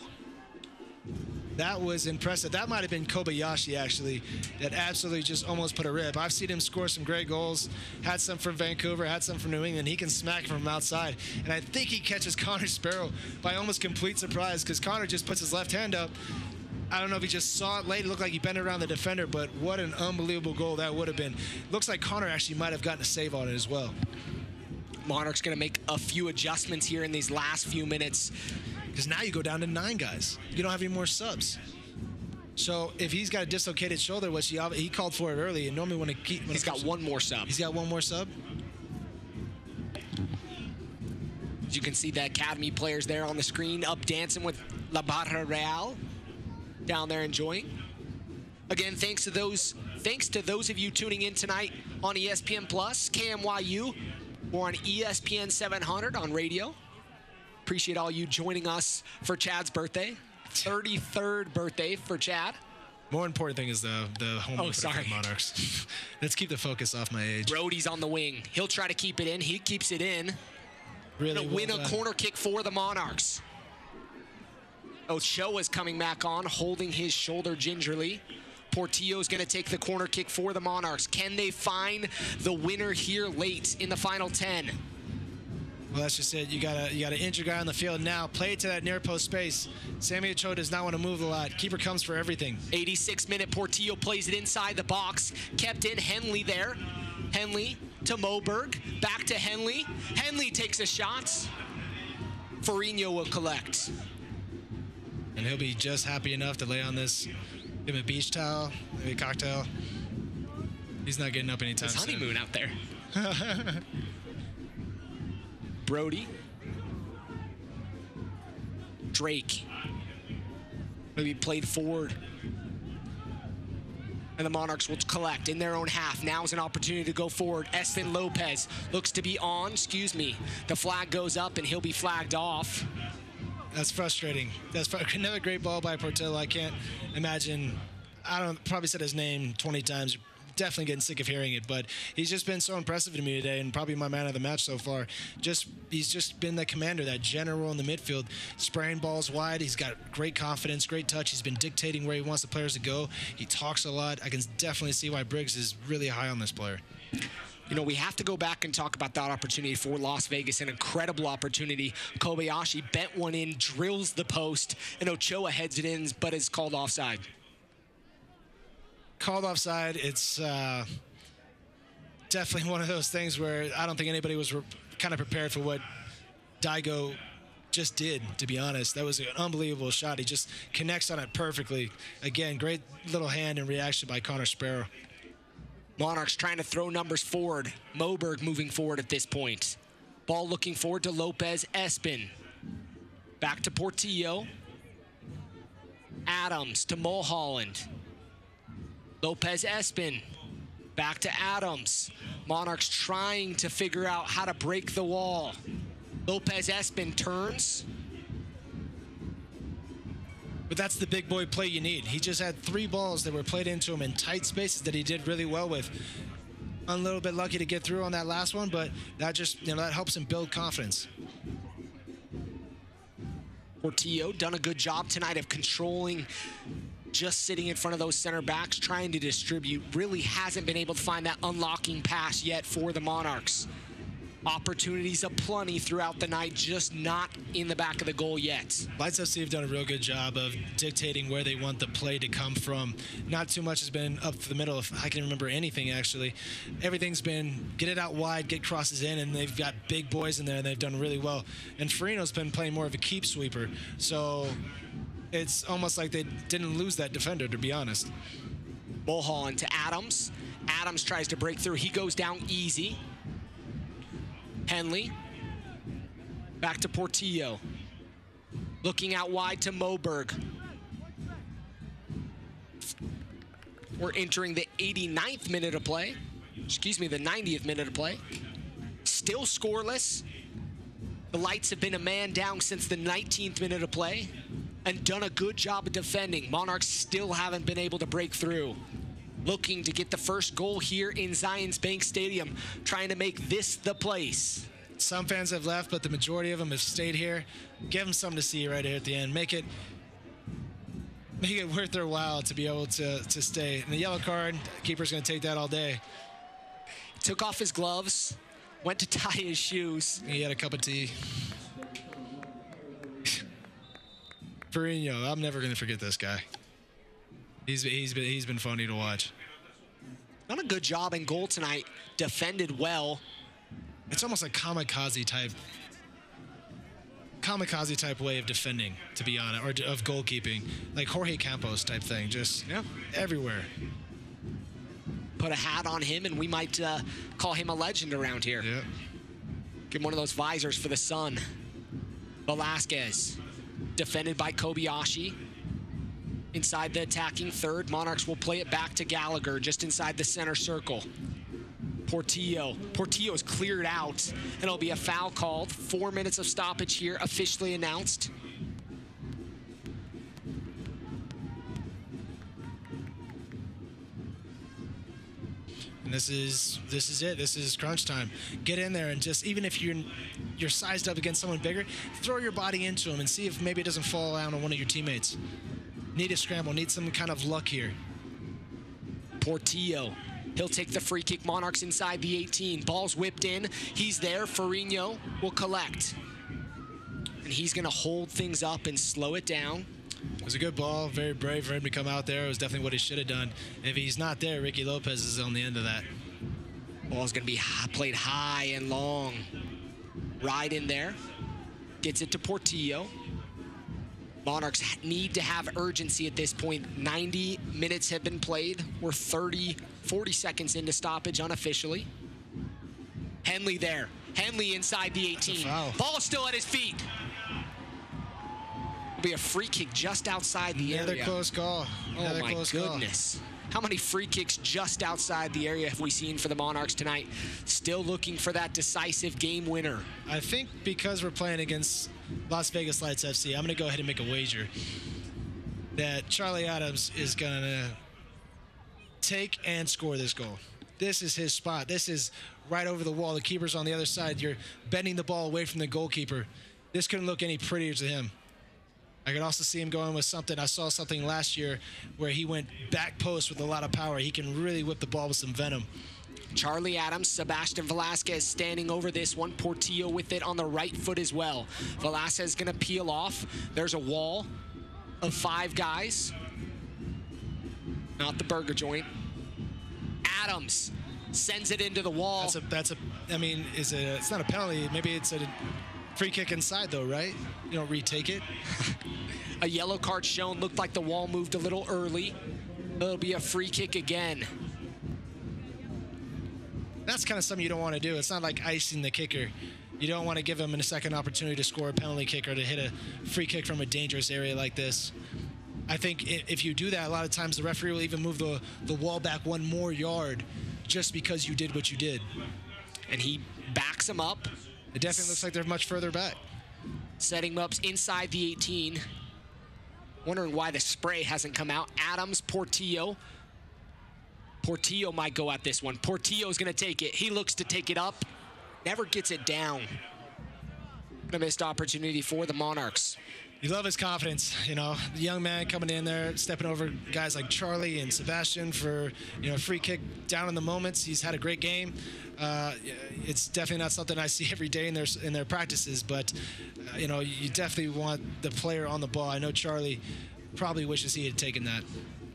That was impressive. That might have been Kobayashi, actually, that absolutely just almost put a rip. I've seen him score some great goals, had some from Vancouver, had some from New England. He can smack from outside. And I think he catches Connor Sparrow by almost complete surprise because Connor just puts his left hand up. I don't know if he just saw it late. It looked like he bent around the defender, but what an unbelievable goal that would have been. Looks like Connor actually might have gotten a save on it as well. Monarchs going to make a few adjustments here in these last few minutes. Because now you go down to 9 guys. You don't have any more subs. So if he's got a dislocated shoulder, which he called for it early, and normally when he's got one more sub. He's got one more sub. As you can see the academy players there on the screen up dancing with La Barra Real down there enjoying. Again, thanks to those of you tuning in tonight on ESPN Plus, KMYU, or on ESPN 700 on radio. Appreciate all you joining us for Chad's birthday. 33rd birthday for Chad. More important thing is the home opener for the Monarchs. Let's keep the focus off my age. Brody's on the wing. He'll try to keep it in. He keeps it in. Really Gonna win a corner kick for the Monarchs. Ochoa's coming back on, holding his shoulder gingerly. Portillo's going to take the corner kick for the Monarchs. Can they find the winner here late in the final 10? Well, that's just it. You got an injured guy on the field now. Play it to that near post space. Sammy Ochoa does not want to move a lot. Keeper comes for everything. 86-minute Portillo plays it inside the box. Kept in Henley there. Henley to Moberg. Back to Henley. Henley takes a shot. Farino will collect. And he'll be just happy enough to lay on this. Give him a beach towel, maybe a cocktail. He's not getting up anytime soon. It's honeymoon out there. Brody. Drake. Maybe played forward. And the Monarchs will collect in their own half. Now's an opportunity to go forward. Espen Lopez looks to be on. The flag goes up and he'll be flagged off. That's frustrating. That's another great ball by Portillo. I can't imagine. Probably said his name 20 times. Definitely getting sick of hearing it, but he's just been so impressive to me today and probably my man of the match so far. He's just been the commander, that general in the midfield, spraying balls wide. He's got great confidence, great touch. He's been dictating where he wants the players to go. He talks a lot. I can definitely see why Briggs is really high on this player. You know, we have to go back and talk about that opportunity for Las Vegas, an incredible opportunity. Kobayashi bent one in, drills the post, and Ochoa heads it in, but is called offside. Called offside. It's definitely one of those things where I don't think anybody was kind of prepared for what Daigo just did, to be honest. That was an unbelievable shot. He just connects on it perfectly. Again, great little hand and reaction by Connor Sparrow. Monarchs trying to throw numbers forward. Moberg moving forward at this point. Ball looking forward to Lopez Espen. Back to Portillo. Adams to Mulholland. Lopez Espen. Back to Adams. Monarchs trying to figure out how to break the wall. Lopez Espen turns. But that's the big boy play you need. He just had 3 balls that were played into him in tight spaces that he did really well with. A little bit lucky to get through on that last one, but that just, that helps him build confidence. Portillo done a good job tonight of controlling, just sitting in front of those center backs, trying to distribute. Really hasn't been able to find that unlocking pass yet for the Monarchs. Opportunities aplenty throughout the night, just not in the back of the goal yet. Lights FC have done a real good job of dictating where they want the play to come from. Not too much has been up to the middle, if I can remember anything, actually. Everything's been get it out wide, get crosses in, and they've got big boys in there, and they've done really well. And Farino's been playing more of a keep sweeper, so it's almost like they didn't lose that defender, to be honest. Mulholland to Adams. Adams tries to break through. He goes down easy. Henley. Back to Portillo. Looking out wide to Moberg. half. We're entering the 89th minute of play. Excuse me, the 90th minute of play. Still scoreless. The Lights have been a man down since the 19th minute of play and done a good job of defending. Monarchs still haven't been able to break through. Looking to get the first goal here in Zions Bank Stadium, trying to make this the place. Some fans have left, but the majority of them have stayed here. Give them something to see right here at the end. Make it worth their while to be able to stay. And the yellow card, keeper's going to take that all day. Took off his gloves, went to tie his shoes. He had a cup of tea. Perino, I'm never going to forget this guy. He's been funny to watch. Done a good job in goal tonight. Defended well. It's almost like kamikaze type way of defending, to be honest, or of goalkeeping, like Jorge Campos type thing, just everywhere. Put a hat on him, and we might call him a legend around here. Yeah. Give him one of those visors for the sun. Velasquez, defended by Kobayashi. Inside the attacking third, Monarchs will play it back to Gallagher, just inside the center circle. Portillo is cleared out, and it'll be a foul called. 4 minutes of stoppage here, officially announced. And this is it. This is crunch time. Get in there and just, even if you're sized up against someone bigger, throw your body into them and see if maybe it doesn't fall out on one of your teammates. Need a scramble. Need some kind of luck here. Portillo. He'll take the free kick. Monarchs inside the 18. Ball's whipped in. He's there. Ferrigno will collect. And he's going to hold things up and slow it down. It was a good ball. Very brave for him to come out there. It was definitely what he should have done. If he's not there, Ricky Lopez is on the end of that. Ball's going to be played high and long. Right in there. Gets it to Portillo. Monarchs need to have urgency at this point. 90 minutes have been played. We're 40 seconds into stoppage unofficially. Henley there. Henley inside the 18. Ball still at his feet. It'll be a free kick just outside the area. Another close call. Oh my goodness. How many free kicks just outside the area have we seen for the Monarchs tonight? Still looking for that decisive game winner. I think because we're playing against Las Vegas Lights FC, I'm going to go ahead and make a wager that Charlie Adams is going to take and score this goal. This is his spot. This is right over the wall. The keeper's on the other side. You're bending the ball away from the goalkeeper. This couldn't look any prettier to him. I could also see him going with something. I saw something last year where he went back post with a lot of power. He can really whip the ball with some venom. Charlie Adams, Sebastian Velasquez standing over this one. Portillo with it on the right foot as well. Velasquez going to peel off. There's a wall of 5 guys. Not the burger joint. Adams sends it into the wall. I mean, it's not a penalty. Maybe it's a free kick inside though, right? You don't retake it. A yellow card shown. Looked like the wall moved a little early. It'll be a free kick again. That's kind of something you don't want to do. It's not like icing the kicker. You don't want to give him a second opportunity to score a penalty kick or to hit a free kick from a dangerous area like this. I think if you do that, a lot of times the referee will even move the wall back 1 more yard just because you did what you did. And he backs him up. It definitely looks like they're much further back. Setting him up inside the 18. Wondering why the spray hasn't come out. Adams, Portillo. Portillo might go at this one. Portillo's going to take it. He looks to take it up. Never gets it down. A missed opportunity for the Monarchs. You love his confidence, you know, the young man coming in there, stepping over guys like Charlie and Sebastian for, you know, a free kick down in the moments. He's had a great game. It's definitely not something I see every day in their practices, but, you know, you definitely want the player on the ball. I know Charlie probably wishes he had taken that.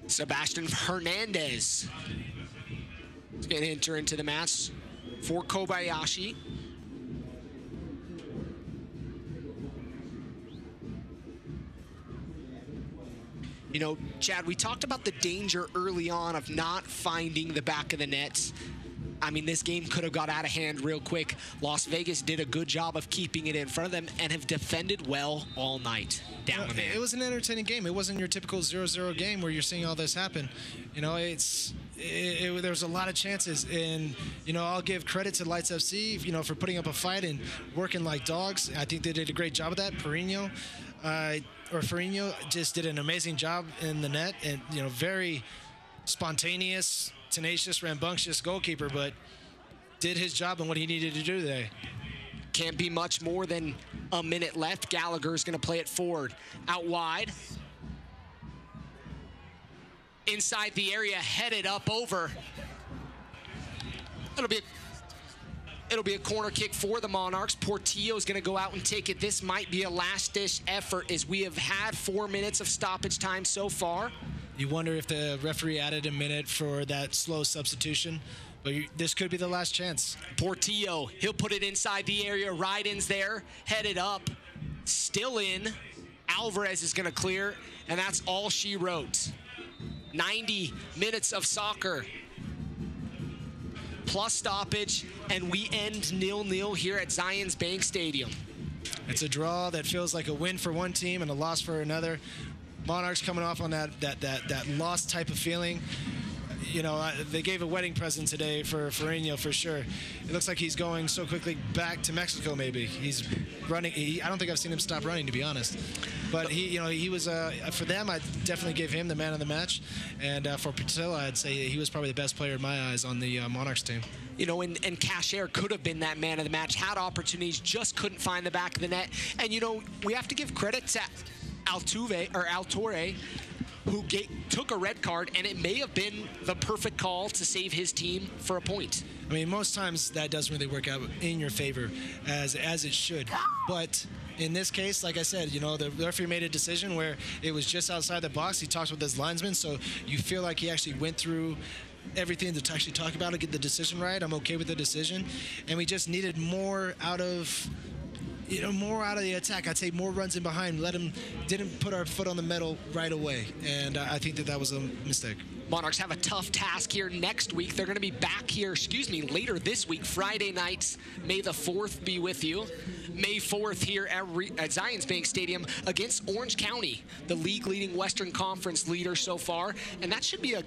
Sebastian Hernandez is going to enter into the match for Kobayashi. You know, Chad, we talked about the danger early on of not finding the back of the net. I mean, this game could have got out of hand real quick. Las Vegas did a good job of keeping it in front of them and have defended well all night. down the man. It was an entertaining game. It wasn't your typical 0-0 game where you're seeing all this happen. You know, there was a lot of chances, and you know, I'll give credit to Lights FC, you know, for putting up a fight and working like dogs. I think they did a great job of that. Ferrigno just did an amazing job in the net, and you know, very spontaneous, tenacious, rambunctious goalkeeper, but did his job and what he needed to do today. Can't be much more than a minute left. Gallagher's going to play it forward. Out wide. Inside the area, headed up over. It'll be a corner kick for the Monarchs. Portillo's going to go out and take it. This might be a last-ditch effort, as we have had 4 minutes of stoppage time so far. You wonder if the referee added a minute for that slow substitution. But this could be the last chance. Portillo, he'll put it inside the area. Ryden's there, headed up, still in. Alvarez is going to clear, and that's all she wrote. 90 minutes of soccer, plus stoppage, and we end 0-0 here at Zions Bank Stadium. It's a draw that feels like a win for one team and a loss for another. Monarchs coming off on that lost type of feeling. You know, they gave a wedding present today for Ferrigno for sure. It looks like he's going so quickly back to Mexico. Maybe he's running. I don't think I've seen him stop running, to be honest. But he was for them. I'd definitely give him the man of the match, and for Portillo, I'd say he was probably the best player in my eyes on the Monarchs team. You know, and Cashier could have been that man of the match, had opportunities, just couldn't find the back of the net. And you know, we have to give credit to Altuve, who took a red card, and it may have been the perfect call to save his team for a point. I mean, most times that doesn't really work out in your favor, as it should. But in this case, like I said, you know, the referee made a decision where it was just outside the box. He talked with his linesman, so you feel like he actually went through everything to actually talk about to get the decision right. I'm okay with the decision. And we just needed more out of the attack. I'd say more runs in behind. Didn't put our foot on the metal right away. And I think that was a mistake. Monarchs have a tough task here next week. They're going to be back here, later this week, Friday nights. May the 4th be with you. May 4th here at Zions Bank Stadium against Orange County, the league-leading Western Conference leader so far. And that should be a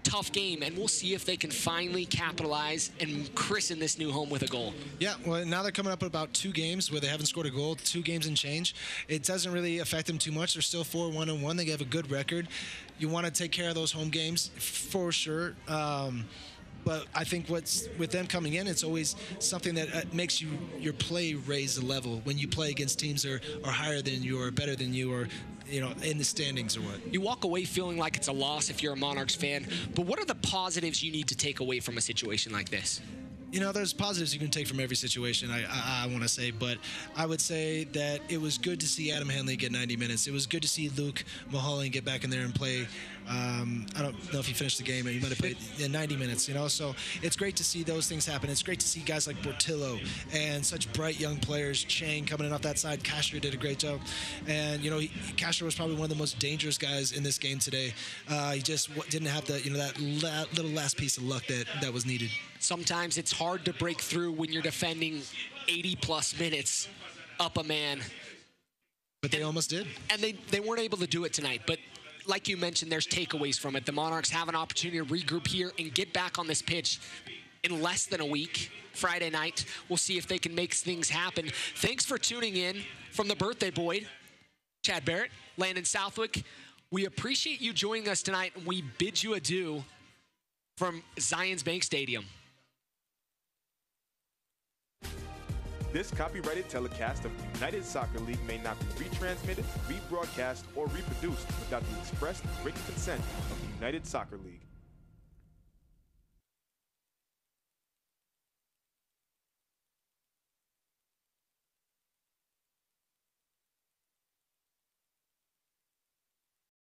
tough game, and we'll see if they can finally capitalize and christen this new home with a goal. Yeah, well, now they're coming up with about 2 games where they haven't scored a goal, 2 games and change. It doesn't really affect them too much. They're still 4-1-1. They have a good record. You want to take care of those home games for sure. But I think with them coming in, it's always something that makes your play raise the level when you play against teams that are higher than you or better than you, or in the standings or what. You walk away feeling like it's a loss if you're a Monarchs fan, but what are the positives you need to take away from a situation like this? You know, there's positives you can take from every situation, I want to say, but I would say that it was good to see Adam Henley get 90 minutes. It was good to see Luke Mulholland get back in there and play. I don't know if he finished the game, but he might have played 90 minutes, you know, so it's great to see those things happen. It's great to see guys like Portillo and such bright young players, Chang coming in off that side. Casher did a great job, and, you know, Casher was probably one of the most dangerous guys in this game today. He just didn't have the, that little last piece of luck that was needed. Sometimes it's hard to break through when you're defending 80-plus minutes up a man. But they almost did. And they weren't able to do it tonight. But like you mentioned, there's takeaways from it. The Monarchs have an opportunity to regroup here and get back on this pitch in less than a week. Friday night, we'll see if they can make things happen. Thanks for tuning in from the birthday boy, Chad Barrett, Landon Southwick. We appreciate you joining us tonight, and we bid you adieu from Zions Bank Stadium. This copyrighted telecast of the United Soccer League may not be retransmitted, rebroadcast, or reproduced without the express written consent of the United Soccer League.